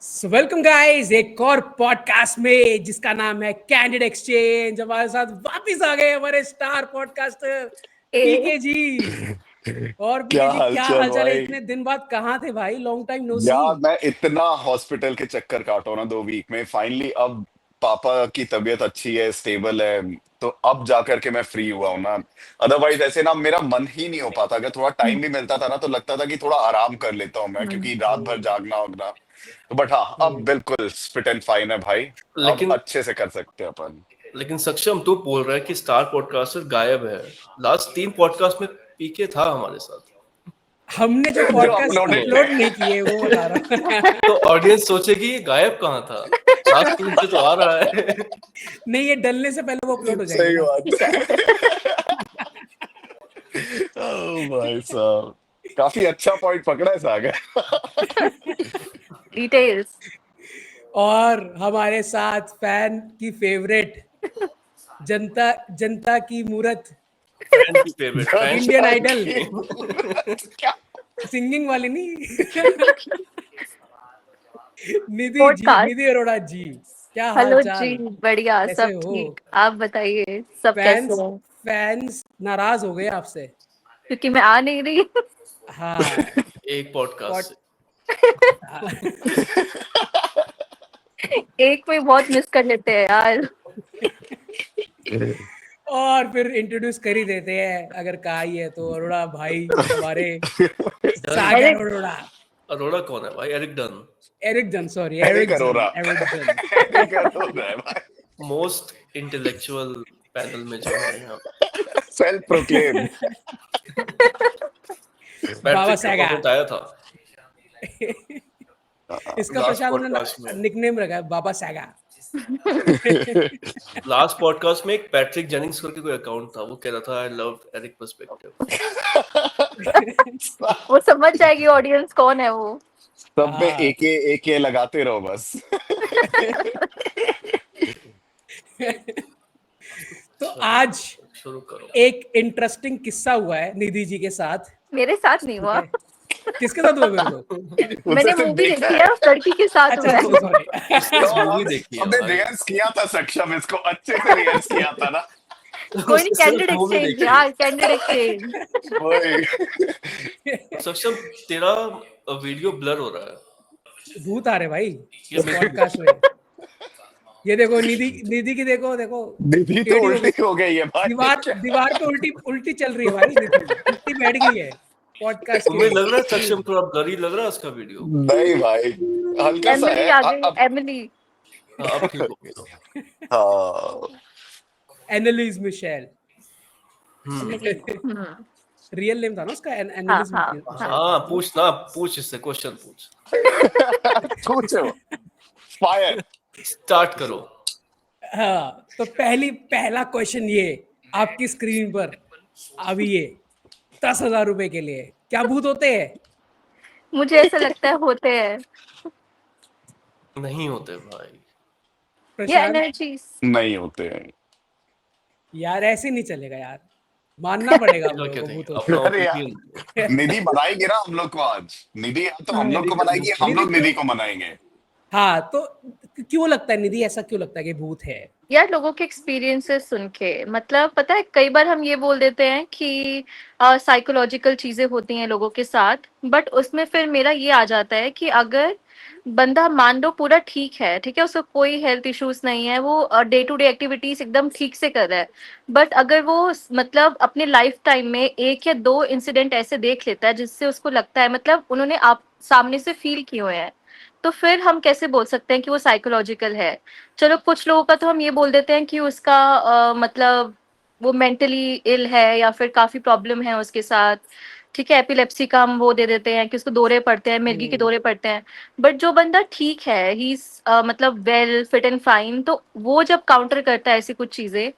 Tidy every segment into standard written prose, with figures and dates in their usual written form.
Welcome guys एक और podcast में जिसका नाम है कैंडिड एक्सचेंज। हमारे साथ वापिस आ गए हमारे स्टार पॉडकास्टर पीके जी। और क्या पीके जी, क्या हालचाल हालचाल है? भाई। इतने दिन बाद कहाँ थे भाई? लॉन्ग टाइम नो सी। यार मैं इतना हॉस्पिटल के चक्कर काटा हूं ना 2 वीक में। फाइनली अब पापा की तबीयत अच्छी है, स्टेबल है, तो अब जाकर के मैं फ्री हुआ हूं ना। अदरवाइज ऐसे ना मेरा मन ही नहीं हो पाता। अगर थोड़ा टाइम भी मिलता था ना तो लगता था कि थोड़ा आराम कर लेता हूं मैं, क्योंकि रात भर जागना होगना। तो बट हाँ, अब बिल्कुल फिट एंड फाइन है भाई। अब लेकिन अच्छे से कर सकते हैं अपन। लेकिन सक्षम तू बोल रहा है कि स्टार पॉडकास्टर गायब है। लास्ट 3 पॉडकास्ट में पीके था हमारे साथ। हमने जो जो पॉडकास्ट अपलोडेड थे। अपलोड नहीं किए वो बता रहा हूँ। तो ऑडियंस सोचेगी ये गायब कहाँ था, लास्ट 3 से तो आ रहा है। नहीं, ये डलने से पहले वो अपलोड हो जाएंगे सही ना। बात है। ओ भाई साहब, काफी अच्छा पॉइंट पकड़ा है सागर। डिटेल्स। और हमारे साथ फैन की फेवरेट, जनता जनता की मूरत, फैन की फेवरेट फैन इंडियन आइडल, क्या? सिंगिंग वाली नहीं। पॉडकास्ट। निधि अरोड़ा जी, क्या हाल हेलो चाल? जी, बढ़िया, कैसे सब हो? ठीक। आप बताइए, सब कैसे फैंस हो? फैंस नाराज हो गए आपसे। क्योंकि मैं आ नहीं रही। हाँ। एक पॉडकास्ट पॉड से। एक में बहुत मिस कर लेते हैं यार। और फिर इंट्रोड्यूस कर ही देते हैं, अगर कहा ही है तो। अरोड़ा भाई हमारे, डन। सागर एरिक। अरोड़ा, अरोड़ा कौन है भाई? एरिक डन, एरिक जन, सॉरी एरिक अरोरा। एरिक जन। एरिक अरोरा है भाई। मोस्ट इंटेलेक्चुअल पैनल में जो है यहाँ। Self proclaim. बाबा पैट्रिक का सैगा। कमेंट आया था इसका लास्ट प्रशांत पॉडकास्ट ने में। निकनेम रखा है बाबा सैगा। लास्ट पॉडकास्ट में एक पैट्रिक जेनिंग्स करके कोई अकाउंट था, वो कह रहा था आई लव एरिक पर्सपेक्टिव। वो समझ जाएगी ऑडियंस कौन है वो। सब में हाँ। एके लगाते रहो बस। तो आज शुरू करो। एक इंटरेस्टिंग किस्सा हुआ है निधि जी के साथ। मेरे साथ नहीं ठीक हुआ। है, किसके साथ हुआ मेरे को? उसे मैंने सिर्फ मूवी देखा देखी है। है, उस लड़की के साथ अच्छा हुआ अच्छा, है। सॉरी। इस तो मूवी देखी है हमने भाई। रिहर्स किया था सक्षम, इसको अच्छे से रिहर्स किया था ना। कोई नहीं, उसने कैंडिडेट सिर्फ मूवी एक्सचेंज देखी है। यार, कैंडिडेट एक्सचेंज। वही। सक्षम, तेरा वीडियो ब्लर हो रहा है। भूत आ रहे भाई ये इस मेरी पॉडकास्ट में। ये देखो निधि, निधि की देखो देखो, दीदी तो टेढ़ी हो गई। उल्टी हो गई है भाई। दीवार दीवार पे उल्टी उल्टी चल रही है भाई। निधि उल्टी बैठ गई है पॉडकास्ट के तुम्हें लग रहा है लिए। सक्षम थोड़ा ब्लरी लग रहा है उसका वीडियो? नहीं भाई, हल्का सा एमिली है आ गई, अब। एमिली। हाँ, अब ठीक हो गया। हाँ। एनालिज मिशेल, एमिली। रियल नेम था ना उसका, हाँ एनालिज हाँ हाँ। मिशेल। हाँ, पूछ ना, पूछ इससे क्वेश्चन पूछ। पूछो। फायर। स्टार्ट करो। हाँ, तो पहला क्वेश्चन ये आपकी स्क्रीन पर अभी ये 10,000 रुपए के लिए, क्या भूत होते हैं? मुझे ऐसा लगता है होते हैं नहीं होते भाई। ये प्रशांत, एनर्जीज। नहीं होते हैं। यार ऐसे नहीं चलेगा यार, मानना पड़ेगा हम क्या लोगों को कहते हैं भूत होते अपना अरे यार, ओपिनियन। निधि बनाएगी ना हम लोग को आज। निधि या तो हैं। हम लोग निधि को बनाएगी, हम निधि लोग क्यों? निधि को बनाएंगे। हाँ, तो क्यों लगता है निधि, ऐसा क्यों लगता है कि भूत है? यार, लोगों के एक्सपीरियंसेस सुन के, मतलब पता है, कई बार हम ये बोल देते हैं कि साइकोलॉजिकल चीजें होती हैं लोगों के साथ, बट उसमें फिर मेरा ये आ जाता है कि अगर बंदा मान लो पूरा ठीक है, ठीक है, उसको कोई हेल्थ इश्यूज नहीं है, वो डे टू डे एक्टिविटीज एकदम ठीक से कर रहा है, बट अगर वो मतलब अपने लाइफ टाइम में 1 या 2 इंसिडेंट ऐसे देख लेता है जिससे उसको लगता है, मतलब उन्होंने आप सामने से फील किए हुए हैं, तो फिर हम कैसे बोल सकते हैं कि वो साइकोलॉजिकल है। चलो, कुछ लोगों का तो हम ये बोल देते हैं कि उसका मतलब वो मेंटली इल है या फिर काफी प्रॉब्लम है उसके साथ, ठीक है, एपिलेप्सी का हम वो दे देते हैं कि उसको दौरे पड़ते हैं, मिर्गी के दौरे पड़ते हैं। बट जो बंदा ठीक है, ही मतलब वेल फिट एंड फाइन, तो वो जब काउंटर करता है ऐसी कुछ चीजें,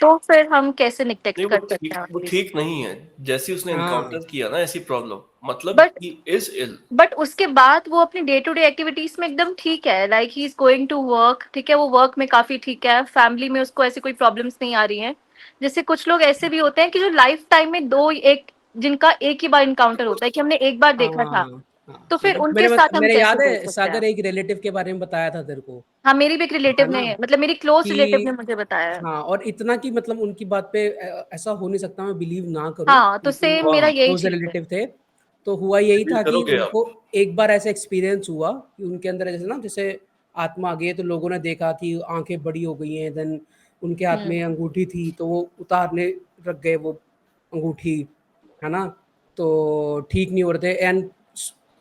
तो फिर हम कैसे निग्लेक्ट नहीं, कर सकते हैं वो उस चीज। ठीक नहीं है। जैसी उसने हाँ, इनकाउंटर किया ना ऐसी प्रॉब्लम, मतलब but he is ill. But उसके बाद वो अपनी डे टू डे एक्टिविटीज में एकदम ठीक है, like he is going to work, ठीक है, वो वर्क में काफी ठीक है, फैमिली में उसको ऐसी कोई प्रॉब्लम्स नहीं आ रही हैं। जैसे कुछ लोग ऐसे भी होते हैं कि जो लाइफ टाइम में जिनका एक ही बार इनकाउंटर होता है, कि हमने एक बार देखा था, हाँ, हाँ, तो फिर मतलब उनके साथ हम मेरे कैसे याद बोल है सकते सागर हैं? एक रिलेटिव के बारे में बताया था तेरे को, हाँ, मेरी भी एक है रिलेटिव ना, ने, मतलब मेरी क्लोज रिलेटिव ने कि मुझे बताया है। हाँ, और इतना कि मतलब उनकी बात पे ऐसा हो नहीं सकता मैं बिलीव ना करूं, हाँ, तो क्योंकि सेम मेरा यही क्लोज चीज है। रिलेटिव थे। तो हुआ यही फील था कि करोगे आप। उनको एक बार ऐसा एक्सपीरियंस हुआ कि उनके अंदर जैसे ना, जैसे आत्मा आ गई है, तो लोगों ने देखा कि आंखें बड़ी हो गई हैं, देन उनके हाथ में अंगूठी थी, तो वो उतारने रख गए वो अंगूठी, है ना, तो ठीक नहीं हो रहे थे। एंड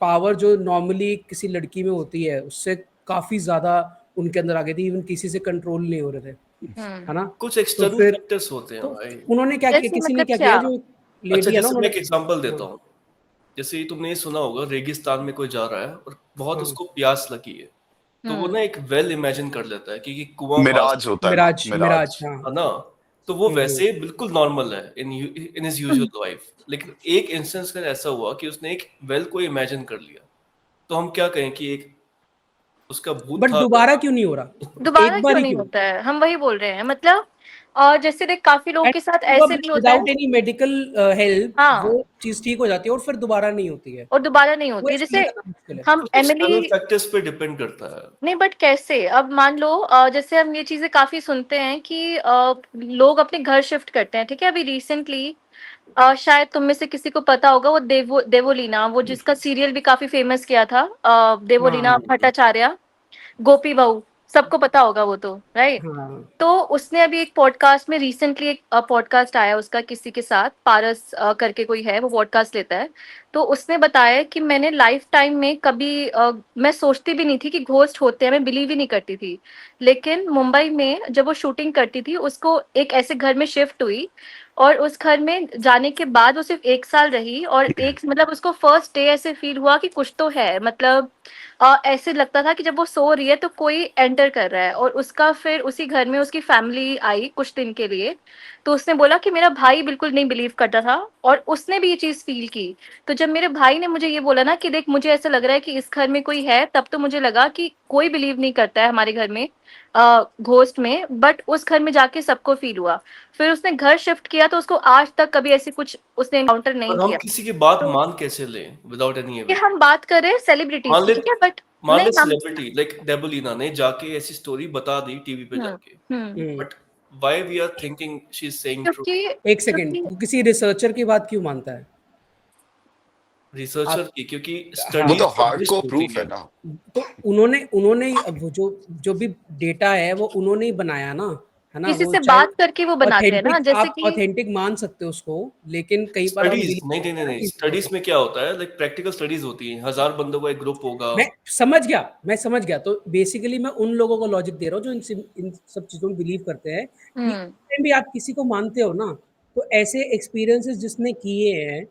पावर जो नॉर्मली किसी लड़की में होती है उससे काफ़ी ज़्यादा उनके अंदर आ गई थी, इवन किसी से कंट्रोल नहीं हो रहे थे, है ना। कुछ तो एक्सटर्नल फिर फैक्टर्स होते हैं तो भाई। उन्होंने क्या किया, जैसे किसी ने मतलब क्या क्या? किया, जो अच्छा, लेडी है ना, जैसे मैं उन्होंने, एक एग्जांपल देता हाँ हूँ। जैसे तुमने ये सुना होगा, रेगिस्तान में कोई जा रहा है और बहुत हाँ, उसको प्यास लगी है, तो वो ना एक वेल इमेजिन कर लेता है कि कुआं पास मिराज होता है ना, मिराज मिराज। मिराज, हाँ, है ना। तो वो हम्म। वैसे बिल्कुल नॉर्मल है इन हिज यूजुअल लाइफ, लेकिन एक इंस्टेंस में ऐसा हुआ कि उसने एक वेल को इमेजिन कर लिया। तो हम क्या कहें कि एक उसका भूत बट था दोबारा क्यों नहीं हो रहा, दोबारा एक बार क्यों ही नहीं क्यों? होता है, हम वही बोल रहे हैं मतलब। और जैसे देख, काफी लोगों एंड के साथ ऐसे भी होता है। विदाउट एनी मेडिकल हेल्प वो हाँ, चीज ठीक हो जाती है और फिर दोबारा नहीं होती है, और दोबारा नहीं वो होती है। जैसे एक्सप्लेन करना मुश्किल है। हम कुछ एक्सटर्नल एमिली, फैक्टर्स पे डिपेंड करता है। नहीं बट कैसे, अब मान लो जैसे हम ये चीजें काफी सुनते हैं कि लोग अपने घर शिफ्ट करते हैं, ठीक है। अभी रिसेंटली शायद तुम में से किसी को पता होगा, वो देवोलीना, वो जिसका सीरियल भी काफी फेमस किया था, देवोलीना हाँ भट्टाचार्य, गोपी बहू, सबको पता होगा वो तो, राइट। हाँ, तो उसने अभी एक पॉडकास्ट में, रिसेंटली एक पॉडकास्ट आया उसका किसी के साथ, पारस करके कोई है, वो पॉडकास्ट लेता है। तो उसने बताया कि मैंने लाइफ टाइम में कभी मैं सोचती भी नहीं थी कि घोस्ट होते हैं, मैं बिलीव ही नहीं करती थी। लेकिन मुंबई में जब वो शूटिंग करती थी, उसको एक ऐसे घर में शिफ्ट हुई, और उस घर में जाने के बाद वो सिर्फ 1 साल रही, और एक मतलब उसको फर्स्ट डे ऐसे फील हुआ कि कुछ तो है, मतलब ऐसे लगता था कि जब वो सो रही है तो कोई एंटर कर रहा है। और उसका फिर उसी घर में उसकी फैमिली आई कुछ दिन के लिए, तो उसने बोला कि मेरा भाई बिल्कुल नहीं बिलीव करता था, और उसने भी ये चीज फील की। तो जब मेरे भाई ने मुझे ये बोला ना कि देख मुझे ऐसा लग रहा है कि इस घर में कोई है, तब तो मुझे लगा कि कोई बिलीव नहीं करता है हमारे घर में घोस्ट में, बट उस घर में जाके सबको फील हुआ। फिर उसने घर शिफ्ट किया, तो उसको आज तक कभी ऐसी कुछ उसने एनकाउंटर नहीं और हम किया। किसी की बात तो मान कैसे लें विदाउट एनी ये एविडेंस? हम बात कर रहे हैं सेलिब्रिटीज मान की, ले ठीक है, बट मान ले नहीं हम। सेलिब्रिटी लाइक डेबोलिना ने जाके ऐसी स्टोरी बता दी टीवी पे हम्म। जाके, hmm. Hmm. But why we are thinking she is saying true? क्योंकि एक सेकेंड, क्योंकि वो किसी रिसर्चर की बात क्यों मानता है? रिसर्चर आप, की, क्योंकि वो हाँ, तो स्टडीज पब्लिश हार्डकोर होती प्रूफ है हैं। ना। तो उन्होंने अब वो जो जो भी डेटा है वो उन्होंने ही बनाया ना, है ना, किसी वो से चाहे बात करके वो बनाते हैं ना, ऑथेंटिक, जैसे आप कि ऑथेंटिक मान सकते हो उसको, लेकिन कई बार हम स्टडीज बिलीव नहीं नहीं करते नहीं हैं ना नहीं, चीज़ों स्टडीज को। में क्या होता है, लाइक प्रैक्टिकल स्टडीज होती हैं, 1000 बंदों का एक ग्रुप होगा। मैं समझ गया। तो बेसिकली मैं उन लोगों को लॉजिक दे रहा हूँ जो इन सब चीज़ों में बिलीव करते हैं कि हम्म जितने भी आप किसी को मानते हो ना, तो ऐसे एक्सपीरियंसेस जिसने किए हैं,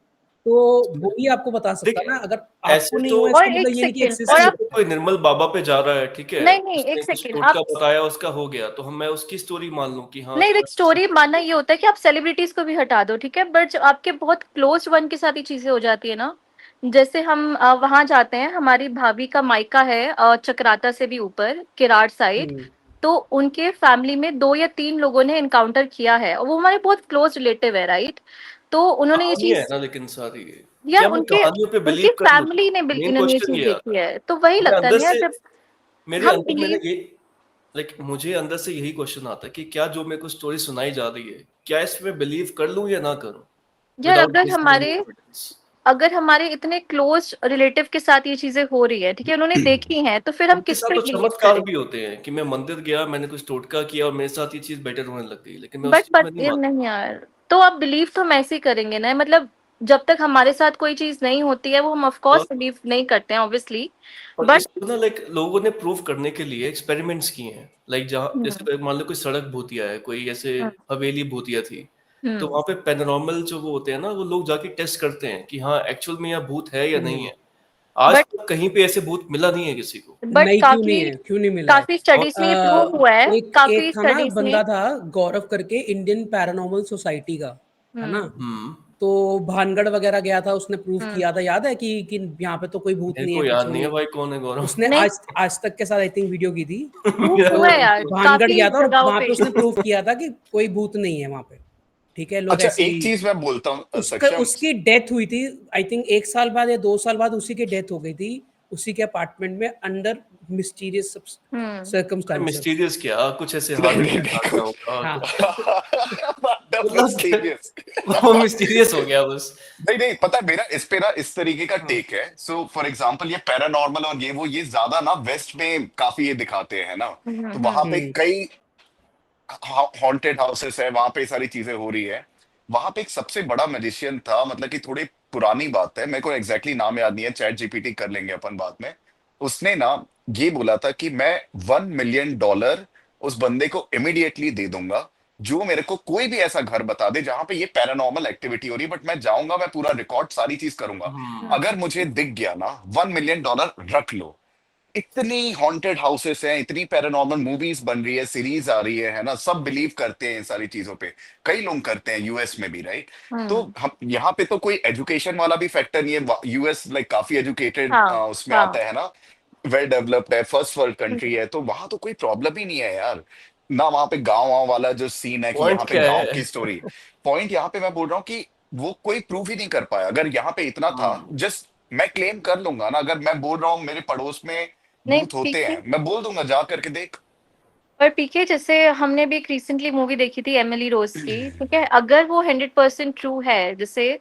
तो वो ही आपको बता सकता देख, है ना। अगर आपको ऐसे नहीं तो हुआ और इसका मतलब एक ये नहीं कि सेकेंड, एक्सिस्ट और नहीं ऐसे आप, तो करता। कोई निर्मल बाबा पे जा रहा है, ठीक है, नहीं नहीं, उसने एक कुछ सेकेंड टोटका आप, बताया, उसका हो गया, तो हम मैं उसकी स्टोरी मान लूं कि हाँ नहीं देख, शायद। स्टोरी मानना ये होता है कि आप सेलिब्रिटीज को भी हटा दो, ठीक है, बट जब आपके बहुत क्लोज वन के साथ ये चीजें हो जाती है ना, जैसे हम वहां जाते हैं, हमारी भाभी का मायका है चक्राता से भी ऊपर किराड़ साइड। हम्म। तो उनके फैमिली में 2 या 3 लोगों ने इनकाउंटर किया है, और वो हमारे बहुत क्लोज रिलेटिव है, राइट। तो उन्होंने ये कहानियां है चीज, ना, लेकिन सारी यार क्या मैं उनके कहानियों पे उनकी बिलीव कर लूं? फैमिली ने मेन इन्होंने ये क्वेश्चन चीज ये आता देखी है। है, तो वही मैं लगता अंदर नहीं यार, से जब मेरे हम अंदर मैंने बिलीव, ये लाइक मुझे अंदर से यही क्वेश्चन आता है कि क्या जो मेरे को स्टोरी सुनाई जा रही है, क्या इसमें बिलीव कर लूं या ना करूं यार विदाउट बेसिंग एनी एविडेंस? अगर हमारे इतने क्लोज रिलेटिव के साथ ये चीजें हो रही है, ठीक है, उन्होंने देखी हैं, तो फिर हम उनके किस साथ पे तो बिलीव चमत्कार करें? भी होते हैं कि मैं मंदिर गया, मैंने कुछ टोटका किया और मेरे साथ ये चीज बेटर होने लग गई, लेकिन मैं उस बट चीज में नहीं मानता। नहीं यार, तो आप बिलीव तो हम ऐसे ही करेंगे ना, मतलब जब तक हमारे साथ कोई चीज नहीं होती है, वो हम ऑफ कोर्स और बिलीव नहीं करते हैं ऑब्वियसली। और बट इसको ना लाइक लोगों ने प्रूव करने के लिए एक्सपेरिमेंट्स किए हैं, लाइक जहाँ जैसे मान लो कोई सड़क भूतिया है, कोई ऐसे हवेली भूतिया थी, तो वहां पे पैरानॉर्मल जो वो होते हैं ना, वो लोग जाके टेस्ट करते हैं कि हाँ एक्चुअल में यहाँ भूत है या नहीं है। आज बट तक कहीं पे ऐसे भूत मिला नहीं है किसी को। बट नहीं, क्यों नहीं काफी है, क्यों नहीं मिला है? काफी और स्टडीज में ये प्रूव हुआ है, एक काफी एक था ना, स्टडीज में। बंदा था गौरव करके, इंडियन पैरानॉर्मल सोसाइटी का, है ना। हम्म, तो भानगढ़ वगैरह गया था, उसने प्रूव हम्म किया था, याद है कि यहाँ पे तो कोई भूत मेरे नहीं है, को कुछ याद नहीं नहीं है है। भाई कौन है गौरव। उसने नहीं, आज तक के साथ आई थिंक वीडियो की थी। प्रूव यार तो हुआ है यार भानगढ़ काफी गया था और जगहों वहां पे। पे उसने प्रूव किया था कि कोई भूत नहीं है वहां पे, ठीक है, लोग अच्छा ऐसे एक ही चीज मैं बोलता हूँ उसका सक्षम, उसकी डेथ हुई थी, आई थिंक 1 साल बाद या 2 साल बाद उसी की डेथ हो गई थी, उसी के अपार्टमेंट में अंडर मिस्टीरियस हम्म अरे सर्कमस्टेंसेस। मिस्टीरियस क्या, कुछ ऐसे नहीं हार्ट नहीं अटैक आ नहीं गया कुछ होगा हाँ, मतलब mysterious। वो मिस्टीरियस हो गया बस। नहीं नहीं पता है मेरा इस पे ना इस तरीके का हाँ टेक है। सो फॉर एग्जांपल ये पैरानॉर्मल और ये ज्यादा ना वेस्ट में काफी ये दिखाते हैं ना, तो वहां पे हुँ, कई हॉन्टेड हाउसेस है, वहां पे सारी चीजें हो रही है। वहां पे एक सबसे बड़ा मैजिशियन था, मतलब कि थोड़ी पुरानी बात है, मेरे को एग्जैक्टली नाम याद नहीं है, चैट जीपीटी कर लेंगे अपन बाद में। उसने ना ये बोला था कि मैं $1 मिलियन उस बंदे को इमीडिएटली दे दूंगा जो मेरे को कोई भी ऐसा घर बता दे जहां पे ये पैरानॉर्मल एक्टिविटी हो रही है, बट मैं जाऊंगा, मैं पूरा रिकॉर्ड सारी चीज करूंगा, अगर मुझे दिख गया ना $1 मिलियन रख लो। इतनी हॉन्टेड हाउसेस हैं, इतनी पैरानॉर्मल मूवीज बन रही है, सीरीज आ रही है ना, सब बिलीव करते हैं इन सारी चीजों पे, कई लोग करते हैं यूएस में भी, राइट। तो हम्म हम यहाँ पे तो कोई एजुकेशन वाला भी फैक्टर नहीं है, यूएस लाइक काफी एजुकेटेड हाँ उसमें हाँ आता है ना, वेल डेवलप्ड है, फर्स्ट वर्ल्ड कंट्री है, तो वहां तो कोई प्रॉब्लम ही नहीं है यार। ना वहां पे गांव वाँव वाला जो सीन है कि पॉइंट यहाँ पे क्या गांव है? की स्टोरी, पॉइंट यहाँ पे मैं बोल रहा हूँ कि वो कोई प्रूव ही नहीं कर पाया। अगर यहाँ पे इतना था, हम्म, जस्ट मैं क्लेम कर लूंगा ना, अगर मैं बोल रहा हूँ मेरे पड़ोस में नहीं भूत होते पीके। हैं, मैं बोल दूंगा जा करके देख। पर पीके जैसे हमने भी एक रिसेंटली मूवी देखी थी एमिली रोज की, ठीक है, अगर वो 100% ट्रू है जैसे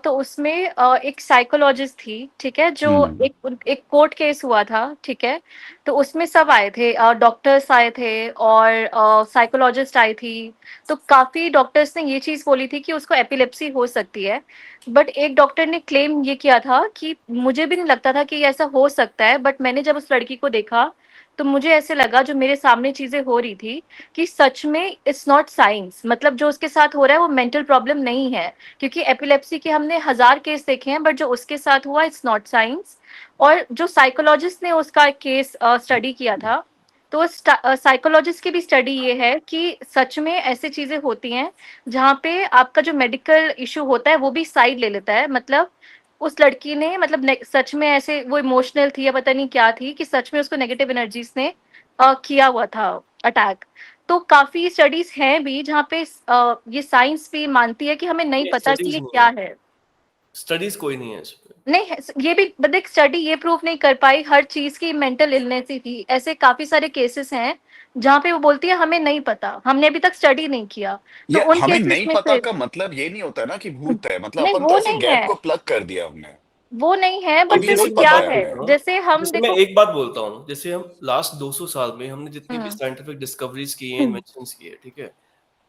तो उसमें एक साइकोलॉजिस्ट थी, ठीक है, जो हम्म एक कोर्ट केस हुआ था, ठीक है, तो उसमें सब आए थे, डॉक्टर्स आए थे और साइकोलॉजिस्ट आई थी। तो काफी डॉक्टर्स ने ये चीज बोली थी कि उसको एपिलेप्सी हो सकती है, बट एक डॉक्टर ने क्लेम ये किया था कि मुझे भी नहीं लगता था कि ऐसा हो सकता है, बट मैंने जब उस लड़की को देखा तो मुझे ऐसे लगा जो मेरे सामने चीजें हो रही थी कि सच में इट्स नॉट साइंस, मतलब जो उसके साथ हो रहा है वो मेंटल प्रॉब्लम नहीं है, क्योंकि एपिलेप्सी के हमने 1000 केस देखे हैं, बट जो उसके साथ हुआ इट्स नॉट साइंस। और जो साइकोलॉजिस्ट ने उसका केस स्टडी किया था, तो साइकोलॉजिस्ट की भी स्टडी ये है कि सच में ऐसे चीजें होती हैं जहाँ पे आपका जो मेडिकल इशू होता है वो भी साइड ले लेता है। मतलब उस लड़की ने मतलब सच में ऐसे वो इमोशनल थी या पता नहीं क्या थी कि सच में उसको नेगेटिव एनर्जीज ने किया हुआ था अटैक। तो काफी स्टडीज हैं भी जहाँ पे ये साइंस भी मानती है कि हमें नहीं ये पता कि स्टडीज ये नहीं क्या है, है। स्टडीज कोई नहीं है इस पे। नहीं ये भी देख स्टडी ये प्रूफ नहीं कर पाई हर चीज की मेंटल इलनेस ही थी, ऐसे काफी सारे केसेस हैं जहाँ पे वो बोलती है हमें नहीं पता, हमने अभी तक स्टडी नहीं किया। तो ये उन हमें केसेस नहीं में पता फिर का मतलब ये नहीं होता है ना कि भूत है, मतलब नहीं अपन तो वो ऐसे नहीं गैप है, को प्लग कर दिया हमने, वो नहीं है, बट अब अभी फिर वो नहीं जैसे मैं क्या पता बात है है, हमें। बोलता हूँ, जैसे हम जैसे मैं देखो। एक बात बोलता हूँ, जैसे हम लास्ट 200 साल में हमने जितनी भी हम्म साइंटिफिक डिस्कवरीज की हैं, हम्म इन्वेंशंस की है, ठीक है,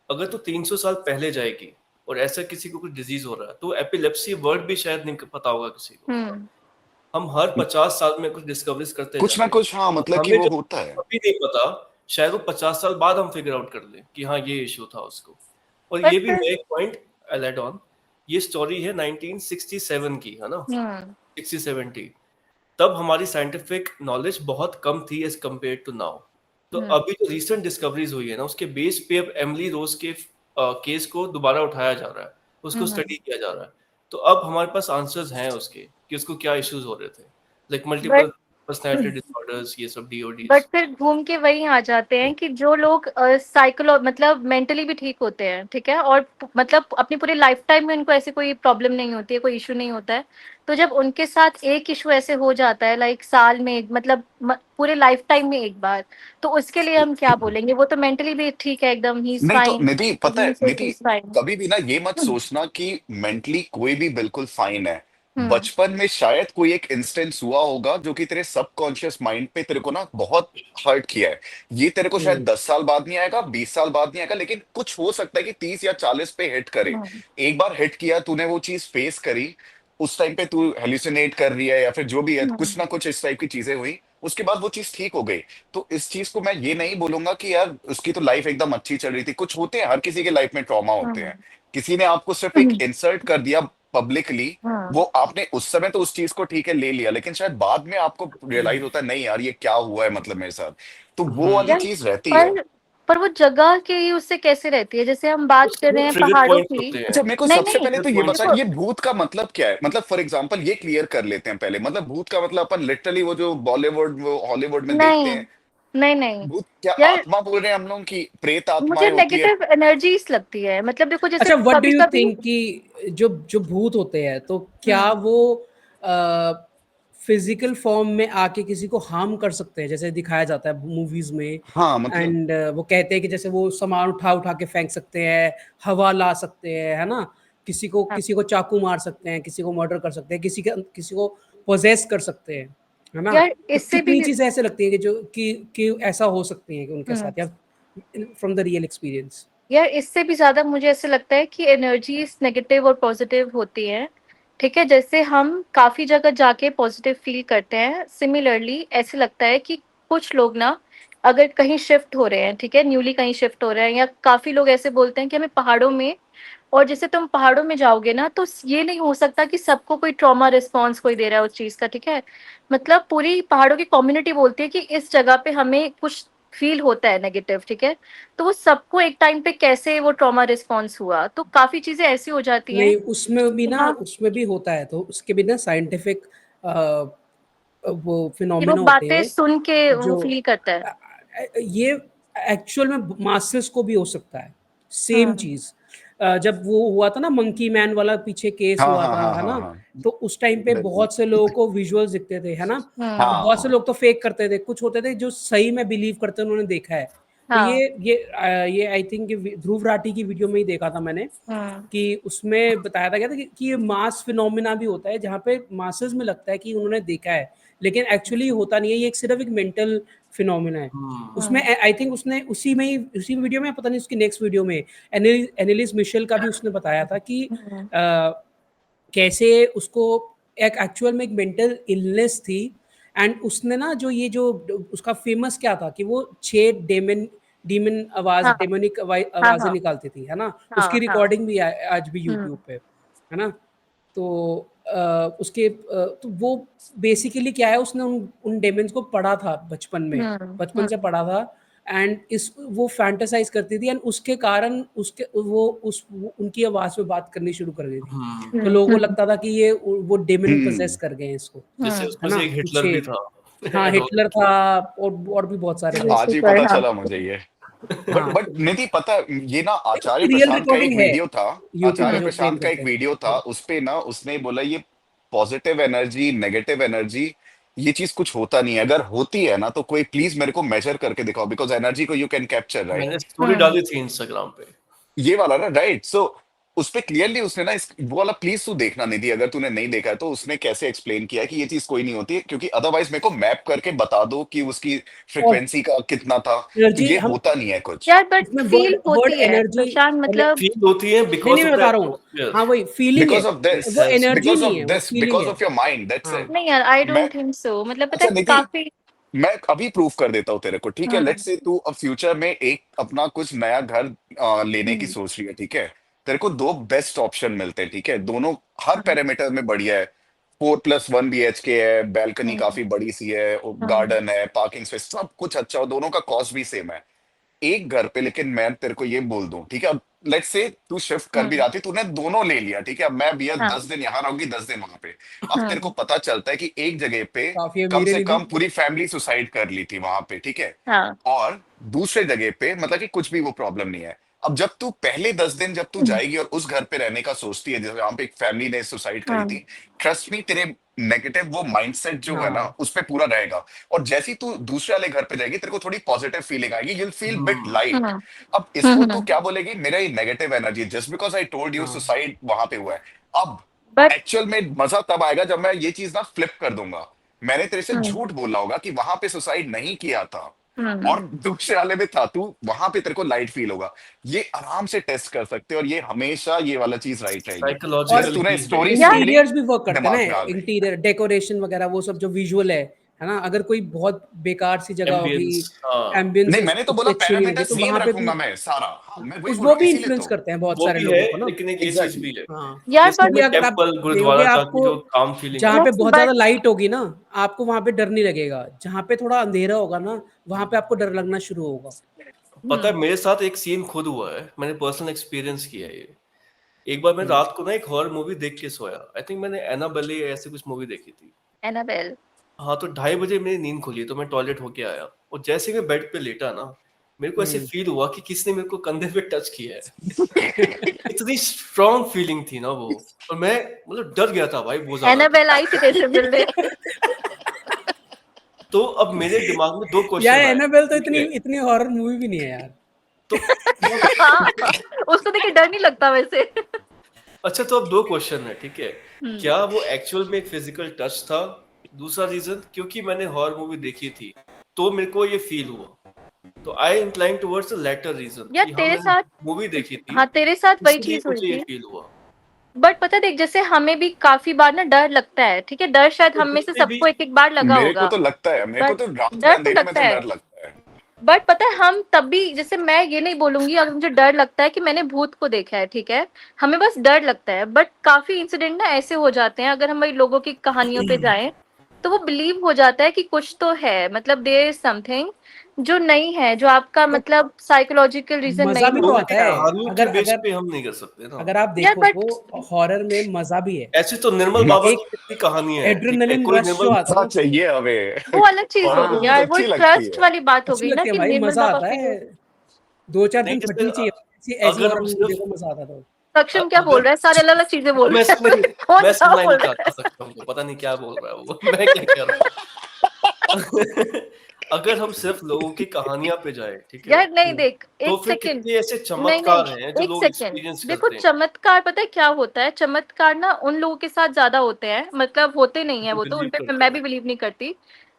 अगर तो 300 साल पहले जाएगी और ऐसा किसी को कुछ डिजीज हो रहा है, तो एपिलेप्सी वर्ड भी शायद नहीं पता होगा किसी को। हम्म हम हर 50 साल में कुछ डिस्कवरीज करते जा कुछ ना रहे हैं, कुछ, हाँ और मतलब कि हमें वो जो होता है। अभी नहीं पता, शायद वो 50 साल बाद हम फिगर आउट कर लें कि हाँ ये इशू था उसको। और पर ये भी फिर मैं एक पॉइंट ऐड ऑन, ये स्टोरी है 1967 की, है ना, हम्म 60-70, तब हमारी साइंटिफिक नॉलेज बहुत कम थी एज कम्पेयर टू नाउ। तो हम्म अभी जो रिसेंट डिस्कवरीज हुई है ना, उसके बेस पे अब एमिली रोज के केस को दोबारा उठाया जा रहा है, उसको हम्म स्टडी किया जा रहा है। तो अब हमारे पास आंसर्स हैं उसके कि उसको क्या इश्यूज हो रहे थे, like but multiple personality disorders, ये सब बट डीओडीज। फिर घूम के वही आ जाते हैं कि जो लोग मतलब मेंटली भी ठीक होते हैं, ठीक है, और मतलब अपनी पूरी लाइफ टाइम में उनको ऐसी कोई प्रॉब्लम नहीं होती है, कोई इशू नहीं होता है, तो जब उनके साथ एक इशू ऐसे हो जाता है लाइक साल में मतलब पूरे लाइफ टाइम में एक बार, तो उसके लिए हम क्या बोलेंगे, वो तो मेंटली भी ठीक है एकदम, ही इज नहीं तो फाइन, निधि पता है, ही निधि इज फाइन। कभी भी ना ये मत सोचना कि मेंटली कोई भी बिल्कुल फाइन है। हम्म बचपन में शायद कोई एक इंस्टेंस हुआ होगा जो कि तेरे सबकॉन्शियस माइंड पे तेरे को ना बहुत हर्ट किया है। ये तेरे को शायद हुँ, 10 साल बाद नहीं आएगा, 20 साल बाद नहीं आएगा, लेकिन कुछ हो सकता है कि 30 या 40 पे हिट करे। हम्म एक बार हिट किया, तूने वो चीज फेस करी, उस टाइम पे तू हेलुसिनेट कर रही है या फिर जो भी है, हम्म कुछ ना कुछ इस टाइप की चीजें हुई, उसके बाद वो चीज ठीक हो गई। तो इस चीज को मैं ये नहीं बोलूंगा कि यार उसकी तो लाइफ एकदम अच्छी चल रही थी, कुछ होते हैं, हर किसी के लाइफ में ट्रॉमा होते हैं। किसी ने आपको सिर्फ एक हम्म इंसल्ट कर दिया पब्लिकली, वो आपने उस समय तो उस चीज को ठीक है ले लिया, लेकिन शायद बाद में आपको रियलाइज होता है नहीं यार ये क्या हुआ है, मतलब मेरे साथ, तो वो वाली यार, चीज रहती है। पर पर वो जगह के ही उससे कैसे रहती है, जैसे हम बात कर रहे वो हैं ट्रिगर पहाड़ों पॉइंट्स की। होते अच्छा हैं, मेरे को नहीं सबसे नहीं पहले ट्रिगर तो ये पॉइंट्स बता, देखो। ये भूत का मतलब क्या है, मतलब फॉर एग्जांपल ये क्लियर कर लेते हैं पहले, मतलब भूत का मतलब अपन लिटरली वो जो बॉलीवुड वो हॉलीवुड में देखते नहीं हैं। नहीं नहीं भूत क्या यार, आत्मा बोल रहे हैं हम लोग की? प्रेत मुझे आत्माएं होती है? नेगेटिव एनर्जीज लगती है, मतलब देखो जैसे अच्छा, व्हाट डू कभी यू कभी। थिंक कि जो जो भूत होते हैं तो क्या वो फिजिकल फॉर्म में आके किसी को हार्म कर सकते हैं, जैसे दिखाया जाता है मूवीज में? हाँ मतलब एंड वो कहते हैं कि जैसे वो सामान उठा उठा के फेंक सकते हैं, हवा ला सकते हैं, है ना, हाँ, किसी को चाकू मार सकते हैं, किसी को मर्डर कर सकते हैं, किसी को पोजेस कर सकते हैं, है ना? यार तो इससे भी। कितनी चीजें ऐसे लगती है कि जो कि ऐसा हो सकती है कि उनके हम्म साथ, या फ्रॉम द रियल एक्सपीरियंस? यार इससे भी ज्यादा मुझे ऐसे लगता है कि एनर्जीज नेगेटिव और पॉजिटिव होती हैं। ठीक है, जैसे हम काफी जगह जाके पॉजिटिव फील करते हैं, सिमिलरली ऐसे लगता है कि कुछ लोग ना अगर कहीं शिफ्ट हो रहे हैं, ठीक है, न्यूली कहीं शिफ्ट हो रहे हैं, या काफी लोग ऐसे बोलते हैं कि हमें पहाड़ों में, और जैसे तुम पहाड़ों में जाओगे ना तो ये नहीं हो सकता कि सबको कोई ट्रॉमा रिस्पॉन्स कोई दे रहा है उस चीज का, ठीक है। मतलब पूरी पहाड़ों की कम्युनिटी बोलती है कि इस जगह पे हमें कुछ फील होता है नेगेटिव, ठीक है। तो वो सबको एक टाइम पे कैसे वो ट्रॉमा रिस्पॉन्स हुआ, तो काफी चीजें ऐसी हो जाती हैं नहीं, उसमें भी ना, हाँ, उसमें भी होता है, तो उसके भी ना साइंटिफिक वो कि वो फिनोमेना होते बातें हैं सुन के वो जो फील करता है। ये एक्चुअल में मासेस को भी हो सकता है, सेम हम्म चीज। जब वो हुआ था ना मंकी मैन वाला, पीछे केस हाँ हुआ हाँ था, हाँ है हाँ ना? हाँ तो उस टाइम पे बिल्कुल। बहुत से लोगों को विजुअल्स दिखते थे, है ना? तो हम्म बहुत से हाँ लोग तो फेक करते थे, कुछ होते थे जो सही में बिलीव करते, उन्होंने देखा है। तो हाँ ये आई थिंक ध्रुव राठी की वीडियो में ही देखा था मैंने, हम्म कि उसमें बताया था, क्या था कि ये मास फिनोमिना भी होता है, जहाँ पे मासेस में लगता है कि उन्होंने देखा है, लेकिन एक्चुअली होता नहीं है, ये सिर्फ एक मेंटल फिनोमिना है। उसमें हम्म आई थिंक उसने उसी वीडियो में, पता नहीं उसकी नेक्स्ट वीडियो में, एनेलिस मिशेल का भी उसने बताया था कि हम्म कैसे उसको एक एक्चुअल में एक मेंटल इलनेस थी। एंड उसने ना जो उसका फेमस क्या था कि वो 6 डेमन डीमन आवाज हाँ डेमोनिक हाँ आवाजें हाँ निकालती थी, है ना? उसकी हाँ हाँ रिकॉर्डिंग भी आज भी यूट्यूब हम्म पे, है ना? तो तो वो बेसिकली क्या है, उसने उन डेमन्स को पढ़ा था बचपन में, बचपन से हम्म पढ़ा था। एंड इस वो फैंटेसाइज करती थी, एंड उसके कारण वो उनकी आवाज में बात करनी शुरू कर गई थी। तो लोगों को हम्म लगता था कि ये वो डेमन पोजेस हम्म कर गए हैं इसको, जैसे है उसमें ना? से एक हिटलर पीछे, भी था। हाँ, हिटलर एडोल्फ था, और भी बहुत सारे थे। आज ही लूसीफर पता हाँ चला मुझे ये। हाँ, बट निधि पता, ये ना आचार्य उसकी रियल प्रशांत का एक रिकॉर्डिंग है वीडियो था। यूट्यूब पे, आचार्य जो क्लेम प्रशांत का करते एक हैं। वीडियो था, हाँ, उस पे ना उसने बोला ये पॉजिटिव एनर्जी नेगेटिव एनर्जी ये चीज कुछ होता नहीं है, अगर होती है ना तो कोई प्लीज मेरे को मेजर करके दिखाओ, बिकॉज एनर्जी को यू कैन कैप्चर, राइट? मैंने स्टोरी हम्म डाली थी इंस्टाग्राम पे। ये वाला ना, राइट? सो उस पे क्लियरली उसने ना इस वो वाला प्लीज तू देखना निधि, अगर तूने नहीं देखा है तो उसने कैसे एक्सप्लेन किया है कि ये चीज कोई नहीं होती है, क्योंकि अदरवाइज मेरे को मैप करके बता दो कि उसकी और फ्रिक्वेंसी का कितना था, तो एनर्जी ये हम होता नहीं है कुछ। यार बट उसमें वर्ड फील वर्ड होती है एनर्जी, प्रशांत, मतलब फील होती है नहीं बिकॉज नहीं, ऑफ मैं द बता रहा हूँ। एटमॉस्फेयर। हाँ, वही फीलिंग है, बिकॉज ऑफ दिस, दिस वो हेल्प्स एनर्जी बिकॉज नहीं ऑफ है, वो दिस फीलिंग बिकॉज है। ऑफ योर माइंड, दैट्स हाँ, इट। नहीं यार, आई मैं डोंट थिंक सो, मतलब पता अच्छा है निधि, काफी। मैं अभी प्रूफ कर देता हूँ तेरे को, ठीक है? लेट्स हम्म से तू अब फ्यूचर में एक अपना कुछ नया घर लेने की हम्म सोच रही है, ठीक है? तेरे को दो बेस्ट ऑप्शन मिलते हैं, ठीक है? दोनों हर पैरामीटर में बढ़िया है। 4+1 BHK है, बैल्कनी हम्म काफी बड़ी सी है, हम्म गार्डन है, पार्किंग स्पेस, सब कुछ अच्छा हो, दोनों का कॉस्ट भी सेम है एक घर पे। लेकिन मैं तेरे को ये बोल दूं, ठीक है, अब लेट्स से तू शिफ्ट कर भी हम्म, जाती, तूने दोनों ले लिया, ठीक है? अब मैं भैया हाँ 10 दिन यहाँ रहूंगी, 10 दिन वहां पे। अब तेरे को हम्म पता चलता है कि एक जगह पे काफी कम अमीर है से निधि। कम पूरी फैमिली सुसाइड कर ली थी वहां पे, ठीक है? हाँ और दूसरे जगह पे मतलब कि कुछ भी वो प्रॉब्लम नहीं है। अब जब तू पहले 10 दिन जब तू हम्म जाएगी और उस घर पे रहने का सोचती है, जैसे वहां पे एक फैमिली ने सुसाइड करी हम्म थी, ट्रस्ट मी तेरे नेगेटिव वो माइंडसेट जो है ना हाँ, उस पे पूरा रहेगा। और जैसी तू दूसरे वाले घर पे जाएगी, तेरे को थोड़ी पॉजिटिव फीलिंग आएगी, you will feel bit light. Hmm अब इसको तू हम्म क्या बोलेगी, मेरा ये negative energy, just because I told you हाँ, सुसाइड वहां पे हुआ है। अब बट एक्चुअल में मजा तब आएगा जब मैं ये चीज ना फ्लिप कर दूंगा, मैंने तेरे से हम्म झूठ बोला होगा कि वहां पे सुसाइड नहीं किया था हम्म और दूसरे वाले में था, तू वहां पे तेरे को लाइट फील होगा। ये आराम से टेस्ट कर सकते हो और ये हमेशा ये वाला चीज राइट रहेगी। और बस साइकोलॉजिकल तूने ही है स्टोरी ये। सुन ली, इंटीरियर्स भी वर्क करते हैं दिमाग ना, में आ गई। इंटीरियर डेकोरेशन वगैरह, वो सब जो विजुअल है ना? अगर कोई बहुत बेकार सी जगह होगी, एम्बियंस हाँ, एम्बियंस नहीं मैंने तो उतनी बोला अच्छी नहीं पैरामीटर होगी, तो सेम वहां पे भी रखूंगा मैं सारा, हाँ मैं वही उस बोल वो रहा हूँ भी इसीलिए इन्फ्लुएंस तो। करते हैं बहुत वो सारे भी है, लोगों को ना। लेकिन एक ये चीज एग्जैक्टली भी है। हाँ, यार जैसे बट क्योंकि हमें अगर आप टेम्पल देखोगे, गुरुद्वारा जाके आपको जो काम फीलिंग जहाँ पे आती नहीं है। बहुत ज्यादा बट लाइट होगी ना, आपको वहां पे डर नहीं लगेगा। जहाँ पे थोड़ा अंधेरा होगा ना, वहां पे आपको डर लगना शुरू होगा। पता है हम्म मेरे साथ एक सीन खुद हुआ है, मैंने पर्सनल एक्सपीरियंस किया है ये। एक बार मैं हम्म, रात को ना एक हॉरर मूवी देख के सोया, आई थिंक मैंने एनाबेले ऐसे कुछ मूवी देखी थी। एनाबेल हाँ तो 2:30 बजे मेरी नींद खुली तो मैं टॉयलेट होके आया। और जैसे मैं बेड पे लेटा ना, मेरे को ऐसे फील हुआ कि किसने मेरे को कंधे पे टच किया है। इतनी स्ट्रॉन्ग फीलिंग थी ना वो, और मैं मतलब डर गया था भाई बहुत ज्यादा। एनाबेल आई थी तेरे मिलने। तो अब मेरे दिमाग में 2 क्वेश्चन यार आए। एनाबेल तो ठीक है? इतनी हॉरर मूवी भी नहीं है यार। तो हाँ, उसको देख के डर नहीं लगता वैसे। अच्छा, तो अब 2 क्वेश्चन है, ठीक है? क्या वो एक्चुअल में एक फिजिकल टच था? दूसरा रीजन, क्योंकि मैंने हॉरर मूवी देखी थी तो मेरे को ये फील हुआ। तो I incline towards the latter reason यार कि हाँ, तेरे मैंने साथ, मूवी देखी थी, हाँ तेरे साथ वही इसलिए चीज हुई मुझे ये थी। फील हुआ। बट पता है, देख जैसे हमें भी काफी बार ना डर लगता है, ठीक है, डर शायद हम में से जितने भी सबको एक एक बार लगा मेरे को होगा, तो लगता है, मेरे को बट तो रात में डर तो अंधेरे में लगता तो है। डर लगता है। बट पता है हम तब भी, जैसे मैं ये नहीं बोलूंगी अगर मुझे डर लगता है कि मैंने भूत को देखा है, ठीक है, हमें बस डर लगता है। बट काफी इंसिडेंट ना ऐसे हो जाते हैं, अगर हम वही लोगों की कहानियों पे जाएं तो वो बिलीव हो जाता है कि कुछ तो है, मतलब देयर इज समथिंग जो नहीं है, जो आपका तो मतलब साइकोलॉजिकल रीजन मजा नहीं भी हो तो लोगों आता की है। कहानियों के अगर बेस अगर पे हम नहीं कर सकते ना। अगर आप यार। देखो बट तो हॉरर में मजा भी है। ऐसे तो निर्मल मजा बाबा की एक कितनी कहानियां हैं, ठीक है? एड्रेनलिन कोई रश जो निर्मल आता है ना, चाहिए हमें। वो अलग चीज हॉरर हो गई हाँ मूवीज यार, वो अच्छी लगती ट्रस्ट है। वाली बात हो अच्छी गई ना लगती है कि भाई, निर्मल मजा बाबा आता पे। है। 2-4 नहीं, दिन जैसे फटनी चाहिए ऐसी ऐसी अगर हॉरर हम मूवी सिर्फ देखो, मजा आता था। सक्षम क्या बोल अगर रहा है, सारे अलग अलग चीजें बोल मैं रहे सुनना हैं। कौन मैं क्या सुनना ही बोल नहीं रहा चाहता है? सकता हूँ, पता नहीं क्या बोल रहा है वो। मैं क्या कह रहा हूँ। अगर हम सिर्फ लोगों की कहानियां पे जाए, ठीक है, यार नहीं, देख तो एक फिर सेकंड, कितने ऐसे नहीं नहीं, चमत्कार हैं जो एक लोग सेकंड, एक्सपीरियंस देखो करते हैं। चमत्कार पता है क्या होता है, चमत्कार ना उन लोगों के साथ ज्यादा होते हैं, मतलब होते नहीं है जो वो तो, बिलीव उनपे करते मैं भी हैं। बिलीव नहीं करती,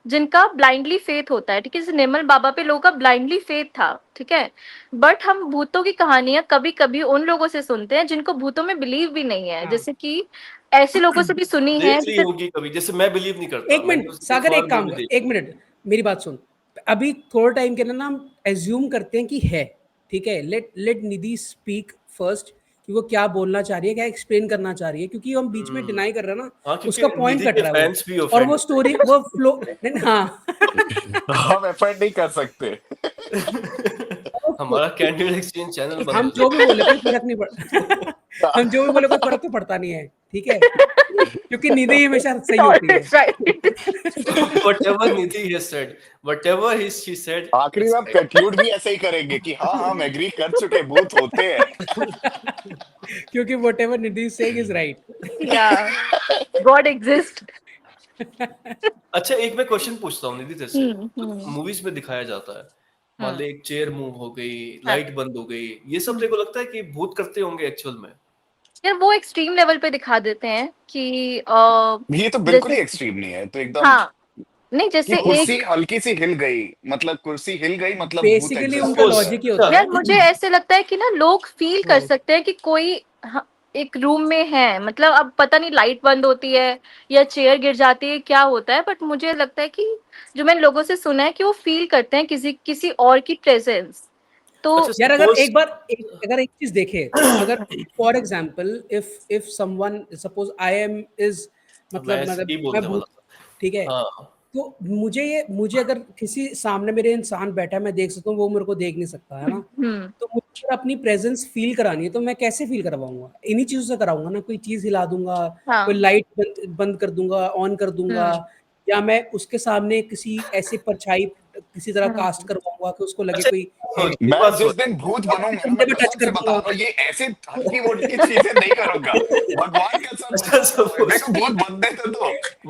जिनका ब्लाइंडली फेथ होता है, ठीक है, जैसे निर्मल बाबा पे लोगों का ब्लाइंडली फेथ था, ठीक है। बट हम भूतों की कहानियां कभी कभी उन लोगों से सुनते हैं जिनको भूतों में बिलीव भी नहीं है, हाँ। जैसे कि ऐसे लोगों से भी सुनी है, देख ली जैसे होगी कभी, जैसे मैं बिलीव नहीं करता, एक मैंने मिनट उसकी एक सागर, हॉरर एक काम मूवी कर, एक देखी। मिनट मेरी बात सुन। अभी थोड़ा टाइम के लिए ना हम एज्यूम करते हैं कि है, ठीक है। लेट लेट निधि स्पीक फर्स्ट कि वो क्या बोलना चाह रही है, क्या एक्सप्लेन करना चाह रही है, क्योंकि हम बीच में डिनाई कर रहे हैं ना, हाँ, क्योंकि उसका पॉइंट निधि कट के रहा है वो। फैंस भी और ऑफेंड वो स्टोरी वो फ्लो नहीं, हाँ। हम एफर्ट नहीं कर सकते। हमारा कैंडिडेट एक्सचेंज चैनल बंद हम हो जो भी बोले कोई जाएगा। फर्क नहीं पड़ता। हम जो भी बोले कोई फर्क तो पड़ता नहीं है, ठीक है, क्योंकि निधि हमेशा सही होती है। Always right. Whatever Nidhi has said, whatever she said, आखिरी it's में आप right. कंक्लूड भी ऐसे ही करेंगे कि हाँ हम एग्री कर चुके, भूत होते हैं। क्योंकि whatever Nidhi is saying is right. Yeah, God exists. अच्छा, एक मैं क्वेश्चन पूछता हूँ निधि तेरे से। हम्म। मूवीज में दिखाया जाता है, मान ले एक चेयर मूव हो गई, हाँ। लाइट बंद हो गई, ये सब तेरे को लगता है कि भूत करते होंगे एक्चुअल में? यार वो एक्सट्रीम लेवल पे दिखा देते हैं कि ये तो बिल्कुल जैसे, ही एक्सट्रीम नहीं है, तो एकदम हाँ नहीं कि जैसे कुर्सी एक, हल्की सी हिल गई, मतलब कुर्सी हिल गई मतलब भूत बेसिकली एग्जिस्ट उनका करता सपोज, है। लॉजिक ही होता यार है। मुझे ऐसे लगता है कि ना लोग फील कर हाँ। सकते हैं कि कोई एक रूम में है, मतलब अब पता नहीं लाइट बंद होती है या चेयर गिर जाती है, क्या होता है, बट मुझे लगता है कि जो मैंने लोगों से सुना है कि वो फील करते हैं किसी किसी और की प्रेजेंस। तो अच्छा यार अगर सपोज, अगर एक चीज देखे, अगर for example if someone suppose I am is, मैं मतलब सही मैं बोलने भूत, वाला था। ठीक है। हाँ, तो मुझे अगर किसी सामने मेरे इंसान बैठा है, मैं देख सकता हूँ, वो मेरे को देख नहीं सकता है ना। हम्म। तो मुझे अगर अपनी प्रेजेंस फील करानी है तो मैं कैसे फील करवाऊंगा? इन्हीं चीजों से कराऊंगा ना, कोई चीज हिला दूंगा, कोई हाँ। लाइट बंद कर दूंगा, ऑन कर दूंगा, हम्म। या मैं उसके सामने किसी ऐसी परछाई किसी तरह कास्ट करवाऊंगा कि उसको लगे अच्छा, कोई है, एक मैं बात जिस सुन। दिन भूत या उसके बनूंगा ना, मैं कंधे पे टच कसम कर से बता दूंगा। रहा हूँ, ये ऐसे हल्की वुल्की चीजें नहीं करूंगा। भगवान कसम बता अच्छा रहा हूँ, मेरे सपोज, को भूत बनने तो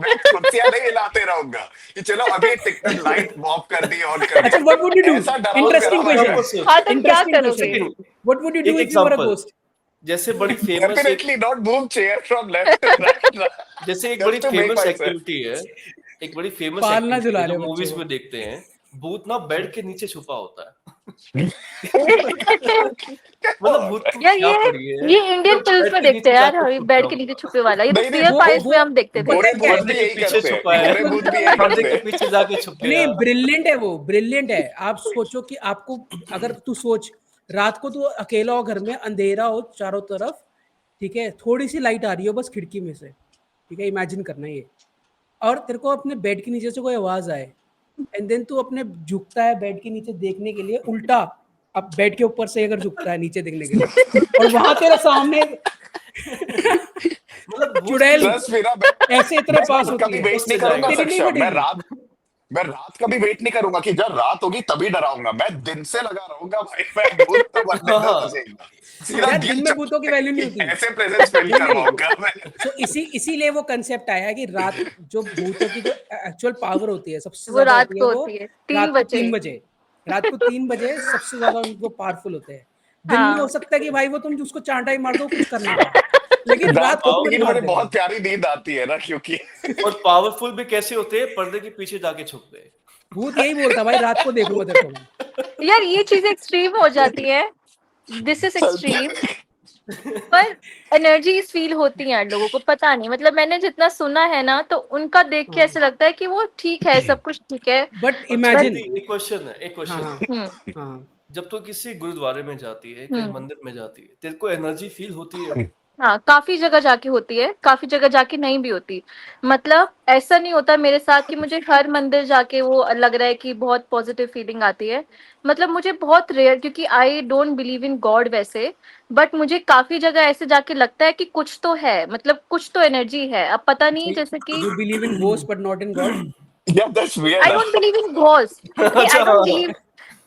मैं कुर्सियां नहीं हिलाते रहूंगा कि चलो अभी टिकटॉक लाइट ऑफ कर दी, ऑन कर अच्छा, दिया। What would you do? ऐसा डराओ इंटरेस्टिंग डराओ क्वेश्चन, सपोज हाँ तुम क्या इंटरेस्टिंग एक क्वेश्चन। करोगे? Second, what would you do एक if you were a example, ghost? जैसे बड़ी फेमस एक definitely not move chair from left to right, जैसे एक बड़ी just to make famous myself. Activity है, एक बड़ी फेमस पालना एक्टिविटी झुला है जो रहे हो बच्चों मूवीज को। में देखते हैं, भूत ना बेड के नीचे छुपा होता है। मतलब भूत को यार क्या पड़ी है, ये इंडियन मतलब फिल्म्स बेड में के देखते नीचे हैं यार, जाके हम छुप बेड रहा के नीचे होगा, छुपे वाला, ये तो नहीं नहीं, फियर वो फाइल्स वो में हम देखते थे। पता गोरे है क्या भूत है? भी पर्दे के यही पीछे करते हैं, छुपा है, गोरे भूत भी यही मैं पर्दे करते के हैं। पीछे जाके छुप नहीं, गया। ब्रिलियंट है वो, ब्रिलियंट है। आप सोचो कि आपको, अगर तू सोच, रात को तू अकेला हो, घर में अंधेरा हो चारों तरफ, ठीक है, थोड़ी सी लाइट आ रही हो बस खिड़की में से, ठीक है, इमेजिन करना ये, और तेरे को अपने बेड के नीचे से कोई आवाज आए, एंड देन तू अपने झुकता है बेड के नीचे देखने के लिए, उल्टा, अब बेड के ऊपर से अगर झुकता है नीचे देखने के लिए, और वहां तेरे सामने मतलब भूत चुड़ैल की ट्रस्ट मेरा, ऐसे इतने मैं पास होती कभी है, वेट उससे नहीं करूंगा तेरी जाएगा। नहीं सक्षम, मैं फटेगी। रात मैं रात का भी वेट नहीं करूंगा कि जब रात होगी तभी डराऊंगा, मैं दिन से लगा रहूंगा भाई, मैं भूत तो बनने दो हाँ मुझे, सीधा यार दिल दिन में भूतों की चौक वैल्यू नहीं कि होती। ऐसे प्रेजेंस फील नहीं नहीं, करवाऊंगा मैं। सो इसीलिए वो कंसेप्ट आया है कि रात जो भूतों की जो एक्चुअल पावर होती है सबसे वो ज्यादा रात होती है को वो होती है 3 रात को बजे। 3 बजे। रात को 3 बजे सबसे ज्यादा उनको पावरफुल होते हैं। दिन में हो हाँ सकता है कि भाई वो तुम उसको चांटा ही मार दो, कुछ कर नहीं पाए, लेकिन रात रात को को तुम्हें लेकिन मार मुझे देगा। बहुत प्यारी नींद आती है ना, क्योंकि और पावरफुल भी कैसे होते हैं, पर्दे के पीछे जाके छुप गए। भूत यही बोलता भाई रात को देखूंगा तेरे को मैं। यार ये चीजें एक्सट्रीम हो जाती है, दिस इज एक्सट्रीम, पर एनर्जीज फील होती हैं लोगों को, पता नहीं, मतलब मैंने जितना सुना है ना तो उनका देख के ऐसे लगता है कि वो ठीक है, सब कुछ ठीक है। बट अच्छा इमेजिन। दीदी, एक क्वेश्चन है, एक हाँ क्वेश्चन हाँ है। हम्म हाँ जब तो किसी गुरुद्वारे में जाती है, कहीं हम्म मंदिर में जाती है, तेरे को एनर्जी फील होती है? हाँ, काफी जगह जाके होती है, काफी जगह जाके नहीं भी होती। मतलब ऐसा नहीं होता मेरे साथ कि मुझे हर मंदिर जाके वो लग रहा है कि बहुत पॉजिटिव फीलिंग आती है। मतलब मुझे बहुत रेयर, क्योंकि आई डोंट बिलीव इन गॉड वैसे, बट मुझे काफी जगह ऐसे जाके लगता है कि कुछ तो है, मतलब कुछ तो एनर्जी है, अब पता नहीं, जैसे कि you believe in ghost but not in God. या that's I weird. Don't believe in ghost, okay, अच्छा हाँ हाँ।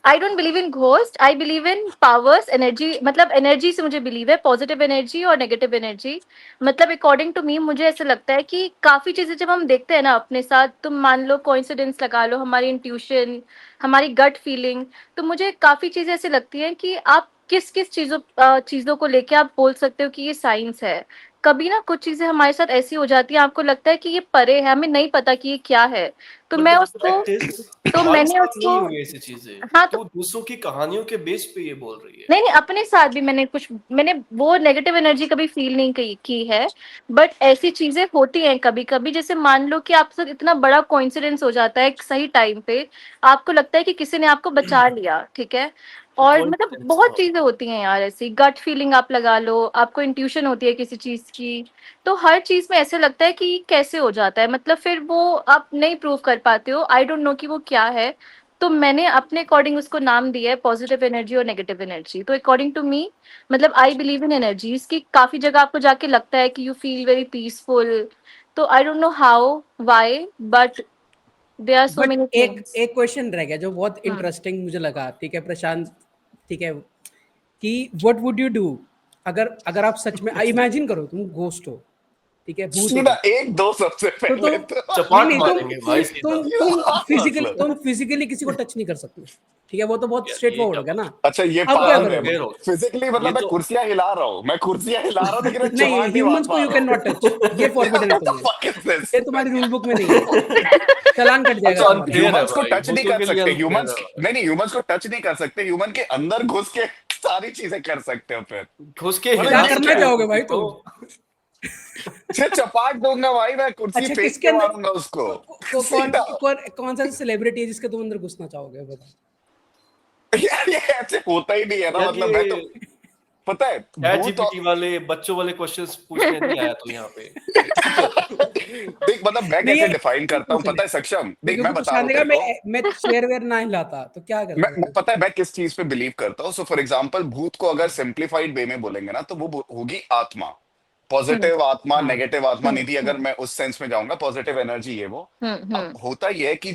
I don't believe in ghost, I believe in powers, energy, मतलब एनर्जी से मुझे बिलीव है, पॉजिटिव एनर्जी और नेगेटिव एनर्जी। मतलब अकॉर्डिंग टू मी मुझे ऐसा लगता है कि काफी चीजें जब हम देखते हैं ना अपने साथ, तुम मान लो कोइंसिडेंस लगा लो, हमारी इंट्यूशन, हमारी गट फीलिंग, तो मुझे काफी चीजें ऐसी लगती हैं कि आप किस किस चीजों को लेके आप बोल सकते हो कि ये साइंस है। कभी ना कुछ चीजें हमारे साथ ऐसी हो जाती है, आपको लगता है कि ये परे है, हमें नहीं पता कि ये क्या है, तो बट मैं द उसको, फैक्ट इज तो तुम्हारे मैंने साथ उसको, नहीं हुई ऐसी चीजें, हाँ तो, तो दूसरों की कहानियों के बेस पे ये बोल रही है। नहीं नहीं, अपने साथ भी मैंने कुछ, मैंने वो नेगेटिव एनर्जी कभी फील नहीं की है, बट ऐसी चीजें होती हैं कभी कभी, जैसे मान लो कि आपके साथ इतना बड़ा कोइंसिडेंस हो जाता है एक सही टाइम पे, आपको लगता है कि किसी ने आपको बचा लिया, ठीक है, और मतलब कोइंसिडेंस, बहुत हाँ। चीजें होती हैं यार ऐसी, गट फीलिंग आप लगा लो, आपको इंट्यूशन होती है किसी चीज की, तो हर चीज में ऐसे लगता है कि कैसे हो जाता है, मतलब फिर वो आप नहीं प्रूव कर पाते हो, आई डोंट नो कि वो क्या है। तो मैंने अपने अकॉर्डिंग उसको नाम दिया है पॉजिटिव एनर्जी और नेगेटिव एनर्जी। तो अकॉर्डिंग टू मी, मतलब आई बिलीव इन एनर्जीज की, काफी जगह आपको जाके लगता है कि यू फील वेरी पीसफुल, तो I don't know how why, but there are so but many एक थिंग्स। एक क्वेश्चन रह गया जो बहुत इंटरेस्टिंग मुझे लगा, ठीक है प्रशांत, ठीक है, कि व्हाट वुड यू डू अगर अगर आप सच में इमेजिन करो तुम घोस्ट हो, ठीक है, भूत हो सीधा तुम, एक दो सबसे तो पहले तो नहीं चपाट नहीं, मारेंगे भाई सीधा। तुम फिजिकली किसी को टच नहीं कर सकते, ठीक है, वो तो बहुत यार स्ट्रेट ये फॉरवर्ड क्या हो गया बात ना। है? अच्छा ये अब क्या पागल है, करोगे? अनफेयर हो फिजिकली ये मतलब मैं तो। कुर्सियां हिला रहा हूँ, मैं कुर्सियां हिला रहा हूँ लेकिन मैं नहीं, चपाट नहीं मार ह्यूमंस को पा यू रहा कैन हूँ। नॉट टच, ये फॉरबिडन है What the तुम्हें, fuck is this? ये तुम्हारी रूल बुक में नहीं है, चालान कट जाएगा अच्छा तुम्हारा। अनफेयर है ह्यूमंस को भाई, टच नहीं भूतों कर के लिए सकते, अनफेयर ह्यूमंस है भाई। नहीं नहीं, ह्यूमंस को टच नहीं कर सकते, ह्यूमन के अंदर घुस के सारी चीजें कर सकते हो फिर, घुस के मतलब क्या हिला ये करना क्या सकते है? हो चाहोगे किसी भाई को। तुम? सिर्फ चपाट दूंगा भाई, मैं कुर्सी अच्छा फेंक किसके के अंदर, मारूंगा उसको कौन सीधा। कौन सा सेलिब्रिटी है जिसके तुम अंदर घुसना चाहोगे बता? यार ये ऐसे होता ही नहीं है ना, यार मतलब मैं तो, ये पता है चैट भूत जीपीटी वाले बच्चों वाले क्वेश्चंस पूछने नहीं आया तो यहाँ पे। ठीक है। देख मतलब मैं नहीं कैसे ये डिफाइन करता हूँ, क्वेश्चन है, पता है सक्षम, देख क्योंकि मैं बता रहा प्रशांत हूँ ने कहा तेरे को, मैं चेयर वेयर ना हिलाता तो क्या करते मैं थे? पता है मैं किस चीज पे बिलीव करता हूँ। सो फॉर एग्जांपल भूत को अगर सिंप्लीफाइड वे में बोलेंगे ना तो वो होगी आत्मा, पॉजिटिव आत्मा, हाँ नेगेटिव आत्मा नहीं थी, अगर मैं उस सेंस में जाऊंगा, पॉजिटिव एनर्जी है वो। अब हम्म होता यह है कि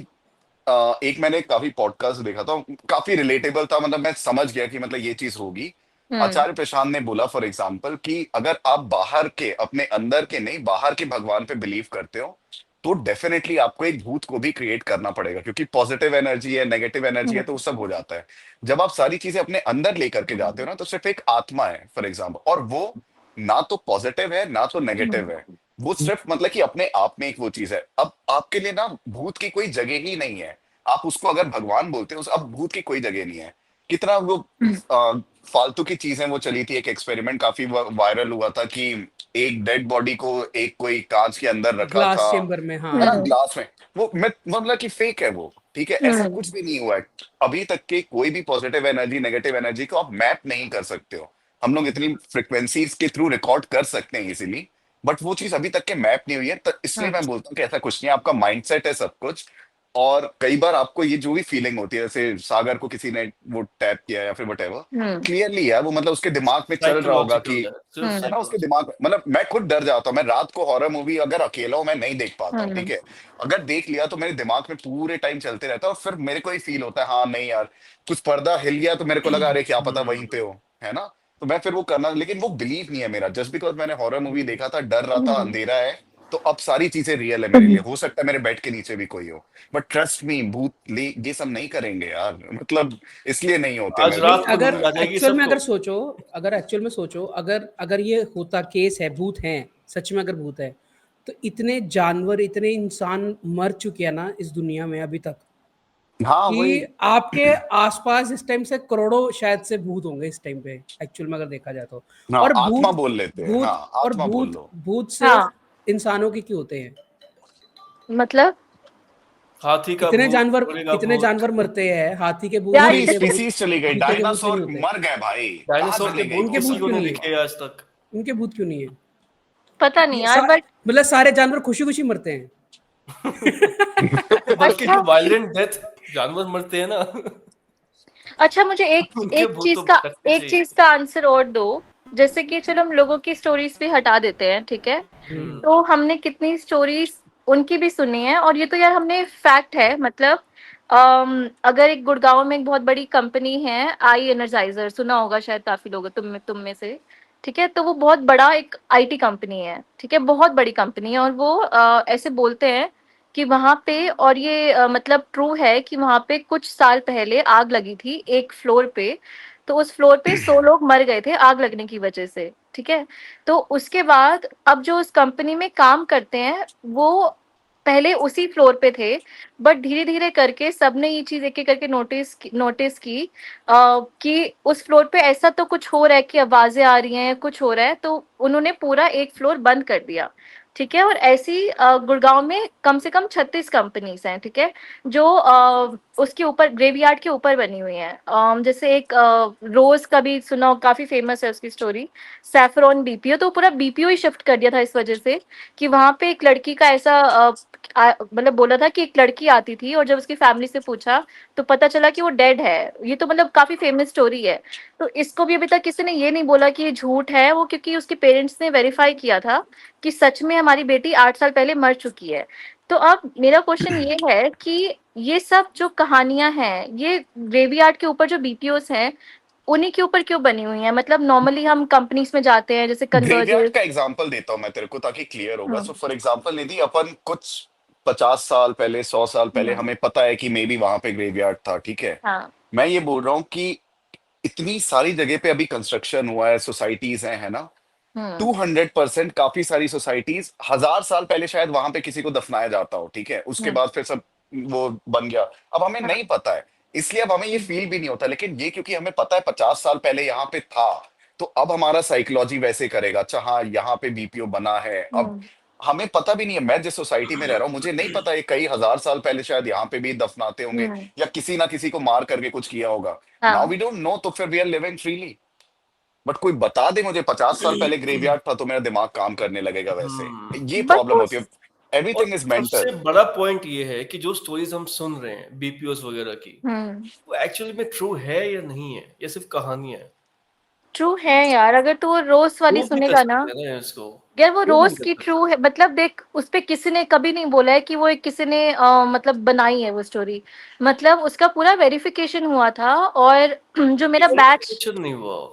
एक मैंने काफी पॉडकास्ट देखा था, काफी रिलेटेबल था, मतलब मैं समझ गया कि मतलब ये चीज होगी। हम्म आचार्य प्रशांत ने बोला फॉर एग्जाम्पल कि अगर आप बाहर के, अपने अंदर के नहीं, बाहर के भगवान पे बिलीव करते हो तो डेफिनेटली आपको एक भूत को भी क्रिएट करना पड़ेगा, क्योंकि पॉजिटिव एनर्जी है, नेगेटिव एनर्जी है, तो वो सब हो जाता है। जब आप सारी चीजें अपने अंदर लेकर के जाते हो ना, तो सिर्फ एक आत्मा है फॉर एग्जाम्पल, और वो ना तो पॉजिटिव है ना तो नेगेटिव है, वो सिर्फ मतलब कि अपने आप में एक वो चीज है। अब आपके लिए ना भूत की कोई जगह ही नहीं है, आप उसको अगर भगवान बोलते हो, अब भूत की कोई जगह नहीं है। कितना वो फालतू की चीजें वो चली थी, एक एक्सपेरिमेंट काफी वायरल हुआ था कि एक डेड बॉडी को एक कोई कांच के अंदर रखा ग्लास था, चेम्बर में, हाँ है ना, हाँ। ग्लास में। वो मैं मतलब कि फेक है वो, ठीक है, ऐसा हम्म कुछ भी नहीं हुआ है। अभी तक के कोई भी पॉजिटिव एनर्जी, नेगेटिव एनर्जी को आप मैप नहीं कर सकते हो। हम लोग इतनी फ्रिक्वेंसीज के थ्रू रिकॉर्ड कर सकते हैं इजीली, बट वो चीज अभी तक के मैप नहीं हुई है, तो इसलिए हम्म मैं बोलता हूँ कि ऐसा कुछ नहीं है, आपका माइंडसेट है सब कुछ। और कई बार आपको ये जो भी फीलिंग होती है, जैसे सागर को किसी ने वो टैप किया या फिर वटेवर, क्लियरली है वो, मतलब उसके दिमाग में चल रहा होगा कि, साइकोलॉजिकल है, सिर्फ है ना, उसके साइकोलॉजिकल। दिमाग में, मतलब मैं खुद डर जाता हूँ। मैं रात को हॉरर मूवी अगर अकेला हूँ मैं नहीं देख पाता हूँ, ठीक है। अगर देख लिया तो मेरे दिमाग में पूरे टाइम चलते रहता है, और फिर मेरे को ही फील होता है, हाँ नहीं यार, कुछ पर्दा हिल गया तो मेरे को लगा अरे क्या पता वहीं पे हो, है ना। तो मैं फिर वो करना, लेकिन वो बिलीव नहीं है मेरा, जस्ट बिकॉज मैंने हॉरर मूवी देखा था, डर रहा था, अंधेरा है, तो अब सारी चीजें रियल है मेरे लिए। हो सकता है मेरे बेड के नीचे भी कोई हो, बट ट्रस्ट मी, भूत ले ये सब नहीं करेंगे यार, मतलब इसलिए नहीं होते आज मेरे नहीं, रात को। को अगर नींद आ जाएगी एक्चुअल में सबको। अगर सोचो, अगर एक्चुअल में सोचो, अगर अगर ये होता केस है, भूत हैं सच में, अगर भूत है, तो इतने जानवर, इतने इंसान मर चुके हैं ना इस दुनिया में अभी तक, हाँ वही। कि आपके आसपास इस टाइम से करोड़ों शायद से भूत होंगे इस टाइम पे, एक्चुअल में अगर देखा जाए तो। हाँ और आत्मा भूत बोल लेते हैं, भूत हाँ और आत्मा बोल भूत लो। भूत सिर्फ हाँ, इंसानों के क्यों होते हैं? मतलब हाथी का भूत, घोड़े का इतने भूत, जानवर मरते हैं, हाथी के भूत, यार शेर पूरी के जैसे भूत, स्पीसीज चली गई, चीते के भूत क्यों डायनासोर नहीं होते? मर गए भाई, कहाँ डायनासोर के चले गई, भूत उनके किसी भूत किसी को को क्यों नहीं नहीं है? दिखे आज तक। उनके भूत क्यों नहीं है? पता नहीं ये यार, बट मतलब सारे जानवर खुशी खुशी मरते हैं। बल्कि अच्छा जो वायलेंट डेथ जानवर मरते हैं ना, अच्छा, मुझे एक उनके एक भूत चीज तो का लगने एक चाहिए। चीज का आंसर और दो। जैसे कि चलो हम लोगों की स्टोरीज भी हटा देते हैं, ठीक है। तो हमने कितनी स्टोरीज उनकी भी सुनी है, और ये तो यार हमने फैक्ट है, मतलब अगर एक गुड़गांव में एक बहुत बड़ी कंपनी है आई एनर्जाइजर, सुना होगा शायद काफी लोग तुम में से, ठीक है। तो वो बहुत बड़ा एक आईटी कंपनी है, ठीक है, बहुत बड़ी कंपनी है। और वो ऐसे बोलते हैं कि वहां पे, और ये मतलब ट्रू है कि वहां पे कुछ साल पहले आग लगी थी एक फ्लोर पे। तो उस फ्लोर पे 100 लोग मर गए थे आग लगने की वजह से, ठीक है। तो उसके बाद अब जो उस कंपनी में काम करते हैं वो पहले उसी फ्लोर पे थे, बट धीरे धीरे करके सबने ये चीज एक एक करके नोटिस की कि उस फ्लोर पे ऐसा तो कुछ हो रहा है कि आवाजें आ रही हैं, कुछ हो रहा है। तो उन्होंने पूरा एक फ्लोर बंद कर दिया, ठीक है। और ऐसी गुड़गांव में कम से कम 36 कंपनीज हैं, ठीक है, जो उसके ऊपर ग्रेवयार्ड के ऊपर बनी हुई हैं। जैसे एक रोज का भी सुना हो, काफी फेमस है उसकी स्टोरी, सैफरॉन बीपीओ। तो पूरा बीपीओ ही शिफ्ट कर दिया था इस वजह से कि वहां पे एक लड़की का ऐसा मतलब बोला था कि एक लड़की आती थी, और जब उसकी फैमिली से पूछा तो पता चला कि वो डेड है। ये तो मतलब काफी फेमस स्टोरी है। तो इसको भी अभी तक किसी ने ये नहीं बोला कि ये झूठ है, वो क्योंकि उसके पेरेंट्स ने वेरीफाई किया था कि सच में हमारी बेटी 8 साल पहले मर चुकी है। तो अब मेरा क्वेश्चन ये है कि ये सब जो कहानियां हैं, ये ग्रेवयार्ड के ऊपर जो बीपीओस हैं उन्हीं के ऊपर क्यों बनी हुई हैं? मतलब नॉर्मली हम कंपनीज में जाते हैं जैसे ग्रेवयार्ड कन्वर्जेस। का एग्जांपल देता हूँ मैं तेरे को ताकि क्लियर होगा। सो फॉर एग्जांपल निधि, अपन कुछ 50 साल पहले, 100 साल पहले हमें पता है कि मे बी वहां पे ग्रेवयार्ड था, ठीक है। हाँ। मैं ये बोल रहा हूँ कि इतनी सारी जगह पे अभी कंस्ट्रक्शन हुआ है, सोसाइटीज हैं, है ना। हम्म। 200% काफी सारी सोसाइटीज 1000 साल पहले शायद वहां पे किसी को दफनाया जाता हो, ठीक है, उसके हम्म। बाद फिर सब वो बन गया। अब हमें हाँ। नहीं पता है, इसलिए अब हमें ये फील भी नहीं होता। लेकिन ये क्योंकि हमें पता है 50 साल पहले यहाँ पे था, तो अब हमारा साइकोलॉजी वैसे करेगा, अच्छा हाँ यहाँ पे बीपीओ बना है। अब हम्म। हमें पता भी नहीं है, मैं जिस सोसाइटी में रह रहा हूँ मुझे नहीं पता ये कई 1000 साल पहले शायद यहाँ पे भी दफनाते होंगे, हम्म। या किसी ना किसी को मार करके कुछ किया होगा। नाउ हाँ। वी डोंट नो, तो फिर we are living freely. But कोई बता दे मुझे 50 साल पहले ग्रेवयार्ड था, तो मेरा दिमाग काम करने लगेगा वैसे। ये बट प्रॉब्लम वो होती है, और एवरीथिंग इज सबसे मेंटल। बड़ा पॉइंट ये है कि जो स्टोरीज हम सुन रहे हैं बीपीओस वगैरह की, हम्म। वो एक्चुअली में ट्रू है या नहीं है, ये सिर्फ कहानियां है। ट्रू है यार, अगर तू वो रोज वाली प्रूव नहीं कर सुनेगा ना, सकते ना इसको, यार वो प्रूव नहीं रोज कर की सकते। ट्रू है। मतलब देख, उस पे किसी ने कभी नहीं बोला है कि वो एक किसी ने मतलब बनाई है वो स्टोरी। मतलब उसका पूरा वेरिफिकेशन हुआ था। और जो मेरा बैच, वेरिफिकेशन नहीं हुआ।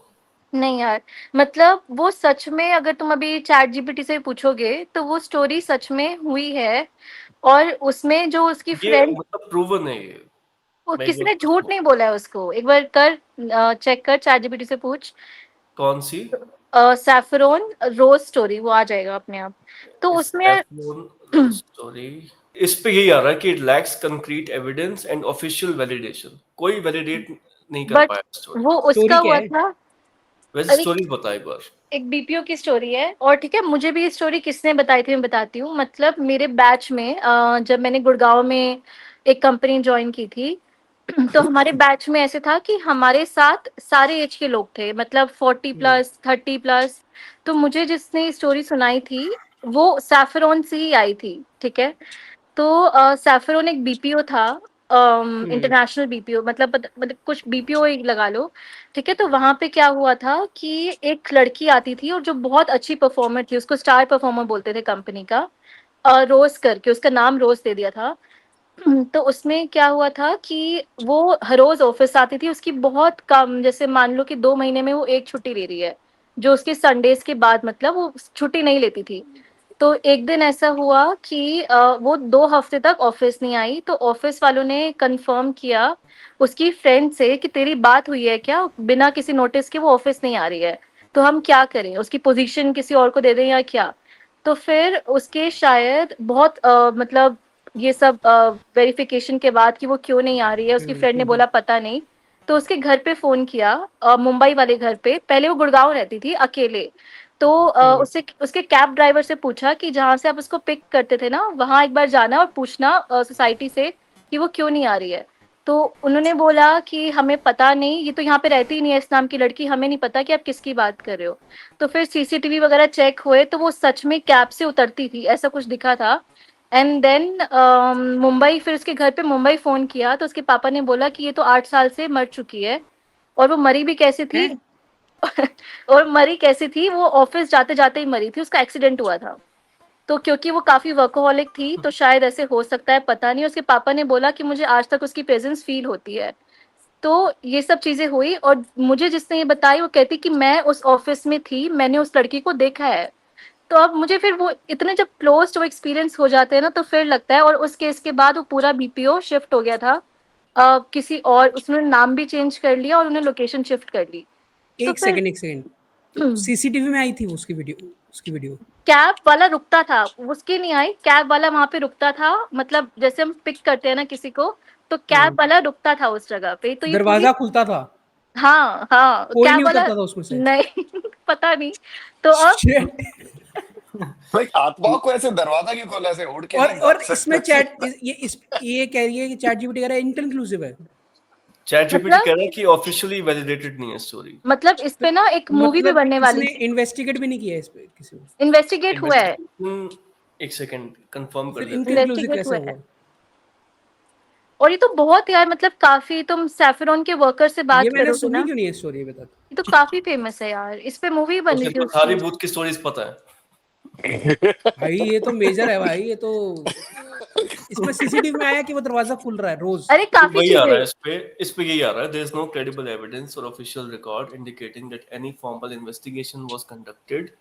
नहीं यार, मतलब वो सच में, अगर तुम अभी चैट जीपीटी से पूछोगे तो वो स्टोरी सच में हुई है। और उसमें जो उसकी ये फ्रेंड, मतलब प्रूवन है ये। वो मैं एक किसी बार ने पूछता झूठ हूँ, नहीं बोला है उसको। एक बार कर, चेक कर, चैट जीपीटी से पूछ। कौन सी? सैफरोन रोज स्टोरी, वो आ जाएगा अपने आप। तो उसमें रोज स्टोरी। इस पे यही आ रहा है कि it lacks concrete evidence and official validation, कोई वैलिडेट नहीं कर बट पाया स्टोरी वो को। उसका स्टोरी क्या हुआ है? था। वैसे अरे, स्टोरीज बता एक बार। एक बीपीओ की स्टोरी है, और ठीक है, मुझे भी ये स्टोरी किसने बताई थी मैं बताती हूँ। मतलब मेरे बैच में जब मैंने गुड़गांव में एक कंपनी ज्वाइन की थी, तो हमारे बैच में ऐसे था कि हमारे साथ सारे एज के लोग थे, मतलब 40+, 30+। तो मुझे जिसने स्टोरी सुनाई थी वो सैफरॉन से ही आई थी, ठीक है। तो सैफरन एक बीपीओ था, हम्म इंटरनेशनल बीपीओ, मतलब कुछ बीपीओ ही लगा लो, ठीक है। तो वहां पे क्या हुआ था कि एक लड़की आती थी और जो बहुत अच्छी परफॉर्मर थी, उसको स्टार परफॉर्मर बोलते थे कंपनी का, रोज करके उसका नाम रोज दे दिया था। तो उसमें क्या हुआ था कि वो हर रोज ऑफिस आती थी, उसकी बहुत कम, जैसे मान लो कि 2 महीने में वो एक छुट्टी ले रही है, जो उसके संडेज के बाद, मतलब वो छुट्टी नहीं लेती थी। तो एक दिन ऐसा हुआ कि वो 2 हफ्ते तक ऑफिस नहीं आई, तो ऑफिस वालों ने कंफर्म किया उसकी फ्रेंड से कि तेरी बात हुई है क्या, बिना किसी नोटिस के वो ऑफिस नहीं आ रही है, तो हम क्या करें, उसकी पोजीशन किसी और को दे दें या क्या। तो फिर उसके शायद बहुत मतलब ये सब वेरिफिकेशन के बाद कि वो क्यों नहीं आ रही है, उसकी फ्रेंड ने बोला पता नहीं। तो उसके घर पे फोन किया, मुंबई वाले घर पे, पहले वो गुड़गांव रहती थी अकेले। तो उससे उसके कैब ड्राइवर से पूछा कि जहाँ से आप उसको पिक करते थे ना, वहां एक बार जाना और पूछना सोसाइटी से कि वो क्यों नहीं आ रही है। तो उन्होंने बोला कि हमें पता नहीं, ये तो यहाँ पे रहती ही नहीं है इस नाम की लड़की, हमें नहीं पता कि आप किसकी बात कर रहे हो। तो फिर सीसीटीवी वगैरह चेक हुए तो वो सच में कैब से उतरती थी, ऐसा कुछ दिखा था। एंड देन मुंबई, फिर उसके घर पे मुंबई फोन किया तो उसके पापा ने बोला कि ये तो 8 साल से मर चुकी है। और वो मरी भी कैसे थी? हैं? और मरी कैसे थी, वो ऑफिस जाते जाते ही मरी थी, उसका एक्सीडेंट हुआ था। तो क्योंकि वो काफी वर्कोहॉलिक थी तो शायद ऐसे हो सकता है, पता नहीं। उसके पापा ने बोला कि मुझे आज तक उसकी प्रेजेंस फील होती है। तो ये सब चीजें हुई, और मुझे जिसने ये बताई वो कहती कि मैं उस ऑफिस में थी, मैंने उस लड़की को देखा है। तो अब मुझे फिर वो इतने जब क्लोज वो एक्सपीरियंस हो जाते हैं ना, तो फिर लगता है। और उस केस के बाद वो पूरा बीपीओ शिफ्ट हो गया था किसी और, उसने नाम भी चेंज कर लिया और उन्हें लोकेशन शिफ्ट कर ली। तो एक फिर सेकंड एक सेकंड, सीसीटीवी में आई थी वो उसकी वीडियो? कैब वाला रुकता था, उसकी नहीं आई, कैब वाला वहां पे रुकता था, मतलब जैसे हम पिक करते हैं ना किसी को, तो कैब हाँ, वाला रुकता था उस जगह पे। तो ये पूरी, दरवाजा खुलता था, हाँ हाँ, कोई कैब नहीं वाला उतरता था उसमें से? नहीं पता नहीं। तो अब Shit. भाई आत्माओं को ऐसे दरवाजा क्यों खोला, ऐसे उड़ के नहीं और भाग इसमें सकते? ये कह रही है कि चैट जीपीटी कह रहा है इंक्लूसिव है। चैट जीपीटी मतलब कह रहा है कि ऑफिशियली वैलिडेटेड नहीं है स्टोरी। मतलब इस पे ना एक मूवी भी मतलब बनने किसी वाली ने थी, इन्वेस्टिगेट भी नहीं किया इस पे किसी ने? इन्वेस्टिगेट हुआ है, इन्वेस्टिगेशन, एक सेकंड कंफर्म कर फिर लेते हैं। इनकन्क्लूसिव इन्वेस्टिगेट कैसे हुआ है। हुआ? और ये तो बहुत यार, मतलब काफी, तुम सैफरॉन के वर्कर से ये बात मैंने करोगे सुनी ना, क्यों नहीं है स्टोरी अभी तक? ये तो काफी फेमस है यार, इस पे मूवी बन रही उसे थी तो उसकी। सारी भूत की स्टोरीज पता है। भाई ये तो मेजर है भाई, ये तो इसमें सीसीटीवी में आया कि वो दरवाजा खुल रहा है रोज। अरे काफी वही आ रहा है चीजें, इस पे यही आ रहा है, there is no credible evidence और official record indicating that any formal investigation was conducted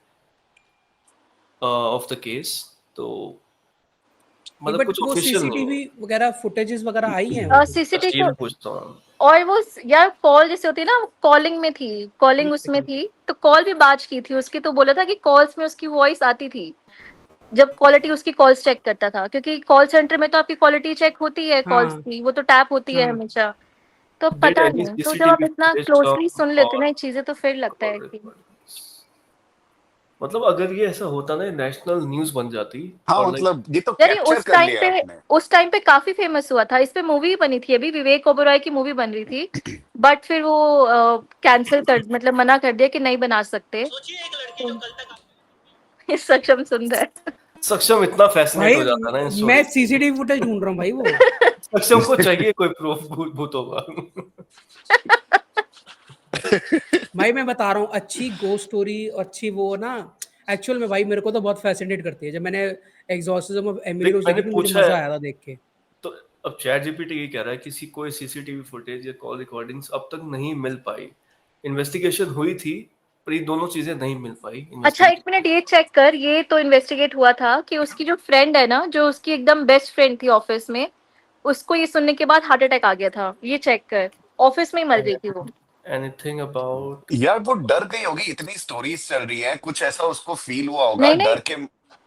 of the case. तो मतलब बट कुछ वो ऑफिशियल नहीं है। सीसीटीवी वगैरह फुटेजेस वगैरह आई हैं वो कुछ? सीसीटीवी ये भी पूछता हूँ। और वो यार कॉल जैसे होती है ना, कॉलिंग में थी, कॉलिंग एक उसमें सेकंड। थी, तो कॉल भी बाज की थी उसकी, तो बोला था कि कॉल्स में उसकी वॉइस आती थी जब क्वालिटी उसकी कॉल्स चेक करता था, क्योंकि कॉल सेंटर में तो आपकी क्वालिटी चेक होती है कॉल्स हाँ की, वो तो टैप होती है हाँ। हमेशा। तो डिड पता एनी नहीं, तो जब हम सीसीटीवी इतना फुटेज क्लोजली फ्रॉम सुन लेते हैं और ना ये चीजें, तो फिर लगता है कॉल कि रिकॉर्डिंग्स, मतलब अगर ये ऐसा होता ना नेशनल न्यूज बन जाती। हाँ और लाइक मतलब ये तो यार ये कैप्चर कर लिया आपने। उस टाइम पे काफी फेमस हुआ था, इस पे मूवी बनी थी, अभी विवेक ओबेरॉय की मूवी बन रही थी, बट फिर वो कैंसिल कर, मतलब मना कर दिया कि नहीं बना सकते। सक्षम सुंदर। सक्षम इतना फैसिनेट भाई हो जाता है ना इन मैं स्टोरीज से। सीसीटीवी फुटेज ढूंढ रहा हूँ भाई वो। सक्षम को चाहिए कोई प्रूफ भूतों का। भाई मैं बता रहा हूँ, अच्छी गो स्टोरी, अच्छी वो ना, एक्चुअल में भाई मेरे को तो बहुत फैसिनेट करती है। जब मैंने एग्जॉर्सिज्म ऑफ एमिली देख रोज मैंने देखी थी, मुझे पूछा है, मजा आया था देख के। तो अब चैट जीपीटी ये कह रहा है किसी कोई सीसीटीवी फुटेज या कॉल रिकॉर्डिंग्स अब तक नहीं मिल पाई। इन्वेस्टिगेशन हुई थी पर ये दोनों चीजें नहीं मिल पाई अच्छा एक इन्वेस्टिगेशन। मिनट, ये चेक कर, ये तो इन्वेस्टिगेट हुआ था कि उसकी जो फ्रेंड है ना, जो उसकी एकदम बेस्ट फ्रेंड थी ऑफिस में, उसको ये सुनने के बाद हार्ट अटैक आ गया था, ये चेक कर, ऑफिस में ही मर गई थी वो। Anything about. यार वो डर गई होगी, इतनी स्टोरीज चल रही हैं, कुछ ऐसा उसको फील हुआ होगा नहीं नहीं, डर के।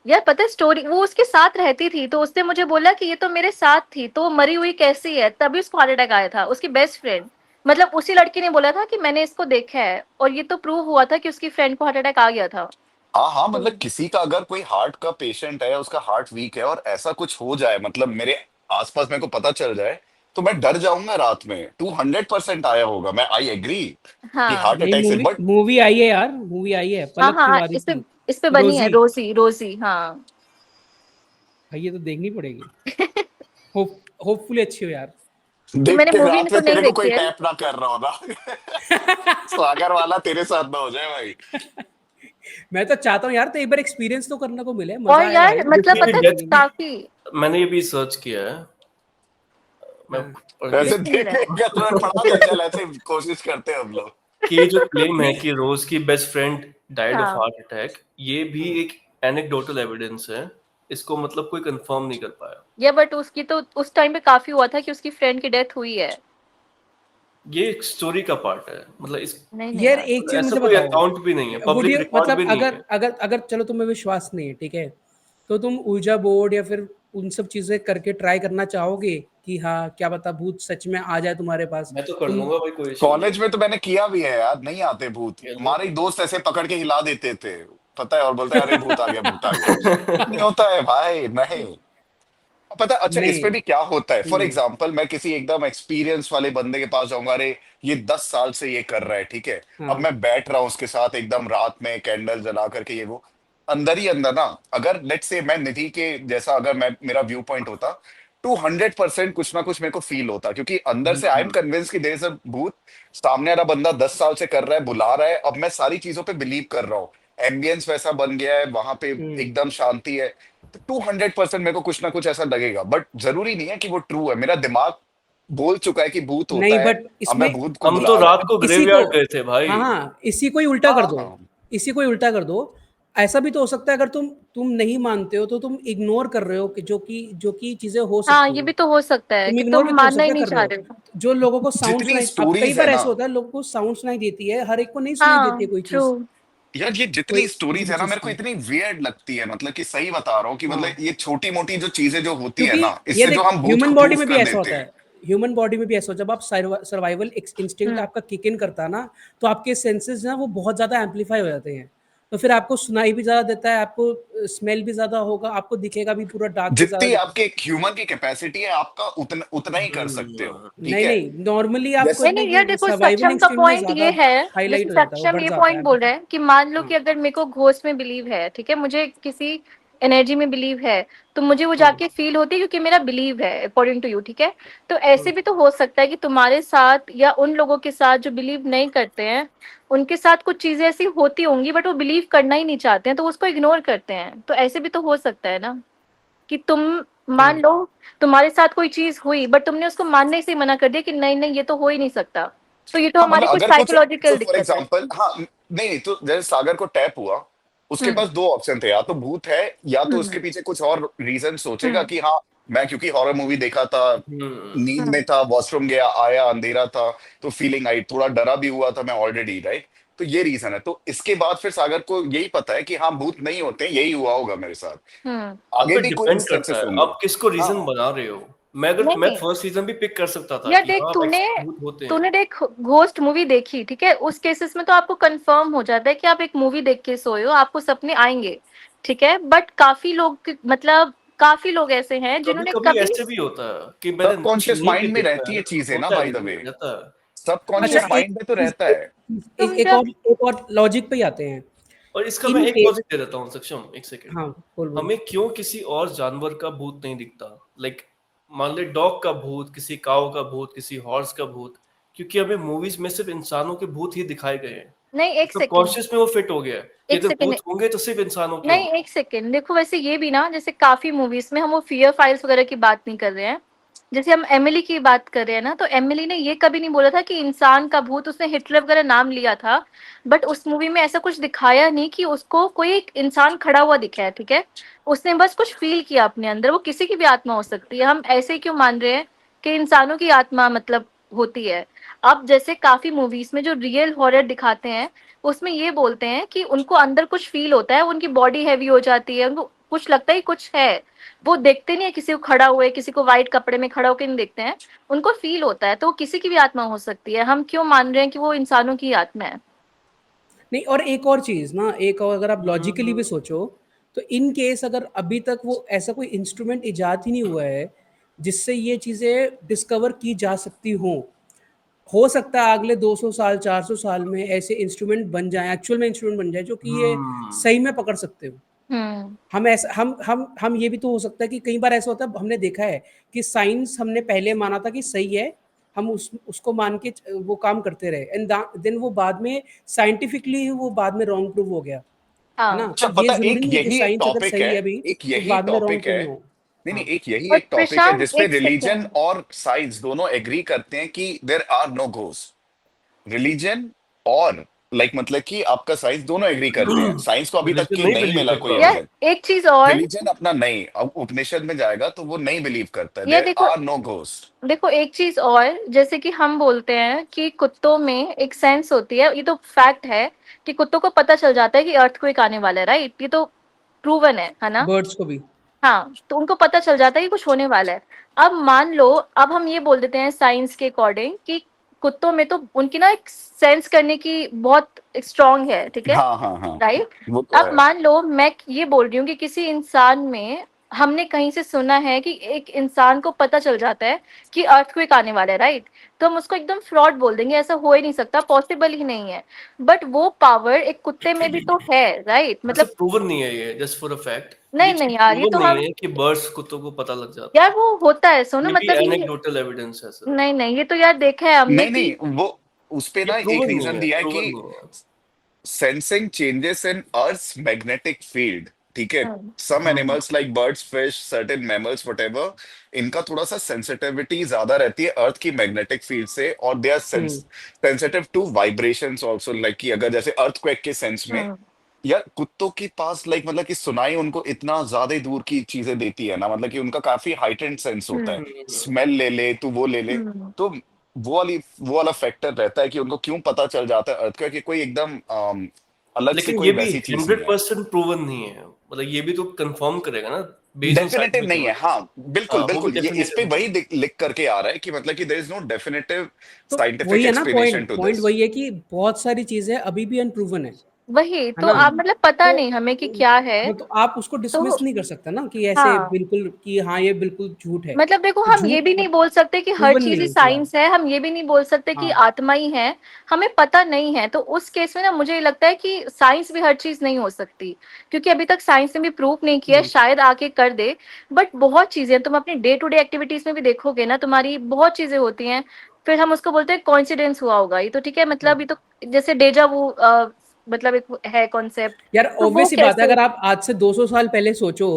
यार पता है स्टोरी, वो उसके साथ रहती थी, तो उसने मुझे बोला कि ये तो मेरे साथ थी, तो वो मरी हुई कैसी है, तभी उसको हार्ट अटैक आया था, उसकी बेस्ट फ्रेंड, मतलब उसी लड़की ने बोला था कि मैंने इसको देखा है, और ये तो प्रूव हुआ था कि उसकी फ्रेंड को हार्ट अटैक आ गया था। हाँ हाँ, मतलब किसी का अगर कोई हार्ट का पेशेंट है, उसका हार्ट वीक है और ऐसा कुछ हो जाए, मतलब मेरे आसपास मेरे को पता चल जाए, तो मैं डर जाऊंगा रात में। 200% आया होगा, मैं आई एग्री कि हाँ हार्ट नहीं, अटैक से। मूवी बट मूवी आई है यार, मूवी आई है हाँ पलक हाँ, तिवारी की, इस पे बनी है, रोजी। रोजी रोजी, हाँ। भाई ये तो देखनी पड़ेगी। होपफुली अच्छी हो यार। देख मैंने के मूवी रात तो में नहीं तेरे को कोई देखी है। टैप ना कर रहा हो ना। सागर वाला तेरे साथ ना हो जाए भाई। मैं तो चाहता हूँ यार, तो एक बार एक्सपीरियंस तो करने को मिले, और मजा आए यार भाई। मतलब जितनी भी पता है डेथ काफी मैंने ये भी सर्च किया है, मैं हाँ। पढ़ के ऐसे लिख नहीं रहा है। देखेगा तो पढ़ा दे, चल ऐसे कोशिश करते हैं हम लोग। कि ये जो क्लेम है कि रोज की बेस्ट फ्रेंड डाइड ऑफ हाँ हार्ट अटैक, ये भी एक एनेक्डोटल एविडेंस है, इसको मतलब कोई कंफर्म नहीं कर पाया। या बट उसकी तो उस टाइम पे काफी हुआ था कि उसकी फ्रेंड की डेथ हुई है। ये एक स्टोरी का पार्ट है, मतलब इस नहीं नहीं यार यार। एक चीज ऐसा मुझे कोई बताओ, अकाउंट भी नहीं है, वुड पब्लिक यू, रिकॉर्ड मतलब भी नहीं अगर है। अगर अगर चलो तुम्हें विश्वास नहीं है, ठीक है, तो तुम ऊर्जा बोर्ड या फिर उन सब चीजें करके ट्राई करना चाहोगे कि हाँ क्या पता भूत सच में आ जाए तुम्हारे पास? मैं तो कर तुम लूंगा भाई, कोई इशू नहीं है। कॉलेज में तो मैंने किया भी है यार, नहीं आते भूत। ये लो। हमारे ही दोस्त ऐसे पकड़ के हिला देते थे, पता है, और बोलते हैं अरे भूत आ गया, भूत आ गया। नहीं होता है भाई, नहीं। पता है, अच्छा नहीं। इसमें भी क्या होता है, फॉर हम्म, एग्जाम्पल मैं किसी एकदम एक्सपीरियंस वाले बंदे के पास जाऊंगा, अरे ये 10 साल से ये कर रहा है, ठीक है। अब हाँ मैं बैठ रहा हूँ उसके साथ एकदम रात में कैंडल जला करके, ये वो अंदर ही अंदर ना, अगर लेट्स से मैं निधि के जैसा अगर मैं मेरा व्यू पॉइंट होता, 200% कुछ ना कुछ मेरे को फील होता, क्योंकि अंदर से आई एम कन्विंस कि देयर इज अ भूत। सामने वाला बंदा 10 साल से कर रहा है, बुला रहा है, अब मैं सारी चीजों पे बिलीव कर रहा हूँ। एम्बियंस वैसा बन गया है वहां पे, हम्म, एकदम शांति है। तो 200% मेरे को कुछ ना कुछ ऐसा लगेगा, बट जरूरी नहीं है कि वो ट्रू है। मेरा दिमाग बोल चुका है कि भूत नहीं होता है, बट अब इसमें मैं भूत को हम तो बुला रहा रात हूँ। को इसी को, ग्रेवयार्ड गए थे भाई। हाँ हाँ, इसी को ही उल्टा कर दो, हाँ, इसी को ही उल्टा कर दो। ऐसा भी तो हो सकता है, अगर तुम नहीं मानते हो तो तुम इग्नोर कर रहे हो कि जो कि चीजें हो हाँ सकती ये हैं। भी तो हो सकता है तुम कि इग्नोर तुम भी तो हो मानना सकता ही है नहीं कर रहे चाह हो। रहे हो। जो लोगों को साउंड जितनी सुनाई, अब कई स्टोरीज है बार ना, ऐसा होता है लोगों को साउंड सुनाई देती है, हर एक को नहीं सुनाई देती हाँ है कोई ट्रू। चीज, यार ये कोई जितनी किसी स्टोरीज भी है ना, चीज मेरे को की। इतनी वियर्ड लगती है, मतलब कि सही बता रहा हूँ कि मतलब हाँ, ये छोटी मोटी जो चीजें जो होती है क्योंकि ना, ये इससे जो देख हम भूत ह्यूमन को बॉडी प्रूफ में भी कर ऐसा देते होता हैं। है, ह्यूमन बॉडी में भी ऐसा होता है, जब आप सर्वाइवल इंस्टिंक्ट हम्म। आपका किक इन करता है ना, तो आपके सेंसेस ना वो बहुत ज्यादा एम्पलीफाई हो जाते हैं, तो फिर आपको सुनाई भी ज्यादा देता है, आपको स्मेल भी ज्यादा होगा, आपको दिखेगा भी पूरा डार्क भी ज्यादा जितनी दिखेगा। आपके एक ह्यूमन की कैपेसिटी है, आपका उतना उतना ही कर सकते हो, ठीक नहीं है। नहीं, नॉर्मली आपको जैसे नहीं नहीं यार इतने देखो, सर्वाइवल सक्षम का इंस्टिंक्ट में पॉइंट ज्यादा ये है, जैसे हाईलाइट हो जाता है, वो सक्षम बढ़ ये जाता है पॉइंट आपका। बोल रहा है कि मान लो हाँ कि अगर मेरे को घोस्ट में बिलीव है, ठीक है, मुझे किसी एनर्जी में बिलीव है, तो मुझे वो हाँ जाके फील होती है क्योंकि मेरा बिलीव है अकॉर्डिंग टू यू, ठीक है। तो ऐसे हाँ भी तो हो सकता है कि तुम्हारे साथ या उन लोगों के साथ जो बिलीव नहीं करते हैं, उनके साथ कुछ चीजें ऐसी होती होंगी बट वो बिलीव करना ही नहीं चाहते हैं, तो उसको इग्नोर करते हैं। तो ऐसे भी तो हो सकता है ना कि तुम मान हाँ लो तुम्हारे साथ कोई चीज हुई बट तुमने उसको मानने से ही मना कर दिया कि नहीं नहीं ये तो हो ही नहीं सकता। तो ये तो हाँ, हमारी मतलब कुछ अगर कुछ, तो साइकोलॉजिकल फॉर दिक्कत है। एग्जांपल, हाँ नहीं नहीं, तो जैसे सागर को टैप हुआ, उसके हम्म पास दो ऑप्शन थे, या तो भूत है, या तो हम्म उसके पीछे कुछ और रीजन सोचेगा हम्म कि हाँ, मैं क्योंकि हॉरर मूवी देखा था, नींद हम्म में था, वॉशरूम गया, आया, अंधेरा था, तो फीलिंग आई, थोड़ा डरा भी हुआ था मैं ऑलरेडी, राइट। तो ये रीजन है, तो इसके बाद फिर सागर को यही पता है कि हाँ भूत नहीं होते, यही हुआ होगा मेरे साथ। हम्म। आगे आपका भी कोई डिपेंड करता इंस्टेंसेस है होंगे। आप किसको रीजन हाँ, बना रहे हो। मैं अगर मैं नहीं फर्स्ट रीजन भी पिक कर सकता था यार कि देख, हाँ तूने एक्चुअली भूत होते हैं। तूने देख घोस्ट मूवी देखी, ठीक है, उस केसेस में तो आपको कंफर्म हो जाता है कि आप एक मूवी देख के सोए हो, आपको सपने आएंगे, ठीक है। बट मतलब काफी लोग ऐसे हैं कभी जिन्होंने कभी कभी ऐसे भी होता है कि मैंने सबकॉन्शियस नींद में माइंड में देखा रहती है। है चीजें ना, होता है बाय द कभी वे। कभी रहता है। अच्छा, सबकॉन्शियस एक माइंड में तो चीज, रहता एक है। चीज, तुम जब एक और लॉजिक पे ही आते हैं। और इसका मैं इन एक केस, लॉजिक दे देता हूँ सक्षम, एक सेकंड। हाँ बोल बोल। हमें क्यों किसी और जानवर का भूत नहीं दिखता, लाइक मान ले डॉग का भूत, किसी काऊ का भूत, किसी हॉर्स का भूत, क्योंकि हमें मूवीज में सिर्फ इंसानों के भूत ही दिखाए गए हैं। नहीं, एक सब सेकेंड, कॉन्शियस में वो फिट हो गया है कि एक अगर सेकेंड, भूत होंगे तो सिर्फ इंसानों के नहीं होंगे। एक सेकेंड देखो, वैसे ये भी ना, जैसे काफी मूवीज में हम वो फियर फाइल्स वगैरह की बात नहीं कर रहे हैं, जैसे हम एमिली की बात कर रहे हैं ना, तो एमिली ने ये कभी नहीं बोला था कि इंसान का भूत, उसने हिटलर वगैरह नाम लिया था, बट उस मूवी में ऐसा कुछ दिखाया नहीं कि उसको कोई एक इंसान खड़ा हुआ दिखा है, ठीक है। उसने बस कुछ फील किया अपने अंदर, वो किसी की भी आत्मा हो सकती है, हम ऐसे ही क्यों मान रहे हैं कि इंसानों की आत्मा मतलब होती है। अब जैसे काफी मूवीज में जो रियल हॉरर दिखाते हैं, उसमें ये बोलते हैं कि उनको अंदर कुछ फील होता है, उनकी बॉडी हैवी हो जाती है, उनको कुछ लगता है कुछ है, वो देखते नहीं है किसी को खड़ा हुए, किसी को व्हाइट कपड़े में खड़ा होकर नहीं देखते हैं, उनको फील होता है, तो वो किसी की भी आत्मा हो सकती है, हम क्यों मान रहे हैं कि वो इंसानों की आत्मा है। नहीं, और एक और चीज ना, एक और अगर आप लॉजिकली भी हम्म, सोचो, तो इन केस अगर अभी तक वो ऐसा कोई इंस्ट्रूमेंट इजाद ही नहीं हुआ है जिससे ये चीजें डिस्कवर की जा सकती हों, हो सकता है अगले 200 साल 400 साल में ऐसे इंस्ट्रूमेंट बन जाएं, एक्चुअल में इंस्ट्रूमेंट बन जाए जो कि ये हम्म। सही में पकड़ सकते हो। हम ऐसा हम ये भी तो हो सकता है कि कई बार ऐसा होता है, हमने देखा है कि साइंस हमने पहले माना था कि सही है, हम उसको मान के वो काम करते रहे, एंड देन वो बाद में साइंटिफिकली वो बाद में रॉन्ग प्रूव हो गया, है हाँ ना? अच्छा तो ये पता जरूरी एक नहीं है कि यही एक साइंस अगर टॉपिक सही है, है अभी एक तो यही बाद में रॉन्ग टॉपिक क्यों है, नहीं हो। नहीं हाँ नहीं एक यही और एक टॉपिक है प्रशांत जिसपे एक रिलीजन सेकेंड, और साइंस दोनों एग्री करते हैं कि there are no ghost. Religion और मतलब कि आपका साइंस दोनों एग्री करते हैं, साइंस को अभी तक रिलीजन की नहीं नहीं बिलीव मिला कोई करता। यार एविडेंस। एक चीज और, रिलीजन अपना नहीं, अब उपनिषद में जाएगा तो वो नहीं बिलीव करता है, ये देयर देखो आर नो घोस्ट। देखो एक चीज और, जैसे कि हम बोलते हैं कि कुत्तों में एक सेंस होती है, ये तो फैक्ट है कि कुत्तों को पता चल जाता है कि अर्थक्वेक आने वाला है, राइट? ये तो प्रूवन है ना? बर्ड्स को भी। हाँ, तो उनको पता चल जाता है कि कुछ होने वाला है। अब मान लो, अब हम ये बोल देते हैं साइंस के अकॉर्डिंग कि कुत्तों में तो उनकी ना एक सेंस करने की बहुत स्ट्रांग है, ठीक है, हाँ हाँ हाँ, राइट? वो तो अब है। मान लो मैं ये बोल रही हूँ कि किसी इंसान में, हमने कहीं से सुना है कि एक इंसान को पता चल जाता है कि अर्थक्वेक आने वाला है, राइट? तो हम उसको एकदम फ्रॉड बोल देंगे, ऐसा हो ही नहीं सकता, पॉसिबल ही नहीं है। बट वो पावर एक कुत्ते में भी तो है, राइट? अच्छा मतलब प्रूवन नहीं है ये, जस्ट फॉर अ फैक्ट ये नहीं चीज नहीं यार, ये प्रूवन तो नहीं हम, है कि बर्ड्स कुत्तों को पता लग जाता यार है। वो होता है, सुनो ये भी मतलब ये, एनेक्डोटल एविडेंस है सर। नहीं नहीं, ये तो यार देखा है हमने नहीं कि, नहीं, वो उस पे ये ना एक प्रूवन नहीं रीजन है, दिया है प्रूवन कि नहीं है। sensing changes in Earth's magnetic field, ठीक है। हम्म, some animals like birds, fish, certain mammals, whatever, इनका थोड़ा सा सेंसिटिविटी ज्यादा रहती है अर्थ की मैग्नेटिक फील्ड से, और they are hmm sensitive to vibrations also, like कि अगर जैसे अर्थक्वेक के सेंस में, हम्म, या कुत्तों के पास मतलब कि सुनाई उनको इतना ज्यादा दूर की चीजें देती है ना, मतलब कि उनका काफी हाइटेंड सेंस होता है। हम्म, स्मेल ले ले तू, वो ले ले, हम्म, तो वो वाला फैक्टर रहता है कि उनको क्यों पता चल जाता है अर्थक्वेक की कोई एकदम अलग सी लेकिन कोई ये भी वैसी चीज नहीं है। 100% प्रूवन नहीं है, मतलब ये भी तो कंफर्म करेगा ना बेस्ड ऑन डेफिनेटिव साइंटिफिक नहीं है, एविडेंस। हाँ बिल्कुल हाँ वो भी बिल्कुल, ये इस पे डेफिनेटिव वही नहीं है। लिख करके आ रहा है कि मतलब कि देयर इज नो डेफिनेटिव तो साइंटिफिक वही है ना explanation point, two point this. वही है कि बहुत सारी चीजें अभी भी अनप्रूवन वही है तो, ना? आप मतलब पता तो नहीं हमें कि क्या है। हाँ, तो आप उसको तो डिसमिस नहीं कर सकते ना कि ऐसे हाँ, बिल्कुल कि हाँ ये बिल्कुल झूठ है। मतलब देखो तो हम ये झूठ भी नहीं बोल सकते कि हर प्रूवन चीज नहीं ही है फिलहाल। साइंस है, हम ये भी नहीं बोल सकते कि हाँ आत्मा ही है, हमें पता नहीं है। तो उस केस में ना मुझे लगता है कि साइंस भी हर चीज नहीं हो सकती, क्योंकि अभी तक साइंस ने भी प्रूव नहीं किया, बिल्कुल। शायद आके कर दे। बट बहुत चीजें तुम अपनी डे टू डे एक्टिविटीज में भी देखोगे ना, तुम्हारी बहुत चीजें होती हैं, फिर हम उसको बोलते हैं कॉन्सिडेंस हुआ होगा, ये तो ठीक है, मतलब ये तो जैसे डेजा वो मतलब एक है कॉन्सेप्ट। यार तो वो ऑब्वियस सी बात है, कैसे, अगर आप आज से 200 साल पहले सोचो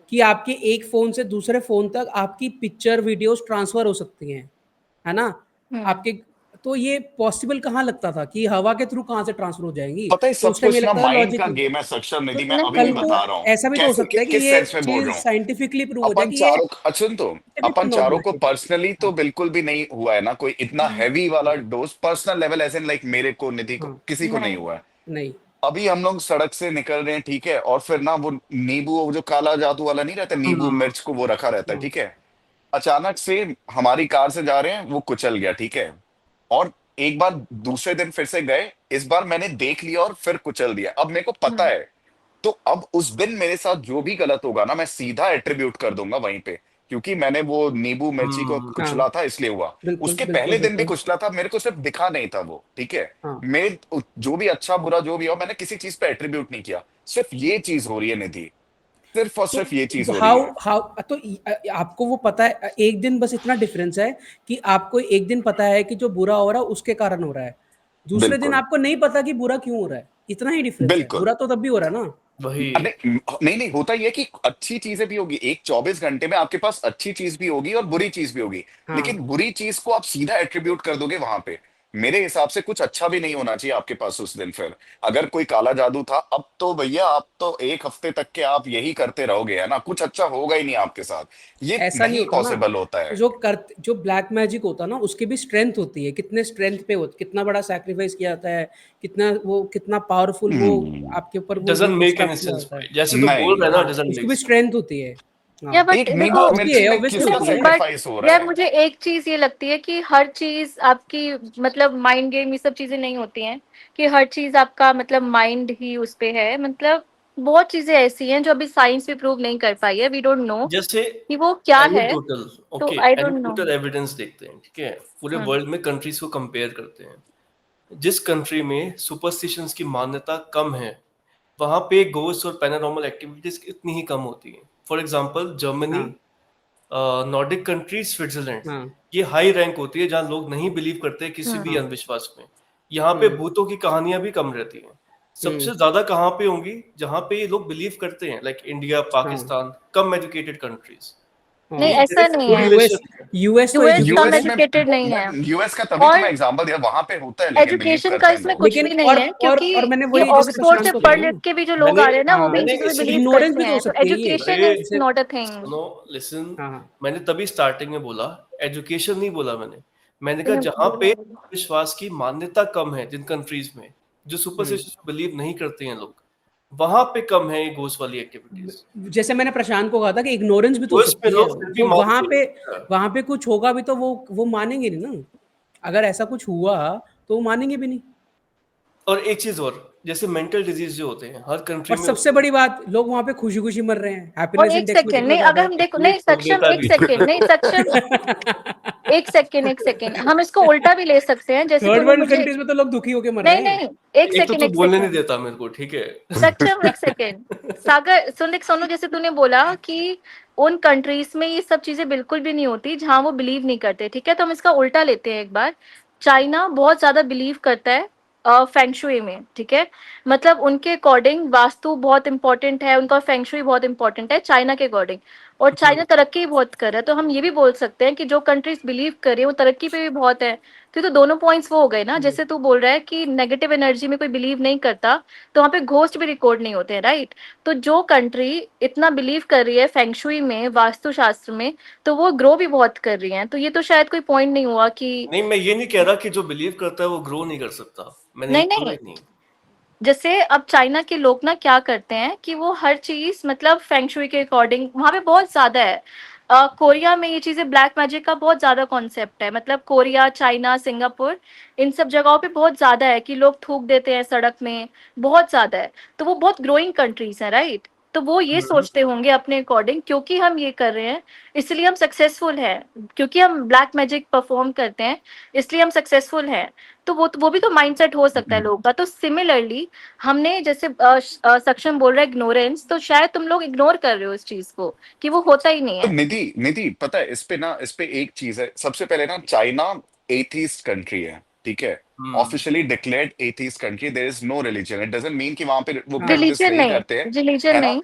कि आपके एक फोन से दूसरे फोन तक आपकी पिक्चर वीडियोस ट्रांसफर हो सकती हैं, है ना? हम्म, आपके, तो ये पॉसिबल कहाँ लगता था कि हवा के थ्रू कहाँ से ट्रांसफर हो जाएंगी? पता है तो सब उस टाइम ये कुछ ना लगता था माइंड लॉजिक का नहीं। गेम है सक्षम तो निधि, मैं अभी भी कल को बता रहा हूँ ऐसा भी तो हो कैसे सकता है कि किस ये सेंस में बोल चीज रहा हूँ। साइंटिफिकली प्रूव हो जाए अपन कि ये चारों सुन तो, अपन नॉट चारों को बुलशिट है। पर्सनली तो हाँ बिल्कुल भी नहीं हुआ है ना कोई इतना हैवी वाला हाँ डोज, पर्सनल लेवल ऐसे लाइक मेरे को, निधि को, हाँ, किसी को नहीं नहीं, हुआ है। नहीं। अभी हम लोग सड़क से निकल रहे हैं, ठीक है, और फिर ना वो नींबू, वो जो काला जादू वाला नहीं रहता, नींबू हाँ मिर्च को वो रखा रहता है, हाँ ठीक है। अचानक से हमारी कार से जा रहे हैं, वो कुचल गया, ठीक है। और एक बार दूसरे दिन फिर से गए, इस बार मैंने देख लिया और फिर कुचल दिया, अब मेरे को पता हम्म, है। तो अब उस दिन मेरे साथ जो भी गलत होगा ना, मैं सीधा एट्रीब्यूट कर दूंगा वहीं पे, क्योंकि मैंने वो नींबू मिर्ची को हम्म। हाँ, कुचला था इसलिए हुआ। बिल्कुल उसके बिल्कुल पहले दिन भी बिल्कुल। कुचला था, मेरे को सिर्फ दिखा नहीं था वो, ठीक है। हाँ, मैं जो भी अच्छा बुरा जो भी हो, मैंने किसी चीज पे एट्रीब्यूट नहीं किया, सिर्फ ये चीज हो रही है निधि, सिर्फ और सिर्फ ये चीज तो हो रही हाउ है। हाउ तो आपको वो पता है, एक दिन बस इतना डिफरेंस है कि आपको एक दिन पता है कि जो बुरा हो रहा है उसके कारण हो रहा है, दूसरे दिन बिल्कुल आपको नहीं पता कि बुरा क्यों हो रहा है, इतना ही डिफरेंस है, बिल्कुल। बुरा तो तब भी हो रहा है ना। वही अरे नहीं नहीं, होता यह है कि अच्छी चीजें भी होगी, एक 24 घंटे में आपके पास अच्छी चीज भी होगी और बुरी चीज भी होगी, हाँ, लेकिन बुरी चीज को आप सीधा एट्रीब्यूट कर दोगे वहां पे। मेरे हिसाब से कुछ अच्छा भी नहीं होना चाहिए आपके पास उस दिन। फिर अगर कोई काला जादू था, अब तो भैया आप तो एक हफ्ते तक के आप यही करते रहोगे, है ना, कुछ अच्छा होगा ही नहीं आपके साथ, ये ऐसा नहीं नहीं होता ना। पॉसिबल होता है। जो ब्लैक मैजिक होता है ना, उसकी भी स्ट्रेंथ होती है, कितने स्ट्रेंथ पे हो, कितना बड़ा सैक्रिफाइस किया जाता है, कितना पावरफुल वो हम्म, आपके ऊपर वो डजंट मेक स्टफ एनी किया सेंस होता है। भाई, जैसे तो बोल नहीं, रहा है ना, हाँ, डजंट उसकी मेक भी सेंस। स्ट्रेंथ होती है। हाँ, या बट एक नींबू देखो, होती मिर्ची है, में ऑब्वियसली किसका होती नहीं, है। बट सेक्रीफाइस हो रहा यार है। मुझे एक चीज ये लगती है कि हर चीज आपकी मतलब माइंड गेम, ये सब चीजें नहीं होती हैं कि हर चीज आपका मतलब माइंड ही उस पे है, मतलब बहुत चीजें ऐसी हैं जो अभी साइंस भी प्रूव नहीं कर पाई है, वी डोंट नो जैसे कि वो क्या है। एनेक्डोटल, तो okay, I don't no. Anecdotal evidence देखते हैं, ठीक है, पूरे वर्ल्ड में कंट्रीज को कंपेयर करते हैं। जिस कंट्री में सुपरस्टिशंस की मान्यता कम है, वहां पे घोस्ट और पैरानॉर्मल एक्टिविटीज इतनी ही कम होती हैं। For example Germany, Nordic countries, Switzerland, हाँ ये हाई रैंक होती है जहाँ लोग नहीं बिलीव करते किसी भी हाँ अंधविश्वास में। यहाँ पे भूतों की कहानियां भी कम रहती हैं। सबसे ज्यादा कहाँ पे होंगी? जहाँ पे ये लोग बिलीव करते हैं, लाइक इंडिया, पाकिस्तान, कम एजुकेटेड कंट्रीज। नहीं, ये ऐसा नहीं है। यूएस यूएस तो यूएस कम यूएस एजुकेशन में एजुकेटेड नहीं है, यूएस का तभी तो मैं और एग्जांपल दिया, वहां पे होता है लेकिन बिलीव एजुकेशन का करते हैं इसमें लोग। कुछ लेकिन भी नहीं है, क्योंकि और मैंने ये वही जैसे ऑक्सफोर्ड प्रशांत से को पढ़ कहा लिख ना, के भी जो लोग आ रहे हैं ना, वो भी इन मैंने चीजों में इसी बिलीव इग्नोरेंस करते भी तो हो हैं। तो सकती है ये एजुकेशन इज जैसे। Not a thing. सुनो, लिसन, हाँ हाँ मैंने तभी स्टार्टिंग में बोला, एजुकेशन नहीं बोला मैंने कहा जहाँ पे विश्वास की मान्यता कम है, जिन कंट्रीज में जो सुपरस्टिशन बिलीव नहीं करते हैं लोग, वहां पे कम है ये घोस्ट वाली एक्टिविटीज। जैसे मैंने प्रशांत को कहा था कि इग्नोरेंस भी तो हो यूएस में सकती है, लोग फिर भी वो मानते हैं। वहां पे कुछ होगा भी तो वो मानेंगे नहीं ना। अगर ऐसा कुछ हुआ तो वो मानेंगे भी नहीं। और एक चीज और, जैसे मेंटल डिजीज जो होते हैं हर कंट्री और में सबसे होते बड़ी बात, लोग वहां पे खुशी खुशी मर रहे हैं, और हैप्पीनेस एक इंडेक्स में सेकेंड कितना नहीं, ज्यादा अगर है। हम देखो, हैं। नहीं सक्षम, नेता एक भी सेकेंड नहीं सक्षम, एक सेकेंड हम इसको उल्टा भी ले सकते हैं। जैसे थर्ड तूने वर्ल्ड मुझे, कंट्रीज में तो लोग दुखी होके मर नहीं रहे हैं। नहीं, एक एक तो सेकेंड तू एक बोलने नहीं सेकेंड देता मेरे को, ठीक है? सक्षम, एक सेकेंड। सागर सुन, देख सोनू, जैसे तूने बोला कि उन कंट्रीज में ये सब चीजें बिल्कुल भी नहीं होती जहां वो बिलीव नहीं करते, ठीक है? तो हम इसका उल्टा लेते हैं एक बार। चाइना बहुत ज्यादा बिलीव करता है फेंगशुई में, ठीक है? मतलब उनके अकॉर्डिंग वास्तु बहुत इंपॉर्टेंट है, उनका फेंगशुई बहुत इंपॉर्टेंट है चाइना के अकॉर्डिंग। और चाइना तरक्की बहुत कर रहा है, तो हम ये भी बोल सकते हैं कि जो कंट्रीज बिलीव कर रही है वो तरक्की पे भी बहुत है। तो दोनों पॉइंट्स वो हो गए ना। जैसे तू बोल रहा है कि नेगेटिव एनर्जी में कोई बिलीव नहीं करता, तो वहाँ पे घोस्ट भी रिकॉर्ड नहीं होते हैं, राइट? तो जो कंट्री इतना बिलीव कर रही है फेंगशुई में, वास्तुशास्त्र में, तो वो ग्रो भी बहुत कर रही है। तो ये तो शायद कोई पॉइंट नहीं हुआ कि नहीं, मैं ये नहीं कह रहा कि जो बिलीव करता है वो ग्रो नहीं कर सकता, मैंने ये नहीं बोला नहीं। ही नहीं। जैसे अब चाइना के लोग ना क्या करते हैं कि वो हर चीज मतलब फेंगशुई के अकॉर्डिंग, वहां पे बहुत ज्यादा है। कोरिया में ये चीजें ब्लैक मैजिक का बहुत ज्यादा कॉन्सेप्ट है, मतलब कोरिया, चाइना, सिंगापुर, इन सब जगहों पे बहुत ज्यादा है कि लोग थूक देते हैं सड़क में, बहुत ज्यादा है। तो वो बहुत ग्रोइंग कंट्रीज हैं, राइट? तो वो ये सोचते होंगे अपने अकॉर्डिंग, क्योंकि हम ये कर रहे हैं इसलिए हम सक्सेसफुल हैं, क्योंकि हम ब्लैक मैजिक परफॉर्म करते हैं इसलिए हम सक्सेसफुल हैं। तो वो भी तो माइंडसेट हो सकता है लोगों का। तो सिमिलरली हमने जैसे सक्षम बोल रहा है इग्नोरेंस, तो शायद तुम लोग इग्नोर कर रहे हो इस चीज को कि वो होता ही नहीं तो है। निधि निधि पता है इस पे एक चीज है। सबसे पहले ना, चाइना एथीस्ट कंट्री है, ठीक है? Officially declared atheist country. There is no religion. It doesn't mean कि वहां पे वो हाँ प्रैक्टिस रिलीजन नहीं नहीं, करते हैं, रिलीजन है ना? नहीं।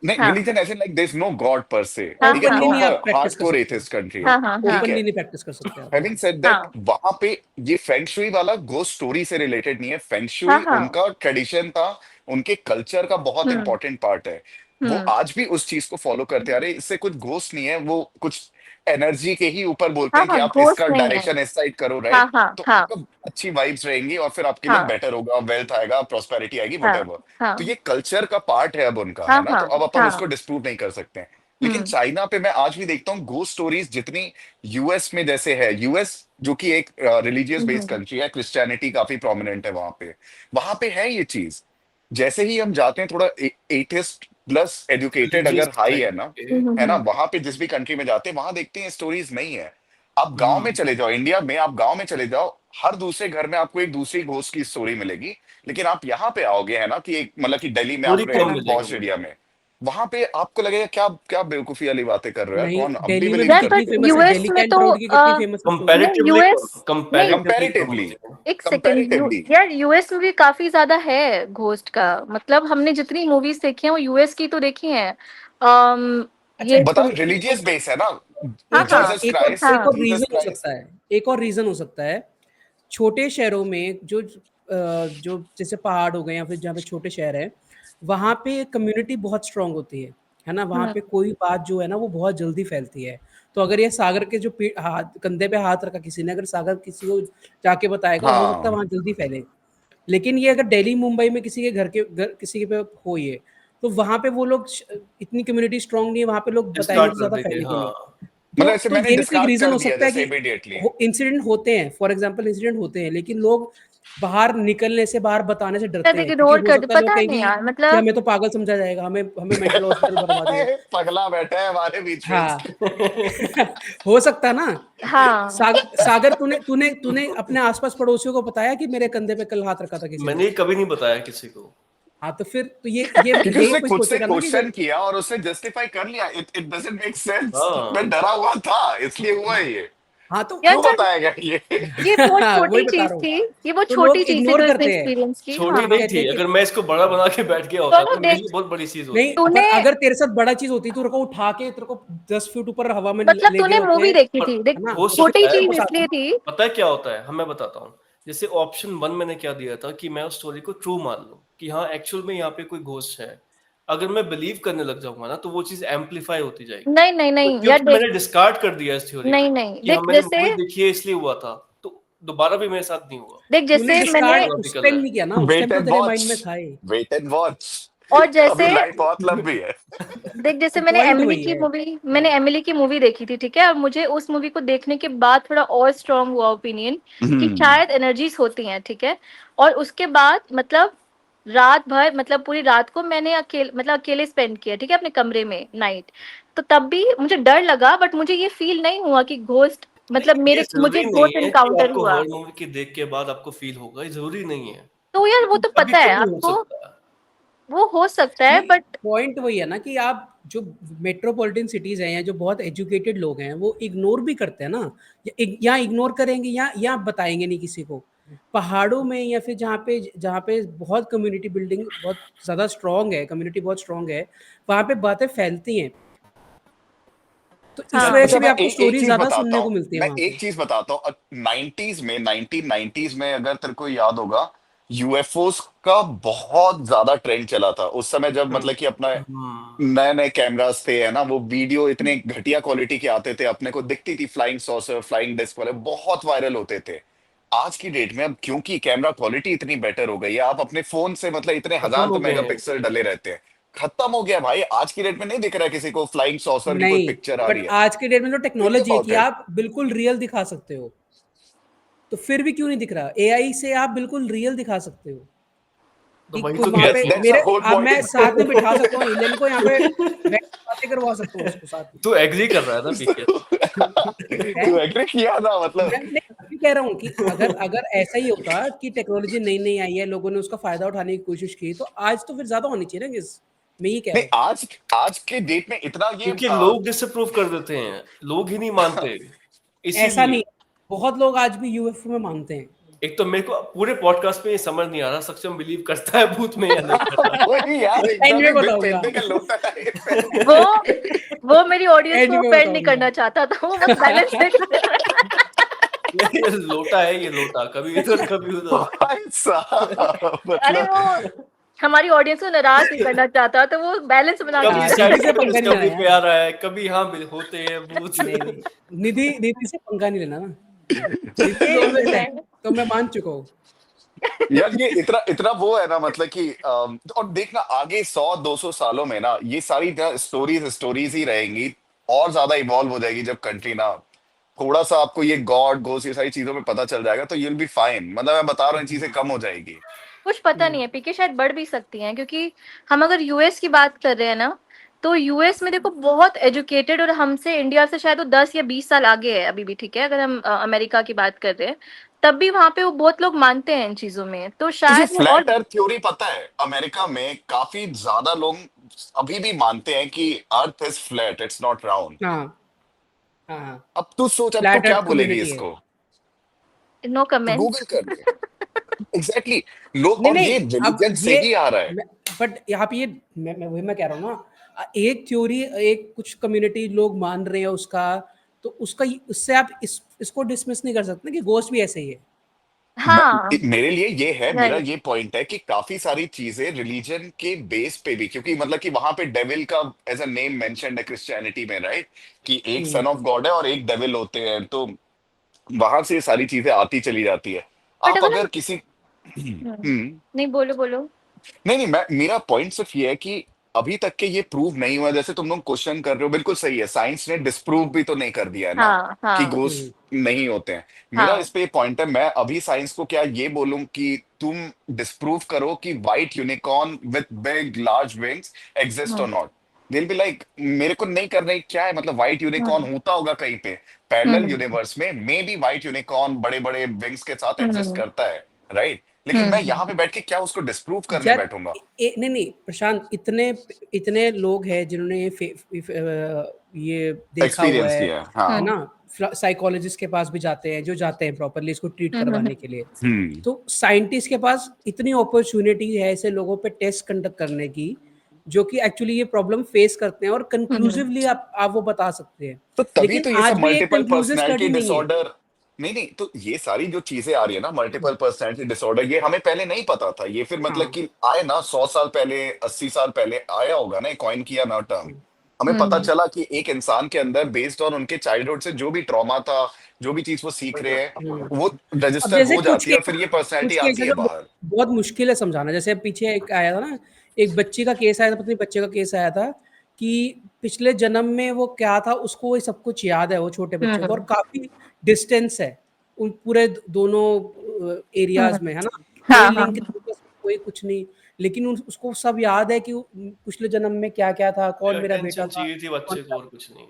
नहीं, हाँ रिलीजन ऐसे like there is no god per se, हाँ ठीक है? हाँ ओपनली नहीं हाँ आप प्रॉपर प्रैक्टिस कर हार्डकोर सकते हो, एथिस्ट कंट्री है, हाँ हाँ हाँ ठीक है? ओपनली नहीं प्रैक्टिस कर सकते आप। हैविंग सेड दैट, हाँ वहां पे ये फेंगशुई वाला घोस्ट स्टोरी से रिलेटेड नहीं है। हाँ फेंगशुई हाँ। उनका ट्रेडिशन था, उनके कल्चर का बहुत हम्म इंपॉर्टेंट पार्ट है। वो हम्म। आज भी उस चीज को फॉलो करते आ रहे हैं। इससे कुछ घोस्ट नहीं है, वो कुछ एनर्जी के ही ऊपर बोलते हाँ हैं कि हाँ, आप घोस्ट इसका नहीं है। डायरेक्शन इस साइड करो, हाँ राइट? हाँ तो हाँ आपको अच्छी वाइब्स रहेंगी और फिर आपके लिए हाँ बेटर होगा, वेल्थ आएगा, प्रॉस्पेरिटी आएगी, हाँ वट। हाँ तो ये कल्चर का पार्ट है अब उनका, हाँ है ना? हाँ तो अब अपन हाँ। उसको डिस्प्रूव नहीं कर सकते हैं। लेकिन हम्म चाइना पे मैं आज भी देखता हूँ घोस्ट स्टोरीज जितनी यूएस में जैसे है। यूएस जो कि एक रिलीजियस बेस्ड हम्म कंट्री है, क्रिश्चियनिटी काफी प्रोमिनेंट है वहां पे है ये चीज। जैसे ही हम जाते हैं थोड़ा एथिस्ट प्लस एजुकेटेड रिलीजियस अगर हाई है साइड ना, पे। है ना, हम्म वहां पे जिस भी कंट्री में जाते हैं वहां देखते हैं स्टोरीज नहीं है। आप गांव में हम्म चले जाओ, इंडिया में आप गांव में चले जाओ, हर दूसरे घर में आपको एक दूसरी घोस्ट की स्टोरी मिलेगी। लेकिन आप यहाँ पे आओगे, है ना, कि एक मतलब कि दिल्ली में थोड़ी आप रहे कम मिलेगा पॉश मुझे। एरिया में, वहां पे आपको लगेगा क्या क्या बेवकूफी वाली बातें कर रहे हो यार, नहीं, कौन अब भी दिल्ली में बिलीव भी यार, करता कितनी बट है? फेमस है, यूएस दिल्ली में कैंट तो रोड की कितनी फेमस है स्टोरी। नहीं कंपैरेटिवली यूएस नहीं, कंपैरेटिवली कम कंपैरेटिवली, होते हैं। एक सेकेंड, कंपैरेटिवली। यार यूएस में भी काफी ज्यादा है घोस्ट का। मतलब हमने जितनी मूवीज देखी हैं वो यूएस की तो देखी हैं। अच्छा ये बता, तुम, रिलीजियस बेस है ना, हाँ एक और हाँ जीसस एक और क्राइस्ट, एक हाँ और जीसस रीजन हो क्राइस्ट। सकता है, एक और रीजन हो सकता है। छोटे शहरों में जो जैसे पहाड़ हो गए या फिर जहाँ पे छोटे शहर है, वहाँ पे कम्युनिटी बहुत स्ट्रांग होती है ना? वहाँ पे कोई बात जो है ना वो बहुत जल्दी फैलती है। तो अगर ये सागर के जो हाथ कंधे पे हाथ रखा किसी ने, अगर सागर किसी को जाके बताएगा, हो सकता है हाँ, वहाँ जल्दी फैले। लेकिन ये अगर दिल्ली मुंबई में किसी के घर किसी के पे हो ये, तो वहाँ पे वो लोग इतनी कम्युनिटी स्ट्रांग नहीं है, वहाँ पे लोग बताएंगे स्टार्ट तो कर ज्यादा देंगे, फैलेगी नहीं। हाँ। मतलब ऐसे तो मैंने ये भी तो एक डिस्कार्ड रीजन कर हो दिया सकता है जैसे कि इमीडिएटली। इंसिडेंट होते हैं, फॉर एग्जांपल इंसिडेंट होते हैं, लेकिन लोग बाहर निकलने से, बाहर बताने से सब डरते हैं, क्योंकि इग्नोर हो कर, सकता है लोग पता नहीं कहेंगे यार, कि मतलब हमें तो पागल समझा जाएगा, हमें हमें मेंटल हॉस्पिटल भरवा देंगे। पगला बैठा है हमारे बीच में। हाँ हो सकता है ना। हाँ। सागर तूने तूने तूने अपने आसपास पड़ोसियों को बताया कि मेरे कंधे पे कल हाथ रखा था किसी ने? मैंने कभी नहीं बताया किसी को। हाँ तो फिर तो ये क्योंकि यही उसने कोई खुद से सोचेगा ना कि क्वेश्चन किया और उसने जस्टिफाई कर लिया, it it doesn't make sense. हाँ मैं डरा हुआ था इसलिए हुआ है ये, हाँ तो यार क्यों पर बताएगा ये? ये बहुत वही छोटी बता चीज रहा हूँ। थी, ये बहुत तो छोटी लोग चीज थी इग्नोर जो इसने करते हैं, एक्सपीरियंस की। छोटी हाँ नहीं कहते थी, हैं कि अगर मैं इसको बड़ा बना के बैठ गया होता चलो तो मेरे देख, लिए बहुत बड़ी चीज नहीं, होती। पर तूने अगर तेरे साथ बड़ा चीज होती तो तेरे को उठा के तेरे को 10 फीट ऊपर हवा में मतलब ले गए तूने होते, मूवी देखी पर थी, देख है ना? हो तो फिर छोटी सकता है, तेरे चीज को इसलिए साथ थी। पता है क्या होता है, मैं बताता हूँ। जैसे ऑप्शन 1 मैंने क्या दिया था कि मैं उस स्टोरी को ट्रू मान लूं कि हाँ एक्चुअल में यहाँ पे कोई घोस्ट है। अगर मैं बिलीव करने लग जाऊंगा ना, तो वो चीज एम्पलीफाई होती जाएगी। नहीं नहीं तो नहीं यार क्योंकि देख, मैंने डिस्कार्ड कर दिया इस थ्योरी नहीं को नहीं कि हाँ देख मैंने जैसे, मूवी देखी है इसलिए हुआ था, तो दोबारा भी मेरे साथ नहीं हुआ। देख तूने जैसे मैंने, डिस्कार्ड उस लॉजिकल टाइम है। नहीं किया ना, उस टाइम वेट तो एंड तेरे वॉच, माइंड में था ही। Wait and watch. और अभी जैसे लाइफ बहुत लंबी है। देख जैसे तो पॉइंट वही है। मैंने एमिली की मूवी देखी थी, ठीक है, और मुझे उस मूवी को देखने के बाद थोड़ा और स्ट्रांग हुआ ओपिनियन कि शायद एनर्जीज होती हैं, ठीक है। और उसके बाद मतलब रात भर, मतलब पूरी रात को मैंने अकेले स्पेंड किया, ठीक है, अपने कमरे में नाइट। तो तब भी मुझे डर लगा, बट मुझे ये फील नहीं हुआ कि घोस्ट, मतलब ये मेरे मुझे जरूरी नहीं घोस्ट है कि इनकाउंटर आपको हुआ। हॉरर मूवी के देख के बाद आपको फील होगा, ये जरूरी नहीं है। तो यार वो तो कभी पता है कभी हो आपको, सकता है। वो हो सकता है, नहीं, बट पॉइंट वही है ना कि आप जो मेट्रोपॉलिटन सिटीज हैं या जो बहुत एजुकेटेड लोग हैं वो इग्नोर भी करते हैं ना, या इग्नोर करेंगे या बताएंगे नहीं किसी को। पहाड़ों में या फिर जहाँ पे बहुत कम्युनिटी बिल्डिंग बहुत ज़्यादा स्ट्रांग है, कम्युनिटी बहुत स्ट्रांग है, वहाँ पे बातें फैलती हैं, तो इस हाँ वजह अच्छा, से भी मैं आपको एक स्टोरी चीज ज़्यादा बताता सुनने हूँ, को मिलती है मैं वहाँ एक पे। चीज बताता हूँ। 90s में, 1990s में अगर तेरे को याद होगा, यूएफओस का बहुत ज्यादा ट्रेंड चला था उस समय, जब हाँ मतलब कि अपना हम्म। नए नए कैमरास थे, है ना, वो वीडियो इतने घटिया क्वालिटी के आते थे, अपने को दिखती थी फ्लाइंग सॉसर, फ्लाइंग डिस्क वाले बहुत वायरल होते थे। आज की डेट में अब क्योंकि कैमरा क्वालिटी इतनी बेटर हो गई है, आप अपने फोन से मतलब इतने खत्म हजार हो तो गए हैं। मेगापिक्सल डले रहते हैं, खत्म हो गया भाई। आज की डेट में नहीं दिख रहा है किसी को फ्लाइंग सॉसर की कोई नहीं, पिक्चर आ रही बट है। आज के डेट में तो थिंक टेक्नोलॉजी है अबाउट कि इट। आप बिल्कुल रियल दिखा सकते हो, तो फिर भी क्यों नहीं दिख रहा? एआई से आप बिल्कुल रियल दिखा सकते हो तो कि वही कोई तो वहां पे कहता दैट्स मेरे द होल अब मैं पॉइंट। साथ में बिठा सकता हूँ हिलेन को, यहाँ पे हूँ। बैठ के बातें करवा सकता हूँ उसको साथ तू एग्री कर रहा है ना पीके? में है। तू एग्री किया था मतलब? मैं भी कह रहा हूँ कि अगर अगर ऐसा ही होता कि टेक्नोलॉजी नई नई आई है, लोगों ने उसका फायदा उठाने की कोशिश की, तो आज तो फिर ज्यादा होनी चाहिए ना किस, मैं ये कह रहा नहीं, हूँ। आज आज के डेट में इतना ये क्योंकि लोग डिसअप्रूव कर देते हैं, लोग ही नहीं मानते, ऐसा इसीलिए। नहीं, बहुत लोग आज भी यूएफओ में मानते हैं। एक तो मेरे को पूरे पॉडकास्ट में ये समझ नहीं आ रहा सक्षम बिलीव करता है भूत में या नहीं करता है। वही यार, एंड एकदम में ही बिल बताऊंगा। पेंटिंग का लोटा है। वो वो मेरी ऑडियंस एंड को में ऑफेंड नहीं बताऊंगा। करना चाहता था, वो बस बैलेंस देख रहा था। ये लोटा है, ये लोटा कभी इधर कभी उधर। भाई साहब अरे मतलब, वो हमारी ऑडियंस को नाराज नहीं करना चाहता, तो वो बैलेंस बना के कभी हाँ, चल निधि सैड से कभी पंगा नहीं लेना डिस्कवरी पे यार। आ रहा है, कभी हाँ होते हैं भूत। नहीं नहीं, निधि निधि से पंगा नहीं लेना ना, निधि ये तो बोल रहे हैं। तो मैं मान चुका हूँ। यार ये इतना इतना वो है ना, मतलब कि और देखना आगे 100-200 सालों में ना, ये सारी स्टोरीज स्टोरीज ही रहेंगी, और ज्यादा इवॉल्व हो जाएगी जब कंट्री ना थोड़ा सा आपको ये गॉड घोस्ट ये सारी चीजों में पता चल जाएगा, तो यूल बी फाइन। मतलब मैं बता रहा हूँ, ये चीजें कम हो जाएगी। कुछ पता नहीं है पीके, शायद बढ़ भी सकती हैं, क्योंकि हम अगर यूएस की बात कर रहे हैं ना, तो यूएस में देखो बहुत एजुकेटेड, और हमसे इंडिया से शायद वो 10 या 20 साल आगे है अभी भी, ठीक है, अगर हम अमेरिका की बात कर रहे हैं, तब भी वहां पे वो बहुत लोग मानते हैं इन चीजों में, तो तुझे शायद वो और। फ्लैट अर्थ थ्योरी पता है? अमेरिका में काफी ज्यादा लोग अभी भी मानते हैं कि earth is flat, it's not round. हाँ हाँ हाँ, अब तू सोच, अब तू फ्लैट क्या अर्थ बोलेगी कम्युनिटी है। इसको? नो तो कमेंट्स। गूगल कर ले। एग्जैक्टली लोग, नहीं और नहीं, ये अब रिलीजन से ये ही आ रहा है। बट यहाँ पे ये मैं कह रहा हूँ ना, एक थ्योरी एक कुछ कम्युनिटी लोग मान रहे हैं उसका, तो उसका उससे आप इसको डिसमिस नहीं कर सकते ना कि घोस्ट भी ऐसे ही है। हाँ मेरे लिए ये है, मेरा राइट। ये पॉइंट है कि काफी सारी चीजें रिलीजन के बेस पे भी, क्योंकि मतलब कि वहां पे डेविल का एज अ नेम मेंशन्ड है क्रिश्चियनिटी में, राइट, कि एक सन ऑफ गॉड है और एक डेविल होते हैं, तो वहां से ये सारी चीजें आती चली जाती है। बट आप अगर अगर हम, किसी हम्म, हम्म नहीं बोलो बोलो। नहीं नहीं, मैं मेरा पॉइंट सिर्फ ये है कि अभी तक के ये प्रूव नहीं हुआ, जैसे तुम लोग क्वेश्चन कर रहे हो, बिल्कुल सही है, साइंस ने डिस्प्रूव भी तो नहीं कर दिया है ना हाँ कि हाँ घोस्ट नहीं होते हैं। मेरा हाँ। इस पे पॉइंट है, मैं अभी साइंस को क्या ये बोलूं कि तुम डिस्प्रूव करो कि white unicorn with big large wings exist hmm और नॉट। दिल बी लाइक, मेरे को नहीं करना है, क्या है मतलब, व्हाइट यूनिकॉर्न हम्म होता होगा कहीं पे पैरेलल हम्म यूनिवर्स में, मे बी व्हाइट यूनिकॉर्न बड़े बड़े विंग्स के साथ एग्जिस्ट हम्म करता है, राइट। लेकिन मैं यहाँ पे बैठ के क्या उसको डिस्प्रूव करने यार बैठूंगा? नहीं प्रशांत, इतने इतने लोग हैं जिन्होंने ये देखा हुआ एक्सपीरियंस किया है, है हाँ। ना, साइकोलॉजिस्ट के पास भी जाते हैं जो जाते हैं प्रॉपरली इसको ट्रीट करवाने के लिए। हम्म। तो साइंटिस्ट के पास इतनी अपॉर्चुनिटी है ऐसे लोगों पे टेस्ट कंडक्ट करने की जो कि एक्चुअली ये प्रॉब्लम फेस करते हैं और कंक्लूसिवली आप वो बता सकते हैं, तो तभी लेकिन तो ये आज सब भी एक मल्टीपल कंक्लूसिव पर्सनैलिटी स्टडी नहीं है। डिसऑर्डर, नहीं तो ये सारी जो चीजें आ रही है ना, मल्टीपल पर्सनैलिटी डिसऑर्डर, ये हमें पहले नहीं पता था। ये फिर मतलब हाँ कि आए ना 100 साल पहले, 80 साल पहले आया होगा ना, कॉइन किया ना टर्म। हमें पता चला कि एक इंसान के अंदर बेस्ड ऑन उनके चाइल्डहुड से जो भी ट्रॉमा था, जो भी चीज वो सीख रहे हैं, वो अब रजिस्टर जैसे हो जाती है और फिर ये पर्सनैलिटी केस आती है है जो बाहर। बहुत मुश्किल है समझाना। जैसे पीछे एक आया था ना, एक बच्ची का केस आया था, पत्नी बच्चे का केस आया था कि पिछले जन्म में वो क्या था, उसको ये सब कुछ याद है, वो छोटे बच्चे को, और काफी डिस्टेंस है उन पूरे दोनों एरियाज में, है ना, कोई हाँ हाँ लिंक कोई कुछ नहीं, लेकिन उसको सब याद है कि पिछले जन्म में क्या क्या था, कौन मेरा बेटा अटेंशन था, चाहिए थी कौन बच्चे को क्या। और कुछ नहीं।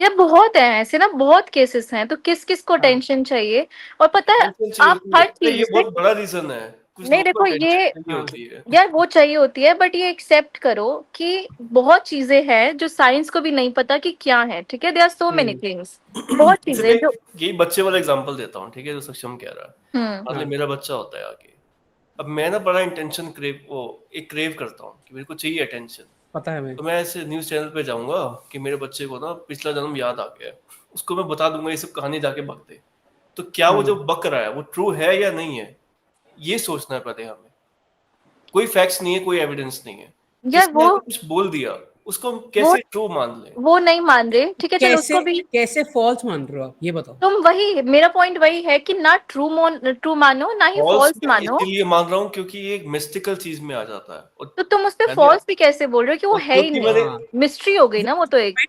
यार बहुत है ऐसे ना, बहुत केसेस हैं। तो किस किस को हाँ टेंशन चाहिए? और पता है टेंशन चाहिए आप मुझे हर लगता है ये चीज बहुत बड़ा रीजन है। कुछ नहीं, लोगों को देखो टेंशन ये चाहिए हाँ होती है। यार वो चाहिए होती है, बट ये एक्सेप्ट करो कि बहुत चीजें हैं जो साइंस को भी नहीं पता कि क्या है, ठीक है? There are so many things, बहुत जैसे चीजें मैं जो यही बच्चे वाला एग्जांपल देता हूँ, ठीक है, जो सक्षम कह रहा है। मान ले हाँ मेरा बच्चा होता है आगे, अब मैं ना बड़ा इंटेंशन क्रेव करता हूँ कि मेरे को चाहिए अटेंशन। पता है हमें। तो मैं ऐसे न्यूज चैनल पे जाऊंगा कि मेरे बच्चे को ना पिछला जन्म याद आ गया है, उसको मैं बता दूंगा ये सब कहानी जाके बक दे। तो क्या वो जो बक रहा है वो ट्रू है या नहीं है, ये सोचना पड़े हमें। कोई फैक्ट्स नहीं है, कोई एविडेंस नहीं है, यार किसी ने कुछ बोल दिया, उसको हम वो कैसे ट्रू मान लें? वो नहीं मान रहे, ठीक है, चलो कैसे उसको भी। कैसे फॉल्स मान रहे हो आप, ये बताओ। तुम वही, मेरा पॉइंट वही है कि ना ट्रू मानो ना ही फॉल्स फॉल्स मैं मानो। इसीलिए मान रहा हूँ क्योंकि ये एक मिस्टिकल चीज में आ जाता है। और तो तुम उस पे मैंने फॉल्स भी कैसे बोल रहे हो कि वो है ही क्योंकि मैंने नहीं? मिस्ट्री हो गई ना वो तो एक।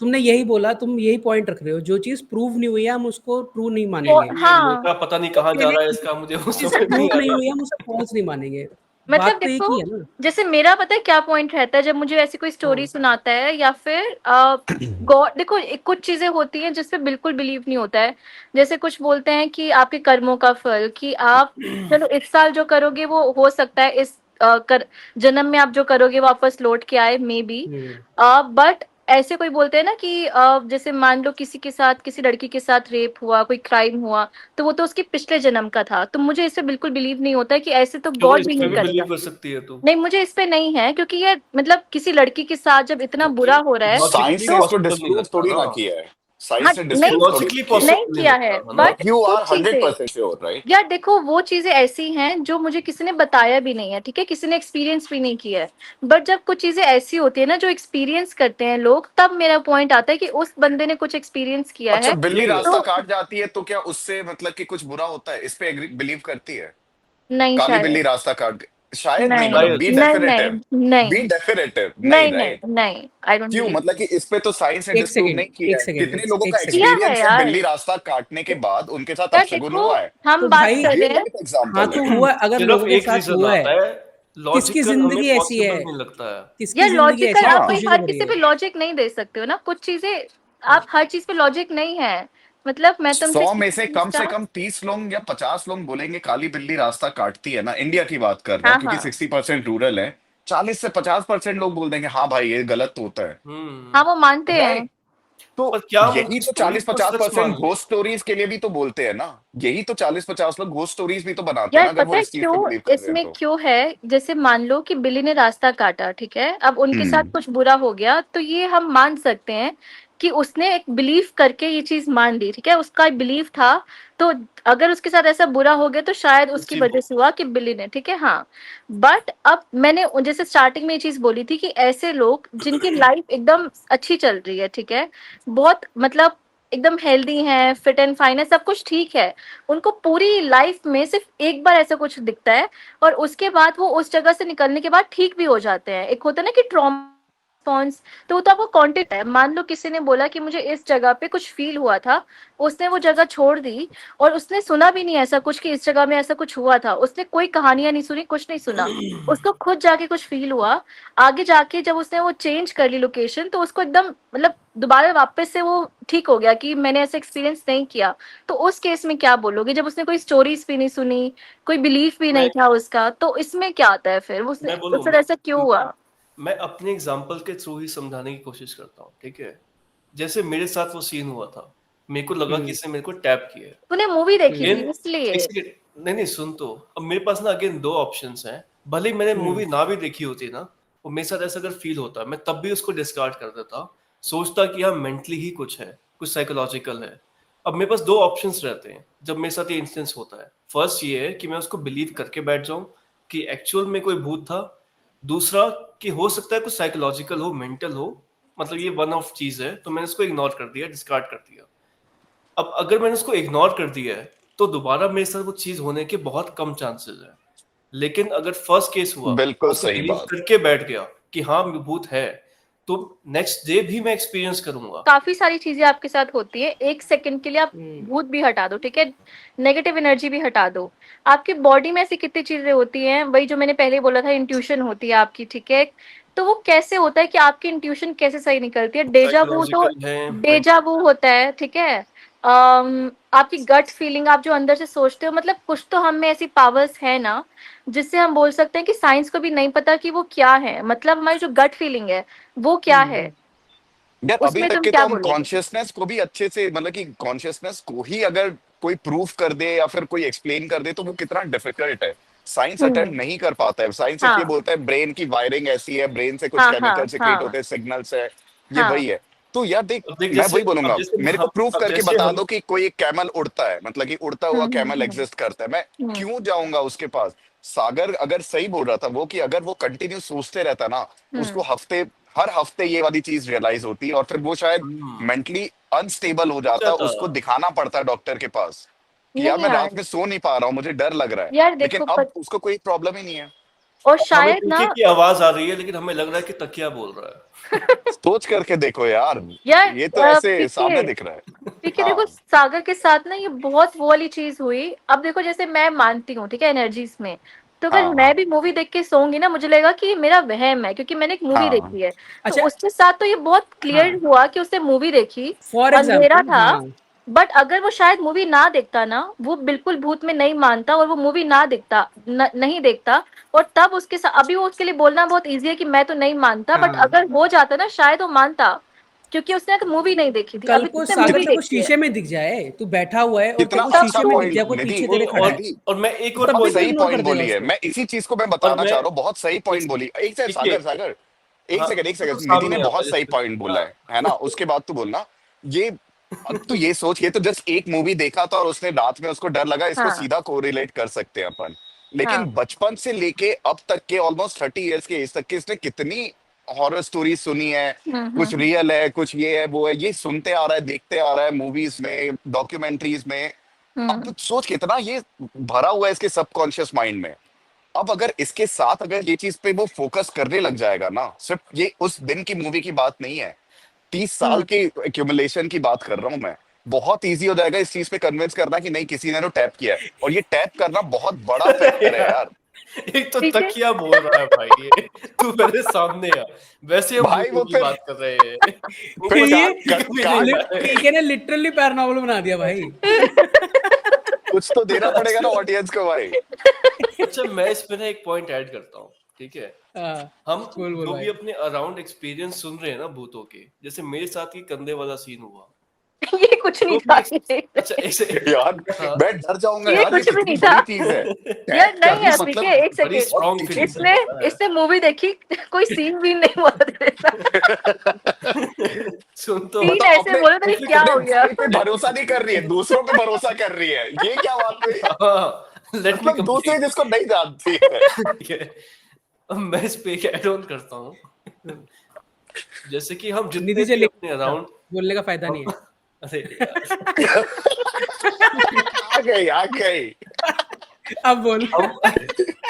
तुमने यही बोला, तुम यही पॉइंट रख रहे हो, जो चीज प्रूव नहीं हुई है हम उसको ट्रू नहीं मानेंगे, ये हाँ, लोटा पता नहीं कहाँ जा रहा है इसका, मुझे वो चीज समझ नहीं प्रूव आ नहीं रहा। हुई है हम उसे फॉल्स नहीं मानेंगे। मतलब बात तो एक देखो, ही है ना। जैसे मेरा पता है क्या पॉइंट रहता है जब मुझे ऐसी कोई स्टोरी सुनाता है, या फिर गॉड, देखो कुछ चीजें होती हैं जिसपे बिल्कुल बिलीव नहीं होता है। जैसे कुछ बोलते हैं कि आपके कर्मों का फल, कि आप चलो इस साल जो करोगे वो हो सकता है इस जन्म में आप जो करोगे वापस लौट के आए, मे बी। बट ऐसे कोई बोलते हैं ना कि जैसे मान लो किसी के साथ, किसी लड़की के साथ रेप हुआ, कोई क्राइम हुआ, तो वो तो उसके पिछले जन्म का था। तो मुझे इससे बिल्कुल बिलीव नहीं होता है कि ऐसे तो क्यों, गॉड इस भी पे नहीं भी करता। बिलीव कर सकती है तू? नहीं, मुझे इस पे नहीं है, क्योंकि ये मतलब किसी लड़की के साथ जब इतना बुरा हो रहा है साइंस लॉजिकली ने तो। इसको पॉसिबल नहीं डिस्प्रूव लगता थोड़ी ना। ना किया है, हाँ साइंस ने नहीं, डिस्प्रूव थोड़ी लॉजिकली ना किया नहीं पॉसिबल नहीं किया लगता है, है ना। बट बट यू कुछ आर चीजें 100% श्योर, राइट? यार देखो, वो चीजें ऐसी हैं जो मुझे किसी ने बताया भी नहीं है, ठीक है, किसी ने एक्सपीरियंस भी नहीं किया है। बट जब कुछ चीजें ऐसी होती है ना जो एक्सपीरियंस करते हैं लोग, तब मेरा पॉइंट आता है कि उस बंदे ने कुछ एक्सपीरियंस किया अच्छा, है। बिल्ली नहीं रास्ता तो काट जाती है तो क्या उससे मतलब कि कुछ बुरा होता है? इस पे बिलीव करती है? नहीं काली शायद, बिल्ली रास्ता काट, शायद नहीं, नहीं मतलब शायद। बी नहीं डेफिनेटिव, नहीं नहीं बी डेफिनेटिव नहीं, नहीं नहीं राइट? नहीं, आई डोंट क्यों, बिलीव। मतलब कि इस पे तो साइंस ने एक डिस्प्रूव सेकेंड नहीं किया एक है। सेकेंड कितने लोगों एक का सेकेंड किया है एक्सपीरियंस है यार। बिल्ली रास्ता काटने के बाद उनके साथ यार अपशगुन देखो, हुआ है? हम तो बात भाई, कर रियल रहे हैं। लाइफ हाँ एग्जांपल तो है। हुआ, अगर सिर्फ लोगों के एक साथ रीजन हुआ है, आता है, किसकी लॉजिकल हमें जिंदगी ऐसी है, पॉसिबल नहीं लगता है। किसकी यार जिंदगी ऐसी लॉजिकल, है जो आप हाँ, कोई खुशी हर हो रही किसी पे है। लॉजिक नहीं दे सकते हो ना, कुछ चीजें आप हर चीज पे लॉजिक नहीं है। मतलब मैं तुमसे 100 में किसी चीज से का, कम 30 लोग या 50 लोग बोलेंगे काली बिल्ली रास्ता काटती है ना, इंडिया की बात कर रहा हाँ हूँ क्योंकि हाँ 60% रूरल है। 40 से 50% लोग बोल देंगे हाँ भाई ये गलत तो होता है, हाँ वो मानते हैं। राइट? तो पर क्या हम यही उनकी तो स्टोरी चालीस को पचास सच मान परसेंट लें? घोस्ट स्टोरीज के लिए भी तो बोलते हैं ना। यही तो 40-50 लोग घोस्ट स्टोरीज भी तो बनाते हैं यार ना, अगर वो पता है इस चीज पे क्यों बिलीव कर रहे हैं इसमें तो। क्यों है? जैसे मान लो कि बिल्ली ने रास्ता काटा, ठीक है, अब उनके साथ हम्म। कुछ बुरा हो गया, तो ये हम मान सकते हैं कि उसने एक बिलीव करके ये चीज मान ली, ठीक है, उसका बिलीव था। तो अगर उसके साथ ऐसा बुरा हो गया तो शायद उसकी सच्ची वजह से हुआ कि बिल्ली ने, ठीक है, हाँ। बट अब मैंने जैसे स्टार्टिंग में ये चीज बोली थी कि ऐसे लोग जिनकी लाइफ एकदम अच्छी चल रही है, ठीक है, बहुत मतलब एकदम हेल्दी है, फिट एंड फाइन है, सब कुछ ठीक है, उनको पूरी लाइफ में सिर्फ एक बार ऐसा कुछ दिखता है, और उसके बाद वो उस जगह से निकलने के बाद ठीक भी हो जाते हैं। एक होता है ना कि ट्रॉमा रिस्पॉन्स, तो वो तो आपको कॉन्टेक्ट है। मान लो किसी ने बोला कि मुझे इस जगह पे कुछ फील हुआ था, उसने वो जगह छोड़ दी और उसने सुना भी नहीं ऐसा कुछ कि इस जगह में ऐसा कुछ हुआ था, उसने कोई कहानियां नहीं सुनी, कुछ नहीं सुना, उसको खुद जाके कुछ फील हुआ, आगे जाके जब उसने वो चेंज कर ली लोकेशन, तो उसको एकदम मतलब दोबारा वापस से वो ठीक हो गया कि मैंने ऐसा एक्सपीरियंस नहीं किया। तो उस केस में क्या बोलोगे, जब उसने कोई स्टोरीज भी नहीं सुनी, कोई बिलीफ भी नहीं मैं था उसका, तो इसमें क्या आता है फिर, उसने मैं बोलूं, उससे ऐसा क्यों हुआ? मैं अपने एग्जाम्पल के थ्रू ही समझाने की कोशिश करता हूँ, ठीक है। जैसे मेरे साथ वो सीन हुआ था, मेरे को लगा कि इसने मेरे को टैप किया है। तूने मूवी देखी थी अगेन इसलिए? एक सेकंड, नहीं नहीं सुन तो, अब मेरे पास ना अगेन दो ऑप्शंस हैं। भले ही मैंने मूवी ना भी देखी होती ना, और मेरे साथ ऐसा अगर फील होता, मैं तब भी उसको डिस्कार्ड कर देता, सोचता कि हाँ मेंटली ही कुछ है, कुछ साइकोलॉजिकल है। अब मेरे पास दो ऑप्शंस रहते हैं जब मेरे साथ ये इंसिडेंस होता है। फर्स्ट ये है कि मैं उसको बिलीव करके बैठ जाऊं कि एक्चुअल में कोई भूत था। दूसरा कि हो सकता है कुछ साइकोलॉजिकल हो, मेंटल हो, मतलब ये वन ऑफ चीज है, तो मैंने उसको इग्नोर कर दिया, डिस्कार्ड कर दिया। अब अगर मैंने उसको इग्नोर कर दिया है तो दोबारा मेरे साथ वो चीज होने के बहुत कम चांसेस है। लेकिन अगर फर्स्ट केस हुआ, बिल्कुल उसको सही बिलीव बात। करके बैठ गया कि हाँ भूत है, तो नेक्स्ट डे भी मैं एक्सपीरियंस करूंगा। काफी सारी चीजें आपके साथ होती है, एक सेकंड के लिए आप भूत भी हटा दो, ठीक है, नेगेटिव एनर्जी भी हटा दो, आपकी बॉडी में ऐसी कितनी चीजें होती हैं, वही जो मैंने पहले बोला था, इंट्यूशन होती है आपकी, ठीक है। तो वो कैसे होता है कि आपकी इंट्यूशन कैसे सही निकलती है? डेजा वू, तो साइकोलॉजिकल है, डेजा वू होता है, ठीक है। आपकी गट फीलिंग, आप जो अंदर से सोचते हो, मतलब कुछ तो हम में ऐसी पावर्स है ना, जिससे हम बोल सकते हैं कि साइंस को भी नहीं पता कि वो क्या है, मतलब हमारी जो गट फीलिंग है वो क्या है, यार अभी उसमें तक तुम के तो क्या हम बोलोगे? कॉन्शियसनेस को भी अच्छे से, मतलब कि कॉन्शियसनेस को ही अगर कोई प्रूफ कर दे या फिर कोई एक्सप्लेन कर दे तो वो कितना डिफिकल्ट है। साइंस अटेम्प्ट नहीं कर पाता है। साइंस सिर्फ ये हाँ बोलता है ब्रेन की वायरिंग ऐसी है, ब्रेन से कुछ हाँ केमिकल हाँ सिक्रेट हाँ होते हैं, सिग्नल्स है, ये हाँ। वही है। तो यार देख, अब देख मैं जैसे, वही बोलूंगा, मेरे को प्रूफ अब करके जैसे बता हम दो कि कोई एक कैमल उड़ता है, मतलब कि उड़ता हुआ कैमल हम्म। एग्जिस्ट करता है, मैं हम्म। क्यों जाऊंगा उसके पास। सागर अगर सही बोल रहा था वो, कि अगर वो कंटिन्यू सोचते रहता ना, उसको हर हफ्ते ये वाली चीज रियलाइज होती, और फिर वो शायद मेंटली अनस्टेबल हो अच्छा जाता, था। उसको दिखाना पड़ता डॉक्टर के पास कि यार नहीं मैं यार, रात में सो नहीं पा रहा हूँ, मुझे डर लग रहा है। यार लेकिन देखो अब उसको कोई प्रॉब्लम ही नहीं है। और अब हमें शायद ना, पीछे की आवाज आ रही है, लेकिन हमें लग रहा है कि तकिया बोल रहा है। सोच करके देखो यार, यार ये तो ऐसे पीछे सामने दिख रहा है। पीछे देखो, हाँ सागर के साथ ना ये बहुत वो वाली चीज हुई। अब देखो जैसे मैं मानती हूँ, ठीक है, एनर्जीज में, तो अगर हाँ मैं भी मूवी देख के सोऊंगी ना, मुझे लगेगा कि ये मेरा वहम है, क्योंकि मैंने एक मूवी हाँ देखी है। तो अच्छा। उसके साथ तो ये बहुत क्लियर हाँ, हुआ कि उसने मूवी देखी, फॉर अंधेरा एग्जाम्पल। था। हाँ, बट अगर वो शायद मूवी ना देखता ना, वो बिल्कुल भूत में नहीं मानता और वो मूवी ना देखता, नहीं देखता, और तब उसके साथ, अभी वो उसके लिए बोलना बहुत इजी है कि मैं तो नहीं मानता, बट हाँ। अगर हो जाता ना शायद वो मानता, क्योंकि उसने एक मूवी नहीं देखी थी, कल अभी को उसने सागर मूवी तेरे को देखी है। शीशे में दिख जाए, तू बैठा हुआ है और तेरे कितना को तब शीशे अच्छा में तो दिख जाए कोई पॉइंट निधि, पीछे तेरे खड़ा है, निधि और मैं एक तो और तब भी बहुत तू सही पॉइंट, इग्नोर कर पॉइंट देगा बोली है। उसको। मैं इसी चीज को मैं और बताना मैं चाह रहा हूँ, बहुत सही एक पॉइंट बोली। एक सेकंड देखिए, सागर, सागर एक हाँ सेकंड, एक वो तो सेकंड, निधि ने सामने आता बहुत है सही जैसे, पॉइंट बोला हाँ है ना, उसके बाद तू बोलना। ये अब तू ये सोच, ये तो जस्ट एक मूवी देखा था और उसने रात में उसको डर लगा, इसको हाँ सीधा कोरिलेट कर सकते हैं अपन। लेकिन हाँ। बचपन से लेके अब तक के ऑलमोस्ट 30 इयर्स के एज तक के इसने कितनी हॉरर स्टोरी सुनी है, कुछ हम्म। रियल है, कुछ ये है वो है, ये सुनते आ रहा है, देखते आ रहा है, मूवीज में, डॉक्यूमेंट्रीज में। हम्म। अब सोच कितना ये भरा हुआ है इसके सबकॉन्शियस माइंड में। अब अगर इसके साथ अगर ये चीज पे वो फोकस करने लग जाएगा ना, सिर्फ ये उस दिन की मूवी की बात नहीं है, 30 साल हम्म। की एक्यूमुलेशन की बात कर रहा हूं मैं। बहुत इजी हो जाएगा इस चीज पे कन्विंस करना कि नहीं, किसी ने तो टैप किया है, और ये टैप करना बहुत बड़ा फैक्टर है यार यार। एक तो ठीक है। तकिया बोल रहा है भाई, ये तू मेरे सामने आ, वैसे हम भाई भूतों वो की फिर बात कर रहे हैं, वो फिर बस ये काट कट भी नहीं काट आए। पीके ने लिटरली पैरानॉर्मल बना दिया भाई। कुछ तो देना पड़ेगा ना अच्छा ऑडियंस को भाई। अच्छा, मैं इस पे ना एक पॉइंट ऐड करता हूँ, ठीक है। हाँ, हम बोल बोल जो भाई। भी अपने अराउंड एक्सपीरियंस सुन रहे हैं ना भूतों के, जैसे मेरे साथ ही कंधे वाला सीन हुआ, ये कुछ नहीं जो था, भी अच्छा ऐसे यार हाँ मैं डर जाऊंगा ये यार, ये कुछ भी कितनी नहीं था। बड़ी चीज है। यार टैप नहीं करना है, बड़ी ठीक मतलब है, एक बड़ी सेकेंड, बहुत स्ट्रॉन्ग चीज फीलिंग है। इसने है। इसने मूवी देखी, कोई सीन भी नहीं हुआ था, सुन तो, सीन मतलब ऐसे अपने बोलो तो क्या अपने हो गया? भाई पे भरोसा नहीं कर रही है, दूसरों पे भरोसा कर रही है, ये क्या बात हुई। हाँ लेट मी मतलब दूसरे कंप्लीट, जिसको नहीं जानती है। ठीक है। अब मैं इस पे एक ऐड ऑन करता हूँ, जैसे कि हम जितने निधि भी चलिए, अपने अराउंड, बोलने का फायदा नहीं हम है। अरे यार, आ गई आ गई। अब बोल। हम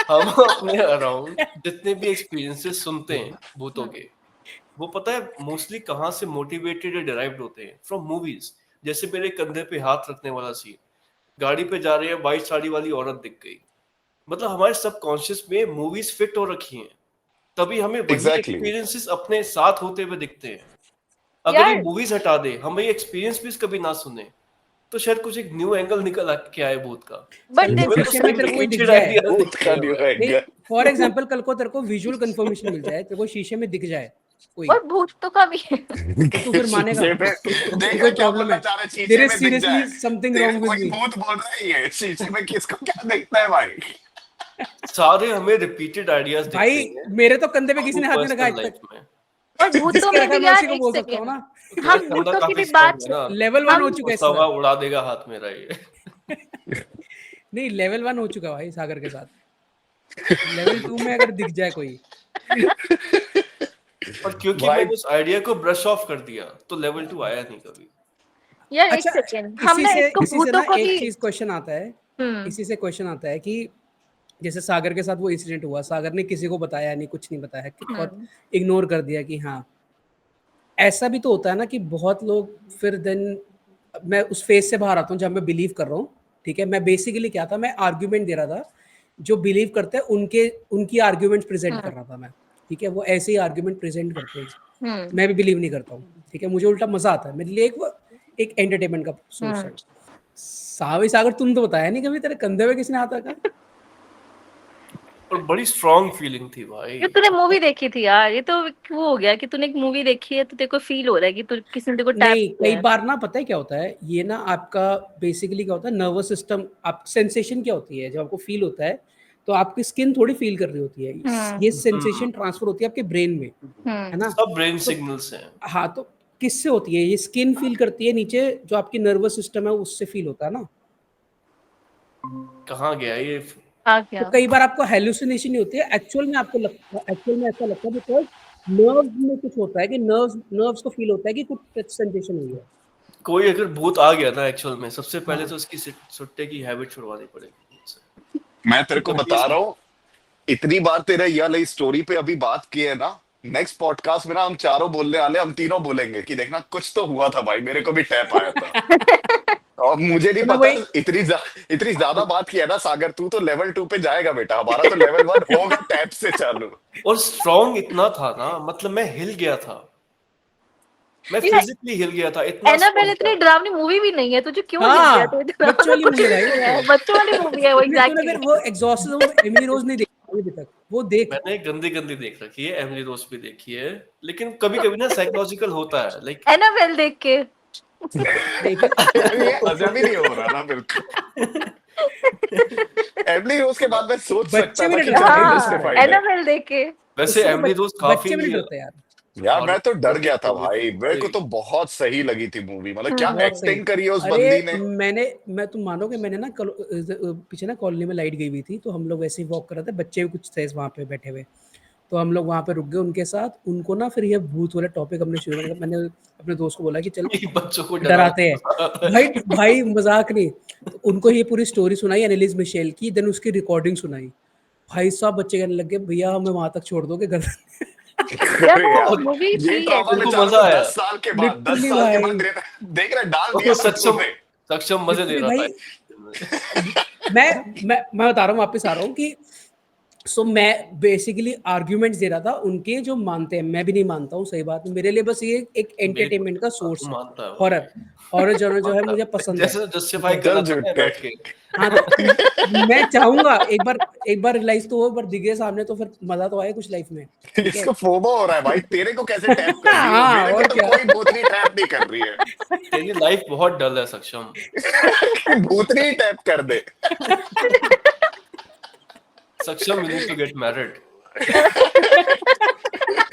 हम अपने अराउंड जितने भी एक्सपीरियंसेस सुनते हैं भूतों के, वो पता है मोस्टली कहाँ से मोटिवेटेड या डिराइव्ड होते हैं, फ्रॉम मूवीज। जैसे मेरे कंधे पे हाथ रखने वाला सीन, गाड़ी पे जा रहे हैं, वाइट साड़ी वाली औरत दिख गई, मतलब हमारे सबकॉन्शियस में मूवीज फिट हो रखी हैं, तभी हमें वही एग्जैक्टली एक्सपीरियंसेस अपने साथ होते हुए दिखते हैं। अगर ये यार मूवीज हटा दे, हम ये एक्सपीरियंस भी कभी ना सुने, तो शायद कुछ एक न्यू एंगल निकल के आए भूत का। बट कल को हमें तो शीशे में सेम तेरे को कोई दिख रिपीटेड जाए, आइडियाज भूत दिखते का हैं न्यू भाई। नहीं, एंगल। फॉर एग्जाम्पल कल को तेरे को विजुअल कंफर्मेशन मिल जाए, तेरे को शीशे में दिख जाए कोई, और भूत तो कभी तो तू फिर मानेगा शीशे में कि देख कोई रहा क्या प्रॉब्लम बोलना है, चाह रहा है, देयर शीशे इज में दिख सीरियसली जाए, समथिंग तेरे रॉन्ग को विद एक मी। भूत बोल रहा है, ये शीशे में किसको क्या दिखता है भाई? सारे हमें रिपीटेड आइडियाज दिखते भाई हैं मेरे तो कंधे पे किसी ने हाथ नहीं रखा पर्सनल आज लाइफ तक, में। और भूतों जिसके में रखा भी मैं यार उसी को एक बोल सकता हूँ सेकेंड, ना। तेरा हम कंधा भूतों की काफी भी स्ट्रांग बात है ना, लेवल 1 हो हम चुका है इस गुस्सा हुआ बार, उड़ा देगा हाथ मेरा ये। नहीं लेवल 1 हो चुका है भाई सागर के साथ, लेवल 2 में अगर दिख जाए कोई, और क्योंकि भाई मैंने उस आइडिया को ब्रश ऑफ कर दिया, तो लेवल 2 आया नहीं कभी। यार एक अच्छा सेकेंड, हम ना इसको इसी से भूतों ना को एक भी चीज क्वेश्चन आता है, इसी से क्वेश्चन आता है कि जैसे सागर के साथ वो इंसिडेंट हुआ, सागर ने किसी को बताया नहीं, कुछ नहीं बताया और इग्नोर कर दिया कि हाँ, ऐसा भी तो होता है ना कि बहुत लोग फिर देन, मैं उस फेज से बाहर आता हूँ जब मैं बिलीव कर रहा हूँ, ठीक है, मैं बेसिकली क्या था, मैं आर्ग्यूमेंट दे रहा था, जो बिलीव करते हैं उनकी आर्ग्यूमेंट प्रेजेंट कर रहा था मैं, ठीक है, वो ऐसे ही आर्ग्यूमेंट प्रेजेंट करते हैं, मैं भी बिलीव नहीं करता हूँ, ठीक है, मुझे उल्टा मजा आता है, मेरे लिए एक एंटरटेनमेंट का सोर्स है। सागर तुम तो बताया नहीं कभी तेरे कंधे पे किसने हाथ रखा? और बड़ी स्ट्रांग फीलिंग थी भाई। ये तूने मूवी देखी थी यार, ये तो वो हो गया कि तूने एक मूवी देखी है तो तेरे को फील हो रहा है कि तू किसी ने तेरे को टैप नहीं, किया कई है। बार ना पता है क्या होता है, ये ना आपका बेसिकली क्या होता है, नर्वस सिस्टम, आप सेंसेशन क्या होती है, जब आपको फील होता है तो आपकी स्किन थोड़ी फील कर रही होती है, ये सेंसेशन ट्रांसफर होती है आपके ब्रेन में, है ना? सब ब्रेन तो सिग्नल्स हैं। हाँ, तो किससे होती है ये, स्किन फील करती है, नीचे जो आपकी नर्वस सिस्टम है उससे फील होता है ना। कहाँ गया ये? आ तो गया। कई बार आपको हेलुसिनेशन नहीं होती है, एक्चुअल में आपको लगता है, एक्चुअल में ऐसा लगता है बिकॉज नर्व्स में कुछ होता है कि नर्व्स को फील होता है कि कुछ टच सेंसेशन हुई है। कोई अगर भूत आ गया ना एक्चुअल में, सबसे पहले हाँ। तो उसकी सुट्टे की हैबिट छुड़वानी पड़ेगी मुझसे। मैं तेरे को बता रहा हूँ, इतनी बार तेरे ये वाली स्टोरी पे अभी बात की है ना, नेक्स्ट पॉडकास्ट में ना हम चारों बोलने वाले, हम तीनों बोलेंगे कि देखना कुछ तो हुआ था भाई, मेरे को भी टैप आया था। और मुझे नहीं तो मैं पता, वही, इतनी ज्यादा बात किया ना सागर, तू तो लेवल 2 पे जाएगा बेटा, हमारा तो लेवल 1 होगा टैप से चालू। और स्ट्रांग इतना था ना, मतलब मैं हिल गया था, मैं ये फिजिकली हिल गया था, इतना एनाबेल strong था। इतनी डरावनी मूवी भी नहीं है, तुझे क्यों हिल गया? तो हाँ, इतना बच्चों वाली मूवी है भाई वो तो। बच्चों वाली मूवी है वो, तूने तूने फिर एग्जैक्टली। वो एग्जॉस्टिव ऑफ एमिली रोज नहीं देखी अभी तक, वो देख। मैंने गंदी गंदी देख रखी है, एमिली रोज भी देखी है, लेकिन कभी कभी ना साइकोलॉजिकल होता है, लाइक एनाबेल देख के नहीं फिर ये मजा भी नहीं हो रहा ना बिल्कुल। एमिली रोज के बाद मैं सोच बच्चे सकता भी था नहीं कि डरते चलो भाई हाँ, उससे, जस्टिफाइड है। एनाबेल देख के। वैसे उससे तो एमिली रोज बच्चे काफी भी नहीं डरते यार, यार मैं तो डर गया था horror भाई, मेरे को भाई। तो बहुत सही लगी थी मूवी, मतलब क्या बहुत सही। एक्टिंग करी है उस अरे बंदी ने। मैं तुम मानोगे, मैंने ना पीछे ना कॉलोनी में लाइट गई हुई थी, तो हम लोग वैसे ही वॉक कर रहे थे, बच्चे भी कुछ थे वहाँ पे बैठे हुए, तो हम लोग वहाँ पे रुक गए उनके साथ, उनको ना फिर ये भूत वाला टॉपिक हमने शुरू, मैंने अपने दोस्त को बोला कि चल ये बच्चों को डराते हैं भाई, है। भाई मजाक नहीं, तो उनको ये पूरी स्टोरी सुनाई एनालिस मिशेल की, देन उसकी रिकॉर्डिंग सुनाई, भाई साहब बच्चे कहने लगे भैया हमें वहां तक छोड़ दोगे घर? यार अरे वो यार, मूवी ये थी ट्रॉमा उनको बेचारों मजा को आया। 10 साल के बाद, 10 लिटरली साल के भाई, बाद देख रहे डाल दिया वो कुछ सक्षम तूने। सक्षम मजे ले लिटरली रहा भाई, था। मैं बता रहा हूँ, वापस आ रहा हूँ कि सो मैं बेसिकली आर्ग्यूमेंट्स दे रहा था उनके जो मानते हैं, मैं भी नहीं मानता हूँ, सही बात है, मेरे लिए बस ये एक मेरी एंटरटेनमेंट का सोर्स है, मानता है वो। हॉरर हॉरर जनर जो है मानता मुझे है। पसंद है, जैसे ठीक जस्टिफाई है। कर चल रहा था मैं झूठे। बैठ के। हाँ तो मैं चाहूंगा एक बार रियलाइज तो हो, एक बार दिखे सामने तो फिर मजा तो आए कुछ लाइफ में, ठीक है। इसको फोमो हो रहा है भाई, तेरे को कैसे टैप कर रही हो, हाँ मेरे को और तो क्या। कोई भूतनी टैप नहीं कर रही है। तेरी लाइफ बहुत डल है सक्षम। कि भूतनी टैप कर दे। Saksham you need to get married.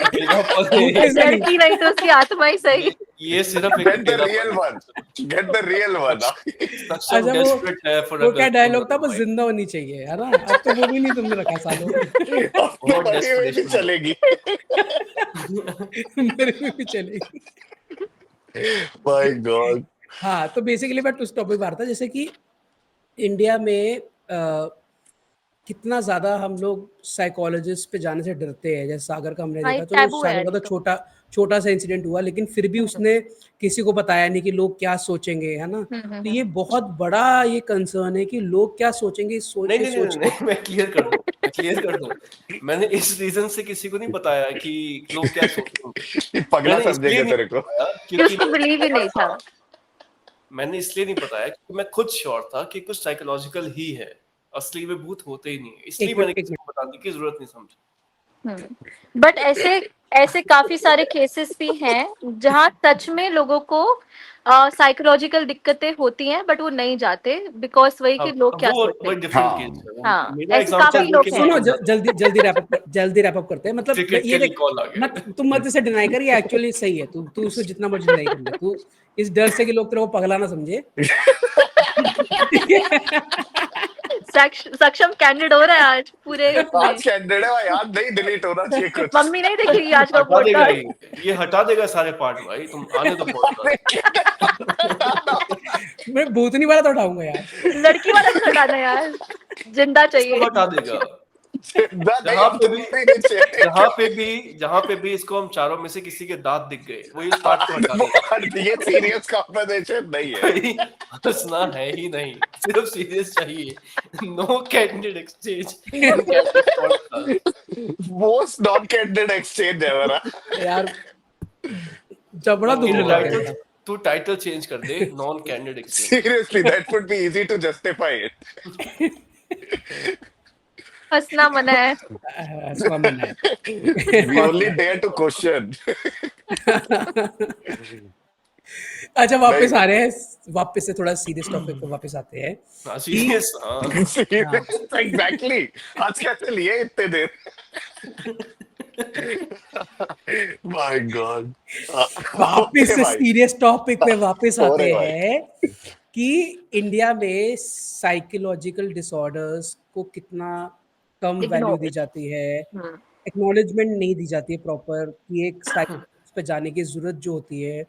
अकेलापन भूते से नहीं, लड़की नहीं तो उसकी आत्मा ही सही। ये सिर्फ एक गेट द रियल अकेलापन one, get the real one. सक्षम अच्छा डेस्परेट है फॉर अ वो क्या गर्लफ्रेंड डायलॉग और था, अ बस वाइफ। जिंदा होनी चाहिए, है ना? अब तो वो भी नहीं तुमने रखा सालों। तो बहुत मरी हुई भी डेस्परेशन है। चलेगी। मेरे में भी चलेगी। My God. हाँ तो बेसिकली मैं उस टॉपिक पर था, जैसे कि इंडिया में कितना ज़्यादा हम लोग साइकोलॉजिस्ट पे जाने से डरते हैं। जैसे सागर का हमने हाँ, देखा, एक चलो टैबू है सागर का ये तो तो। छोटा सा इंसिडेंट हुआ, लेकिन फिर भी उसने किसी को बताया नहीं कि लोग क्या सोचेंगे, है ना? तो ये बहुत बड़ा ये कंसर्न है कि लोग क्या सोचेंगे, इस सोच नहीं के नहीं नहीं सोच के नहीं, मैं क्लियर कर दूं। मैंने इस रीजन से किसी को नहीं बताया कि लोग क्या सोचेंगे। पगला मैंने इसलिए समझेंगे नहीं तेरे को। बताया कि क्योंकि उसको बिलीव ही नहीं था। मैंने इसलिए नहीं बताया क्योंकि मैं खुद श्योर था कि कुछ साइकोलॉजिकल ही है, असली में भूत होते ही नहीं है, इसलिए एक मैंने मिनट एक किसी मिनट को बताने की जरूरत नहीं समझी। बट ऐसे ऐसे काफी सारे केसेस भी हैं जहां सच में लोगों को साइकोलॉजिकल दिक्कतें होती हैं बट वो नहीं जाते बिकॉज वही हाँ, कि लोग क्या वो सोचते हैं। डिफरेंट केस हाँ है। वो हाँ, मेरा ऐसे एग्जांपल काफी अच्छा लोग क्रिकेट हैं। सुनो, लेके जाता है। जल्दी रैप अप करते हैं। मतलब क्रिकेट ये के लिए देख, कॉल आ गया। तुम मत इसे डिनाई कर, ये एक्चुअली सही है। तू उसको जितना मर्जी डिनाई कर ले, तू इस डर से कि लोग तेरे को पगला ना समझे। सक्षम कैंडिड हो रहा है आज पूरे इसमें। आज कैंडिडेट है याद नहीं, डिलीट होना चाहिए कुछ। मम्मी नहीं देख रही आज का हटा देगा पॉडकास्ट। ये हटा देगा सारे पार्ट भाई, तुम आने दो पॉडकास्ट। मैं भूतनी वाला तो उठाऊंगा यार। लड़की वाला नहीं हटाना यार, जिंदा सब चाहिए। हटा देगा। नहीं, जहाँ अब पे तो भी नहीं चाहिए। जहाँ पे भी इसको हम चारों में से किसी के दांत दिख गए, वो इस पार्ट को हटा देगा। ये सीरियस कॉन्वर्सेशन नहीं है। भाई हंसना है ही नहीं, सिर्फ सीरियस चाहिए। No candid exchange in candid podcast. Most non candidate exchange है मेरा। यार जबड़ा दुख तेरे लगा टाइटल यार। तू टाइटल चेंज कर दे, non candid exchange. Seriously that would be easy to justify it. हंसना मना है। हंसना मना है। We only dare to question. अच्छा वापस नहीं आ रहे हैं, वापस से थोड़ा सीरियस टॉपिक पे वापस आते हैं हाँ कि सीरियस, हाँ सीरियस एग्जैक्टली। आज कैसे लिए इतने देर? My God. वापस ओके से भाई, सीरियस टॉपिक पे वापस हो आते रहे भाई। हैं कि इंडिया में साइकोलॉजिकल डिसऑर्डर्स को कितना कम वैल्यू दी इग्नोर। जाती है, एक्नॉलेजमेंट नहीं दी जाती है प्रॉपर कि एक साइकोलॉजिस्ट पे जाने की जरूरत जो होती है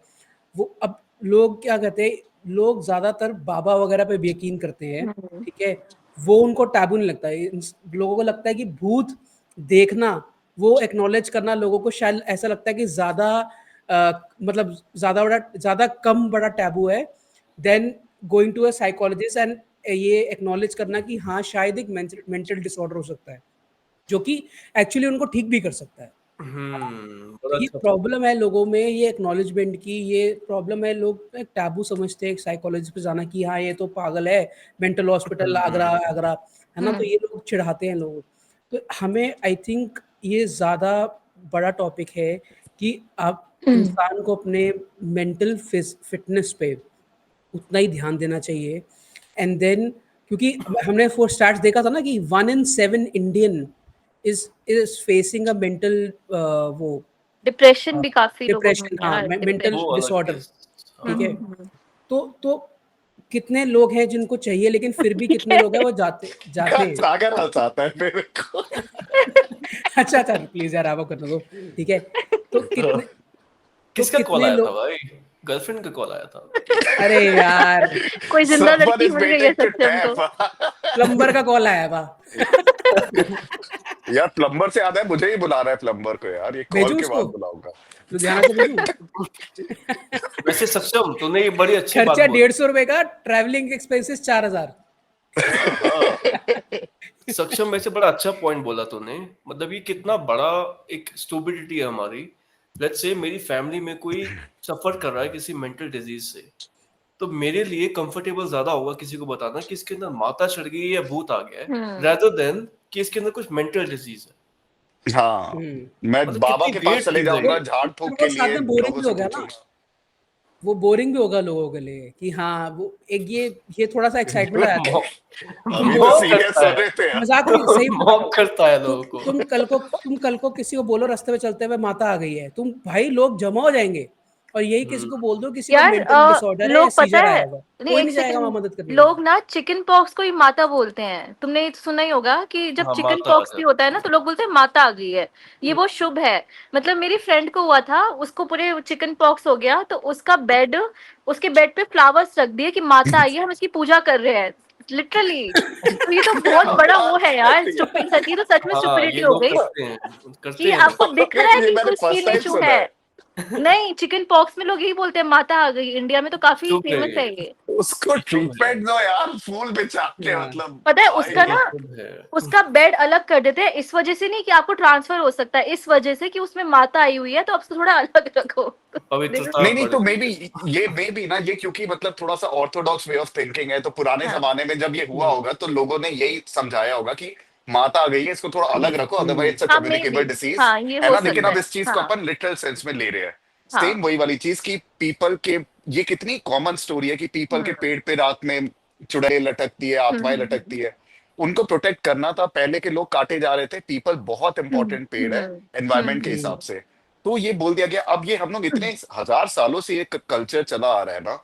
वो। अब लोग क्या कहते हैं, लोग ज्यादातर बाबा वगैरह पे भी यकीन करते हैं, ठीक है? वो उनको टैबू नहीं लगता है। लोगों को लगता है कि भूत देखना, वो एक्नॉलेज करना, लोगों को शायद ऐसा लगता है कि ज्यादा मतलब ज्यादा कम बड़ा टैबू है than going to a psychologist and ये एक्नॉलेज करना कि हाँ शायद एक मेंटल डिसऑर्डर हो सकता है, जो कि एक्चुअली उनको ठीक भी कर सकता है। बड़ा ये अच्छा प्रॉब्लम है लोगों में, ये एक्नॉलेजमेंट की ये प्रॉब्लम है। लोग एक टैबू समझते हैं एक साइकोलॉजिस्ट पे जाना कि हाँ ये तो पागल है, मेंटल हॉस्पिटल आगरा आगरा, है ना? तो ये लोग चिढ़ाते हैं लोग। तो हमें आई थिंक ये ज़्यादा बड़ा टॉपिक है कि आप इंसान को अपने मेंटल फिटनेस पे उतना ही ध्यान देना चाहिए। एंड देन क्योंकि हमने फोर स्टैट्स देखा था ना कि 1 in 7 Indian is facing a mental वो डिप्रेशन भी काफी लोगों में डिप्रेशन, है हाँ यार, मेंटल वो अलग डिसऑर्डर, केस। ठीक है? तो कितने लोग हैं जिनको चाहिए, लेकिन फिर भी कितने लोग हैं वो जाते जाते हैं। सागर हंसाता है मेरे को। अच्छा प्लीज यार आप करने दो, ठीक है? तो कितने तो किसका कॉल कितने आया था लोग, भाई? गर्लफ्रेंड का कॉल आया था। अरे यार कोई जिंदा Someone लड़की is मिल गई है waiting to सक्षम को। tap। प्लम्बर का कॉल आया था। यार प्लम्बर से याद है, मुझे ही बुला रहा है प्लम्बर को यार, ये कॉल भेजू के उसको बाद बुलाऊंगा। लुधियाना से, भेजू? वैसे सक्षम तूने ये बड़ी अच्छी बात खर्चा बोली। 150 रुपए का, ट्रैवलिंग एक्सपेंसेस 4000। सक्षम में से बड़ा अच्छा पॉइंट बोला तूने। मतलब ये कितना बड़ा एक स्टूपिडिटी है हमारी। लेट्स से मेरी फैमिली में कोई सफर कर रहा है किसी मेंटल डिजीज से, तो मेरे लिए कंफर्टेबल ज्यादा होगा किसी को बताना कि इसके अंदर माता चढ़ गई है या भूत आ गया है, रादर देन कि इसके अंदर कुछ मेंटल डिजीज है। हाँ, मैं मतलब बाबा कितनी के पास ग्रेट चले चीज है जाऊंगा ये। झाड़ फूक वो के साथ लिए, में बोरिंग लोगों भी से हो गया ना, पूछूंगा। वो बोरिंग भी होगा लोगों के लिए कि हाँ वो एक ये थोड़ा सा एक्साइटमेंट आ जाता है। अभी तो मॉक सीरियस करता हो है, रहे थे यार। मजाक नहीं, सही बता रहा हूँ। मॉक करता है लोगों को। तुम कल को किसी को बोलो रास्ते में चलते हुए माता आ गई है, तुम भाई लोग जमा हो जाएंगे। और यही किसी को बोल दो किसी को यार मेंटल डिसऑर्डर है या लोग पता सीजर है, आया हुआ, नहीं कोई एक नहीं जाएगा वहां सेकंड, मदद करने के लोग लिए। ना चिकन पॉक्स को ही माता बोलते हैं। तुमने ये तो सुना ही होगा कि जब हाँ, चिकन माता आ पॉक्स भी जाती होता है ना तो लोग बोलते हैं माता आ गई है, ये वो शुभ है। मतलब मेरी फ्रेंड को हुआ था, उसको पूरे चिकन पॉक्स हो गया तो उसके बेड पे फ्लावर्स रख दिए कि माता आई है, हम इसकी पूजा कर रहे हैं लिटरली। तो ये तो बहुत बड़ा वो है है यार, स्टूपिड सच, ये तो सच में हाँ, स्टुपिडिटी ये हो लोग गई करते कि हैं आपको दिख रहा है ये कि मैंने कोई फर्स्ट स्किन टाइम इशू सुना है। है। नहीं, चिकन पॉक्स में लोग यही बोलते हैं माता आ गई, इंडिया में तो काफी चुप फेमस है, है ये। उसको ट्रीटमेंट दो यार, फूल बिछा के, हाँ। मतलब पता है भाई। उसका ना, शुभ है। उसका बेड अलग कर देते हैं, इस वजह से नहीं कि आपको ट्रांसफर हो सकता है, इस वजह से कि उसमें माता आई हुई है, तो अब उसको थोड़ा अलग रखो। पवित्रता नहीं नहीं, तो बढ़ मे गई बी है। ये ना, ये क्योंकि मतलब थोड़ा सा ऑर्थोडॉक्स वे ऑफ थिंकिंग है, तो पुराने हाँ जमाने में जब ये हुआ होगा तो लोगों ने यही समझाया होगा कि माता आ गई है, इसको थोड़ा अलग रखो, अदरवाइज इट्स अ हाँ, मे कम्युनिकेबल बी, डिसीज, हाँ ये है हो ना। लेकिन सकता अब है। इस चीज को हाँ अपन लिटरल सेंस में ले रहे हैं। हाँ। सेम वही वाली चीज की पीपल के, ये कितनी कॉमन स्टोरी है कि पीपल के हम्म पेड़ पे रात में चुड़ैल लटकती है, आत्माएं लटकती है। उनको प्रोटेक्ट करना था, पहले के लोग काटे जा रहे थे। पीपल बहुत हम्म इंपॉर्टेंट पेड़ है हम्म एनवायरमेंट के हम्म हिसाब से। तो ये बोल दिया गया। अब ये हम लोग इतने हजार सालों से ये कल्चर चला आ रहा है ना,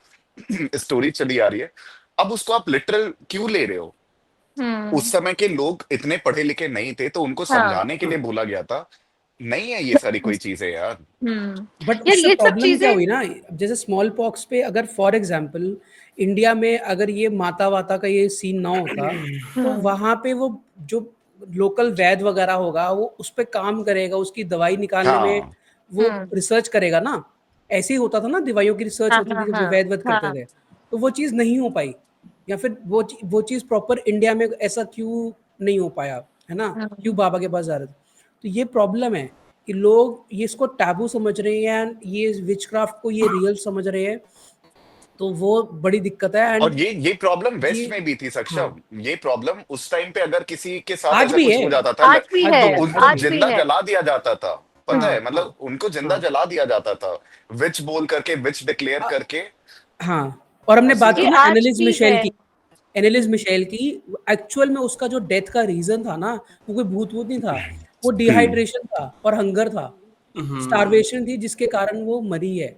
स्टोरी चली आ रही है, अब उसको आप लिटरल क्यों ले रहे हो? उस हम्म, समय के लोग इतने पढ़े लिखे नहीं थे, तो उनको हाँ। समझाने के लिए बोला गया था। नहीं है ये सारी कोई चीजें यार। बट यार उससे ये सब प्रॉब्लम क्या चीजें। हुई ना, अब जैसे स्मॉल पॉक्स पे अगर फॉर एग्जांपल इंडिया में अगर ये माता वाता का ये सीन ना होता, तो वहां पे वो जो लोकल वैद्य वगैरह होगा वो उस पे काम करेगा, उसकी दवाई निकालने में हाँ वो रिसर्च करेगा ना। ऐसे ही होता था ना, दवाइयों की रिसर्च हाँ होती हाँ थी जब हाँ वैद्य वैद्य करते हाँ थे, तो वो चीज़ नहीं हो पाई। या फिर वो चीज़ प्रॉपर इंडिया में ऐसा क्यों नहीं हो पाया, है ना, क्यों बाबा के पास जा रहे थे। तो ये प्रॉब्लम है कि लोग ये इसको टैबू समझ रहे हैं, ये विचक्राफ्ट को ये रियल समझ रहे हैं, तो वो बड़ी दिक्कत है। एंड और ये प्रॉब्लम ये, वेस्ट में भी थी हाँ, सक्षम। ये प्रॉब्लम उस टाइम पे अगर किसी के साथ आज ऐसा भी कुछ है, हो जाता था, आज भी आज है, भी तो है, आज उनको भी आज है। भी जिंदा है। जला दिया जाता था। पता है, हाँ हाँ मतलब उनको जिंदा हाँ जला दिया जाता था, विच बोल करके, विच डिक्लेयर अ- करके। हाँ। और हमने ऐसे बात ही की ये ना आज एनालिस भी मिशेल है। की, एनालिस मिशेल की, एक्चुअल में उसका जो डेथ का रीजन था ना, वो कोई भूत वूत नहीं था, वो हम्म डिहाइड्रेशन था और हंगर था, हम्म स्टारवेशन थी, जिसके कारण वो मरी है।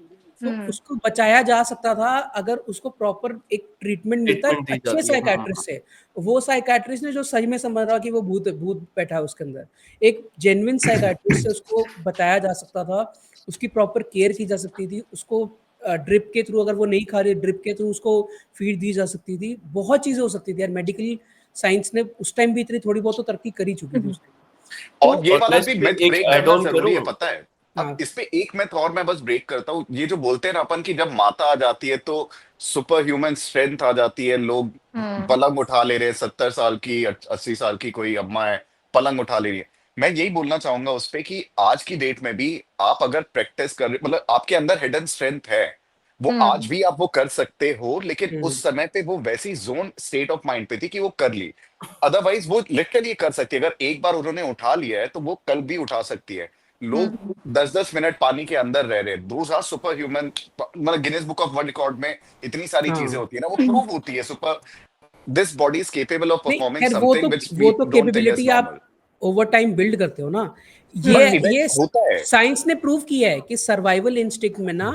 तो हम्म उसको बचाया जा सकता था अगर उसको प्रॉपर एक ट्रीटमेंट मिलता ट्रीटमेंट दी अच्छे जाती है। साइकाट्रिस्ट से। वो साइकाट्रिस्ट ने जो सही में समझ रहा कि वो भूत भूत बैठा है उसके अंदर, एक जेन्युइन साइकाट्रिस्ट से उसको बताया जा सकता था, उसकी प्रॉपर केयर की जा सकती थी, उसको ड्रिप के थ्रू, अगर वो नहीं खा रही ड्रिप के थ्रू उसको फीड दी जा सकती थी, बहुत चीजें हो सकती थी यार। मेडिकल साइंस ने उस टाइम भी इतनी थोड़ी बहुत तो तरक्की करी चुकी थी उस टाइम। और ये तो और वाला मैं इस भी पे मिथ एक ब्रेक ऐड करना ऑन जरूरी करूं। है, पता है। अब हाँ इस पे एक मिथ और मैं बस ब्रेक करता हूँ। ये जो बोलते हैं ना अपन की जब माता आ जाती है तो सुपर ह्यूमन स्ट्रेंथ आ जाती है, लोग हम्म पलंग उठा ले रहे हैं, 70 साल की 80 साल की कोई अम्मा है, पलंग उठा ले रही है। मैं यही बोलना चाहूंगा उस पे कि आज की डेट में भी आप अगर प्रैक्टिस कर रहे, मतलब आपके अंदर हिडन स्ट्रेंथ है, वो आज हम्म भी आप वो कर सकते हो, लेकिन हम्म, उस समय पे वो वैसी जोन स्टेट ऑफ माइंड पे थी कि वो कर ली। अदरवाइज वो लिटरली कर सकती है। अगर एक बार उन्होंने उठा लिया है तो वो कल भी उठा सकती है। लोग हम्म 10-10 मिनट पानी के अंदर रह रहे, दोज आर सुपर ह्यूमन। मतलब Guinness book of world record में इतनी सारी चीजें हाँ। होती है ना, वो प्रूव होती है। Super, this body is capable of नहीं परफॉर्मिंग खैर, समथिंग विच वो वी तो डोंट थिंक इज कैपेबिलिटी आप नॉर्मल। ओवर टाइम बिल्ड करते हो ना। पर हम्म ये इवेंट होता है। साइंस ने प्रूव किया है कि सर्वाइवल इंस्टिंक्ट में ना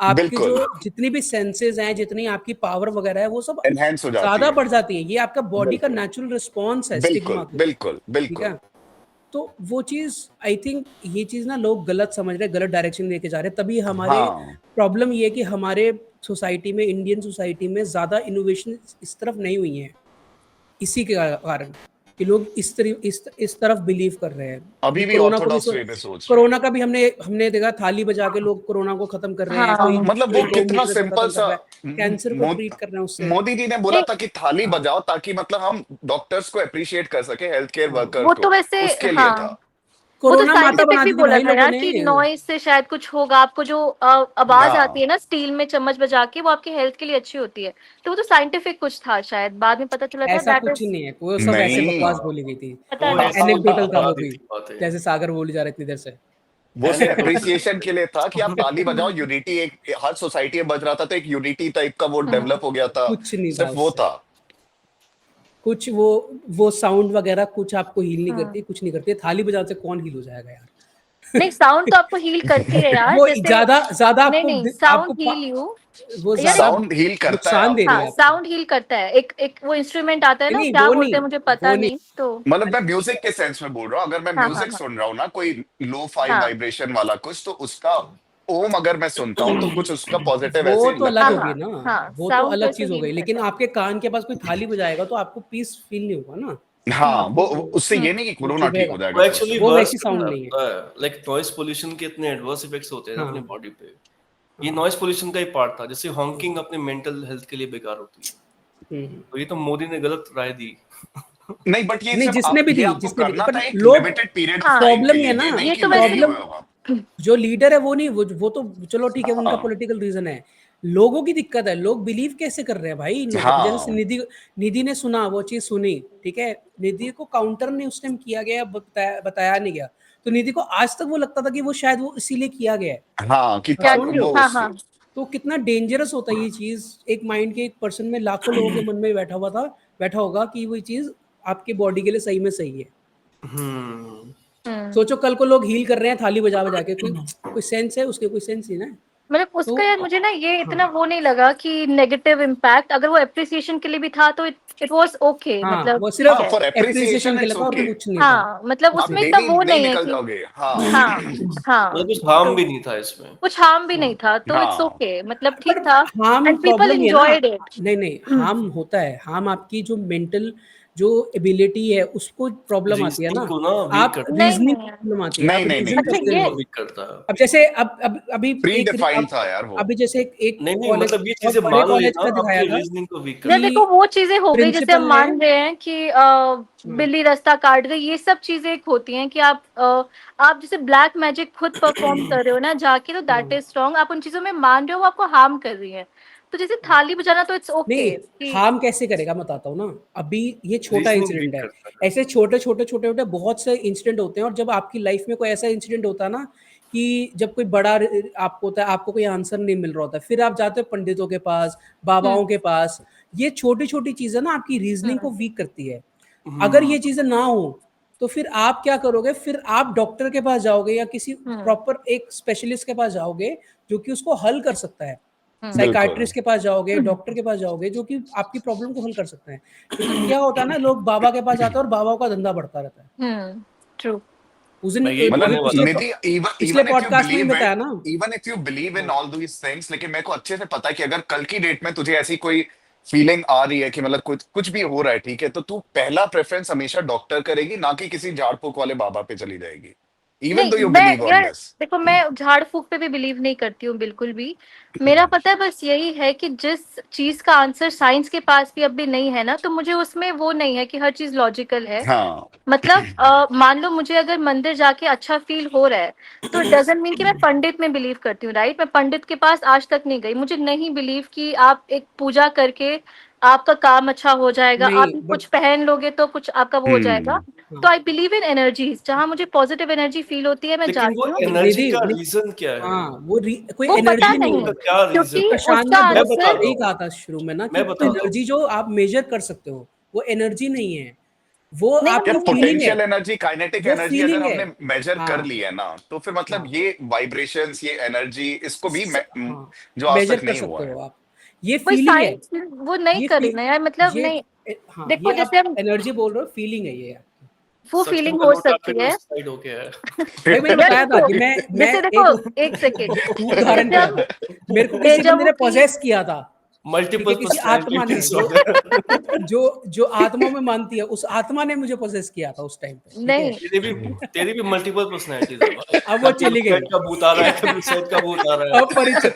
आपके जो बिल्कुल जितनी भी सेंसेस हैं, जितनी आपकी पावर वगैरह है, वो सब एनहेंस हो जाती ज्यादा है। बढ़ जाती है। ये आपका बॉडी का बिल्कुल नेचुरल रिस्पॉन्स है स्टिग्मा बिल्कुल को, बिल्कुल ठीक बिल्कुल। है। तो वो चीज, आई थिंक ये चीज ना लोग गलत समझ रहे हैं, गलत डायरेक्शन लेके जा रहे हैं। तभी हमारे हाँ प्रॉब्लम ये है कि हमारे सोसाइटी में, इंडियन सोसाइटी में ज्यादा इनोवेशन इस तरफ नहीं हुई है, इसी के कारण कि लोग इस तरफ बिलीव कर रहे हैं। अभी अभी भी कोरोना को भी ऑर्थोडॉक्स वे में सोच रहे हैं। कोरोना का भी हमने हमने देखा, थाली बजा के लोग कोरोना को खत्म कर रहे हैं, कोई हाँ मतलब वो कोई कितना गौमूत्र से सिंपल खत्म कर सा। रहा है, कैंसर को ट्रीट कर रहे हैं उससे। मोदी जी ने बोला नहीं, था कि थाली हाँ बजाओ, ताकि मतलब हम डॉक्टर्स को अप्रिशिएट कर सके, हेल्थ केयर हाँ। वर्कर वो तो को। वैसे, उसके लिए था। हाँ वो तो कोरोना माता साइंटिफिक बना भी दी थी बोला भाई था लोगों यार ने। कि नॉइज से शायद कुछ होगा, आपको जो आवाज आती हाँ है ना स्टील में चम्मच बजा के, वो आपकी हेल्थ के लिए अच्छी होती है। तो वो तो साइंटिफिक कुछ था, शायद बाद में पता चला था ऐसा दैट कुछ ही इज, नहीं है, वो सब ऐसे बकवास नहीं, बोली गई थी, पता वो नहीं। ऐसे ही एनेक्डोटल था वो बता दी भी, थी बातें। जैसे सागर बोली जा रहा है इतनी देर से। वो सिर्फ एनेक्डोटल। अप्रिसिएशन के लिए था कि आप ताली बजाओ, यूनिटी, एक हर सोसाइटी में बज रहा था तो एक यूनिटी टाइप का वो डेवलप हो गया था। कुछ नहीं था सिर्फ वो उससे, था। कुछ वो साउंड वगैरह कुछ आपको हील नहीं हाँ करती, कुछ नहीं करती। थाली बजाने से कौन हील हो जाएगा यार। नहीं, साउंड तो आपको हील करती है यार, वो जैसे ज्यादा ज्यादा नहीं आपको नहीं, आपको साउंड हील यू वो यार, ज्यादा साउंड हील करता है नुकसान दे रही आपको। है हाँ आपको। साउंड हील करता है। एक एक वो इंस्ट्रूमेंट आता है नहीं ना, नहीं, क्या वो बोलते नहीं, हैं मुझे वो पता नहीं। नहीं तो। मतलब मैं म्यूजिक के सेंस में बोल रहा हूँ, अगर मैं हाँ हाँ म्यूजिक हाँ सुन रहा हूँ ना, कोई लो फाई हाँ वाइब्रेशन वाला कुछ, तो उसका ओम अगर मैं सुनता हूँ तो कुछ उसका पॉजिटिव वो ऐसे तो अलग हाँ लगता हो है। गई हाँ ना, हाँ, वो तो साउंड तो अलग ऐसे चीज हो हील गई। लेकिन करता है। आपके कान के पास कोई थाली बजाएगा तो आपको पीस फील नहीं होगा ना। हाँ वो उससे ये नहीं कि वो कोरोना ठीक चुभेगा। हो वो जाएगा एक्चुअली वो वर्स वैसी साउंड नहीं है। करता है, लाइक नॉइस पोल्यूशन के इतने एडवर्स इफेक्ट्स होते हैं ना अपनी हाँ बॉडी पे। ये हाँ नॉइस पोल्यूशन का ही पार्ट था, जैसे हॉकिंग अपने मेंटल हेल्थ के लिए बेकार होती है। तो ये तो मोदी ने गलत राय दी। नहीं, बट ये नहीं सब जिसने भी ये दी आपको जिसने भी दी करना पर था एक लोग लिमिटेड पीरियड ऑफ हाँ टाइम के प्रॉब्लम ये लिए, है ना ये नहीं ये कि तो लॉन्ग वैसे प्रॉब्लम में होगा। जो लीडर है वो नहीं वो तो चलो ठीक है उनका हाँ पॉलिटिकल रीजन है। लोगों की दिक्कत है, लोग बिलीव कैसे कर रहे हैं भाई इन लोगों पे। जैसे हाँ निधि निधि ने सुना वो चीज सुनी, ठीक है, निधि को काउंटर नहीं उस टाइम किया गया, बताया नहीं गया, तो निधि को आज तक वो लगता था कि वो शायद वो इसीलिए किया गया है। हाँ कि अब या समझ रहे ट्रू, हो हाँ हाँ तो कितना डेंजरस होता है ये चीज। एक माइंड के एक पर्सन में लाखों लोगों के मन में बैठा होगा कि वो चीज आपके बॉडी के लिए सही में सही है। हम्म। सोचो कल को लोग हील कर रहे हैं थाली बजा बजा के, कोई कोई सेंस है उसके? कोई सेंस नहीं ना। मतलब तो उसका यार मुझे ना ये इतना हाँ वो नहीं लगा कि नेगेटिव इम्पैक्ट, अगर वो एप्रिसिएशन के लिए भी था तो इट वाज ओके, हाँ मतलब वो ठीक सिर्फ हाँ है। फॉर एप्रिसिएशन एप्रिसिएशन के इट्स लिए था और ओके। तो कुछ नहीं था। हाँ मतलब आप उसमें इतना डेली वो नहीं नहीं है निकल कि जाओगे। हाँ हाँ हाँ, मतलब कुछ हार्म तो भी नहीं था इसमें। कुछ हार्म भी नहीं था, तो इट्स हाँ ओके, मतलब पर ठीक था। हार्म एंड पीपल प्रॉब्लम ये है ना, एंजॉयड इट। नहीं हार्म होता है, हार्म आपकी जो मेंटल जो एबिलिटी है उसको प्रॉब्लम आती है ना। रीजनिंग को ना वीक आप करता नहीं रीजनिंग नहीं प्रॉब्लम आती है, नहीं आप नहीं रीजन नहीं अच्छा करते रीजनिंग ये, को हो। वीक करता है। अब जैसे अब अभी प्री एक डिफाइंड अब था यार वो। अभी जैसे एक नहीं कॉलेज, मतलब ये बहुत चीजें बड़े मान कॉलेज लेना का दिखाया आपके था रीजनिंग को वीक यार करता देखो कि वो चीजें हो गई जैसे हम प्रिंसिपल ने मान रहे हैं कि बिल्ली रास्ता काट गई, ये सब चीजें एक होती हैं कि आप जैसे ब्लैक मैजिक खुद परफॉर्म कर रहे हो ना जाके, तो दैट इज स्ट्रॉन्ग। आप उन चीजों में मान रहे हो वो आपको हार्म कर रही है, तो जैसे थाली बजाना तो इट्स नहीं ओके कि हार्म कैसे करेगा मैं बताता हूँ ना। अभी ये है, छोटा रीजनिंग इंसिडेंट वीक है, करता है। ऐसे छोटे छोटे बहुत से इंसिडेंट होते हैं। और जब आपकी लाइफ में कोई ऐसा इंसिडेंट होता है ना कि जब कोई बड़ा आपको होता है, आपको कोई आंसर नहीं मिल रहा होता, फिर आप जाते हो पंडितों के पास, बाबाओं के पास। ये छोटी छोटी चीजें ना आपकी रीजनिंग को वीक करती है। अगर ये चीजें ना हो तो फिर आप क्या करोगे? फिर आप डॉक्टर के पास जाओगे या किसी प्रॉपर एक स्पेशलिस्ट के पास जाओगे जो कि उसको हल कर सकता है। बिल्कुल। साइकाइट्रिस्ट के पास जाओगे, डॉक्टर के पास जाओगे जो कि आपकी प्रॉब्लम को हल कर सकते हैं। लेकिन क्या होता है ना, लोग बाबा के पास जाते हैं और बाबा का धंधा बढ़ता रहता है। ट्रू। उस दिन मैं यही अभी बोलने मतलब वाला पिछले था। निधि पिछले इवन इफ यू पॉडकास्ट में ही बिलीव बताया इट, ना। इवन इफ यू बिलीव इन हाँ ऑल दीज थिंग्स, लेकिन मेरे को अच्छे से पता है कि अगर कल की डेट में तुझे ऐसी कोई फीलिंग आ रही है कि मतलब कुछ कुछ भी हो रहा है, ठीक है, तो तू पहला प्रेफरेंस हमेशा डॉक्टर करेगी, ना कि किसी झाड़ फूक वाले बाबा पे चली जाएगी, इवन नहीं दो यू मैं बिलीव ऑल यार दिस। देखो, मैं झाड़ फूक पे भी बिलीव नहीं करती हूँ बिल्कुल भी। मेरा पता है बस यही है कि जिस चीज का आंसर साइंस के पास भी अभी नहीं है ना, तो मुझे उसमें वो नहीं है कि हर चीज लॉजिकल है। हाँ मतलब मान लो मुझे अगर मंदिर जाके अच्छा फील हो रहा है, तो इट डजंट मीन कि मैं पंडित में बिलीव करती हूँ, राइट। मैं पंडित के पास आज तक नहीं गई, मुझे नहीं बिलीव कि आप एक पूजा करके आपका काम अच्छा हो जाएगा, आप नहीं बट कुछ पहन लोगे तो कुछ आपका वो हो जाएगा। हम्म तो हाँ आई बिलीव इन एनर्जीज, जहां मुझे पॉजिटिव एनर्जी फील होती है मैं लेकिन वो जाती हूँ। एनर्जी निधि का निधि रीजन क्या है? हाँ वो कोई वो पता एनर्जी नहीं नहीं, उसका है। क्या रीजन क्योंकि है? प्रशांत उसका ने मैं बहुत बताता आंसर, सही हूँ, कहा था शुरू में ना कि मैं वो बताता हूँ। एनर्जी जो आप मेजर कर सकते हो वो एनर्जी नहीं है, वो नहीं आपकी यार नहीं नहीं, फीलिंग है। पोटेंशियल एनर्जी, काइनेटिक वो एनर्जी अगर फीलिंग है। हमने मेजर कर हाँ ली है ना, तो फिर मतलब हाँ ये वाइब्रेशंस, ये एनर्जी, इसको भी हाँ जो आज मेजर तक कर नहीं हुआ सकते है। हो आप। ये वो फीलिंग है। साइंस वो नहीं ये करी ना यार, मतलब ये नहीं। हाँ देखो ये जैसे आप हम, एनर्जी बोल रहे हो, फीलिंग है ये आपकी। वो सत्तू फीलिंग का हो लोटा सकती फिर है। साइड हो गया है। भाई मैंने यार बताया था देखो, कि मैं जैसे एक देखो, एक सेकेंड, उदाहरण जैसे दिया हम था। मेरे को किसी डेजा बंदे वू ने की, पोजेस किया था, ठीक है, मल्टीपल किसी आत्मा पर्सनैलिटी ने जो डिसऑर्डर। जो जो आत्मा में मानती है, उस आत्मा ने मुझे पोजेस किया था उस टाइम पे, ठीक है। नहीं तेरी भी मल्टीपल पर्सनैलिटीज है भाई। अब वो कभी चली उस साइड गई। का भूत आ रहा है, कभी उस साइड का भूत आ रहा है। अपरिचित।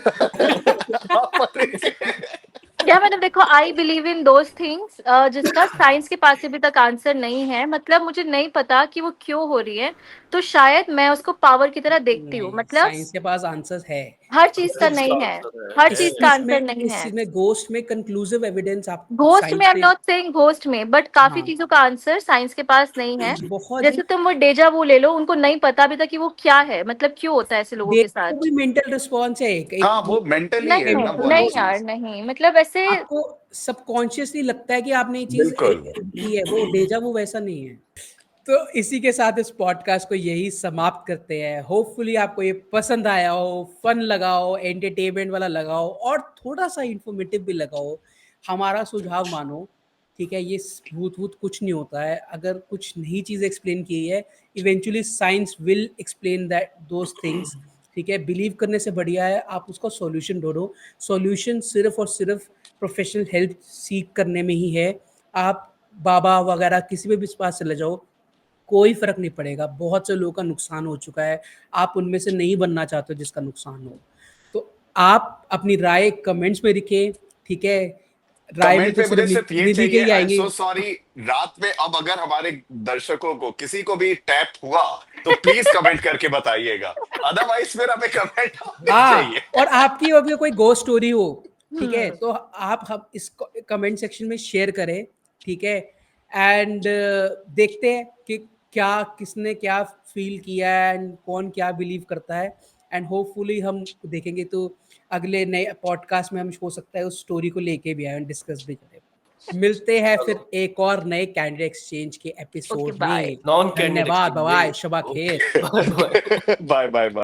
या मैंने देखो, आई बिलीव इन दोज थिंग्स जिसका साइंस के पास अभी तक आंसर नहीं है। मतलब मुझे नहीं पता कि वो क्यों हो रही है, तो शायद मैं उसको पावर की तरह देखती हूँ। नहीं मतलब साइंस के पास आंसर्स है। हर हर चीज का चीज का नहीं है, आंसर हर है। चीज का आंसर नहीं इस है। चीज में गोस्ट में कंक्लूसिव एविडेंस आप घोस्ट में, साइंस आई एम पे। नॉट सेइंग घोस्ट में, बट काफी हाँ चीजों का आंसर साइंस के पास नहीं है। बहुत जैसे तुम वो डेजा वो ले लो, उनको नहीं पता भी था कि वो क्या है, मतलब क्यों होता है ऐसे लोगों के देखो साथ। भी मेंटल रिस्पॉन्स है एक हाँ वो मेंटली नहीं है ना नहीं वो वाली नहीं यार, चीज। नहीं मतलब ऐसे। आपको सबकॉन्शियसली लगता है कि आपने ये चीज बिल्कुल। की है, वो डेजा वो वैसा नहीं है। तो इसी के साथ इस पॉडकास्ट को यही समाप्त करते हैं। होपफुली आपको ये पसंद आया हो, फन लगा हो, एंटरटेनमेंट वाला लगा हो और थोड़ा सा इंफॉर्मेटिव भी लगा हो। हमारा सुझाव मानो, ठीक है। ये भूत भूत कुछ नहीं होता है। अगर कुछ नई चीज़ एक्सप्लेन की है, eventually science will explain that those things, ठीक है। बिलीव करने से बढ़िया है आप उसका सॉल्यूशन ढूंढो। सॉल्यूशन सिर्फ और सिर्फ प्रोफेशनल हेल्प सीख करने में ही है। आप बाबा वगैरह किसी भी पास चले जाओ, कोई फर्क नहीं पड़ेगा। बहुत से लोगों का नुकसान हो चुका है, आप उनमें से नहीं बनना चाहते हो जिसका नुकसान हो। तो आप अपनी राय कमेंट्स में लिखें, ठीक है? राय में कमेंट तो में मुझे सिर्फ सिर्फ ये निधि के चाहिए, ही आई एम आएंगे। सो सॉरी, रात में अब अगर हमारे दर्शकों को किसी को भी टैप हुआ तो प्लीज कमेंट करके बताइएगा, अदरवाइज फिर हमें कमेंट नहीं चाहिए। हाँ, और आपकी अभी कोई गोस्ट स्टोरी हो, ठीक है, तो आप हम इस कमेंट सेक्शन में शेयर करें, ठीक है? एंड देखते हैं कि क्या किसने क्या फील किया है एंड कौन क्या बिलीव करता है, एंड होपफुली हम देखेंगे तो अगले नए पॉडकास्ट में हम हो सकता है उस स्टोरी को लेके भी आए, डिस्कस भी करें। मिलते हैं फिर एक और नए कैंडिडेट एक्सचेंज के एपिसोड Okay, bye. में। नॉन धन्यवाद, बाय, शबा खैर। Bye bye. Bye bye bye.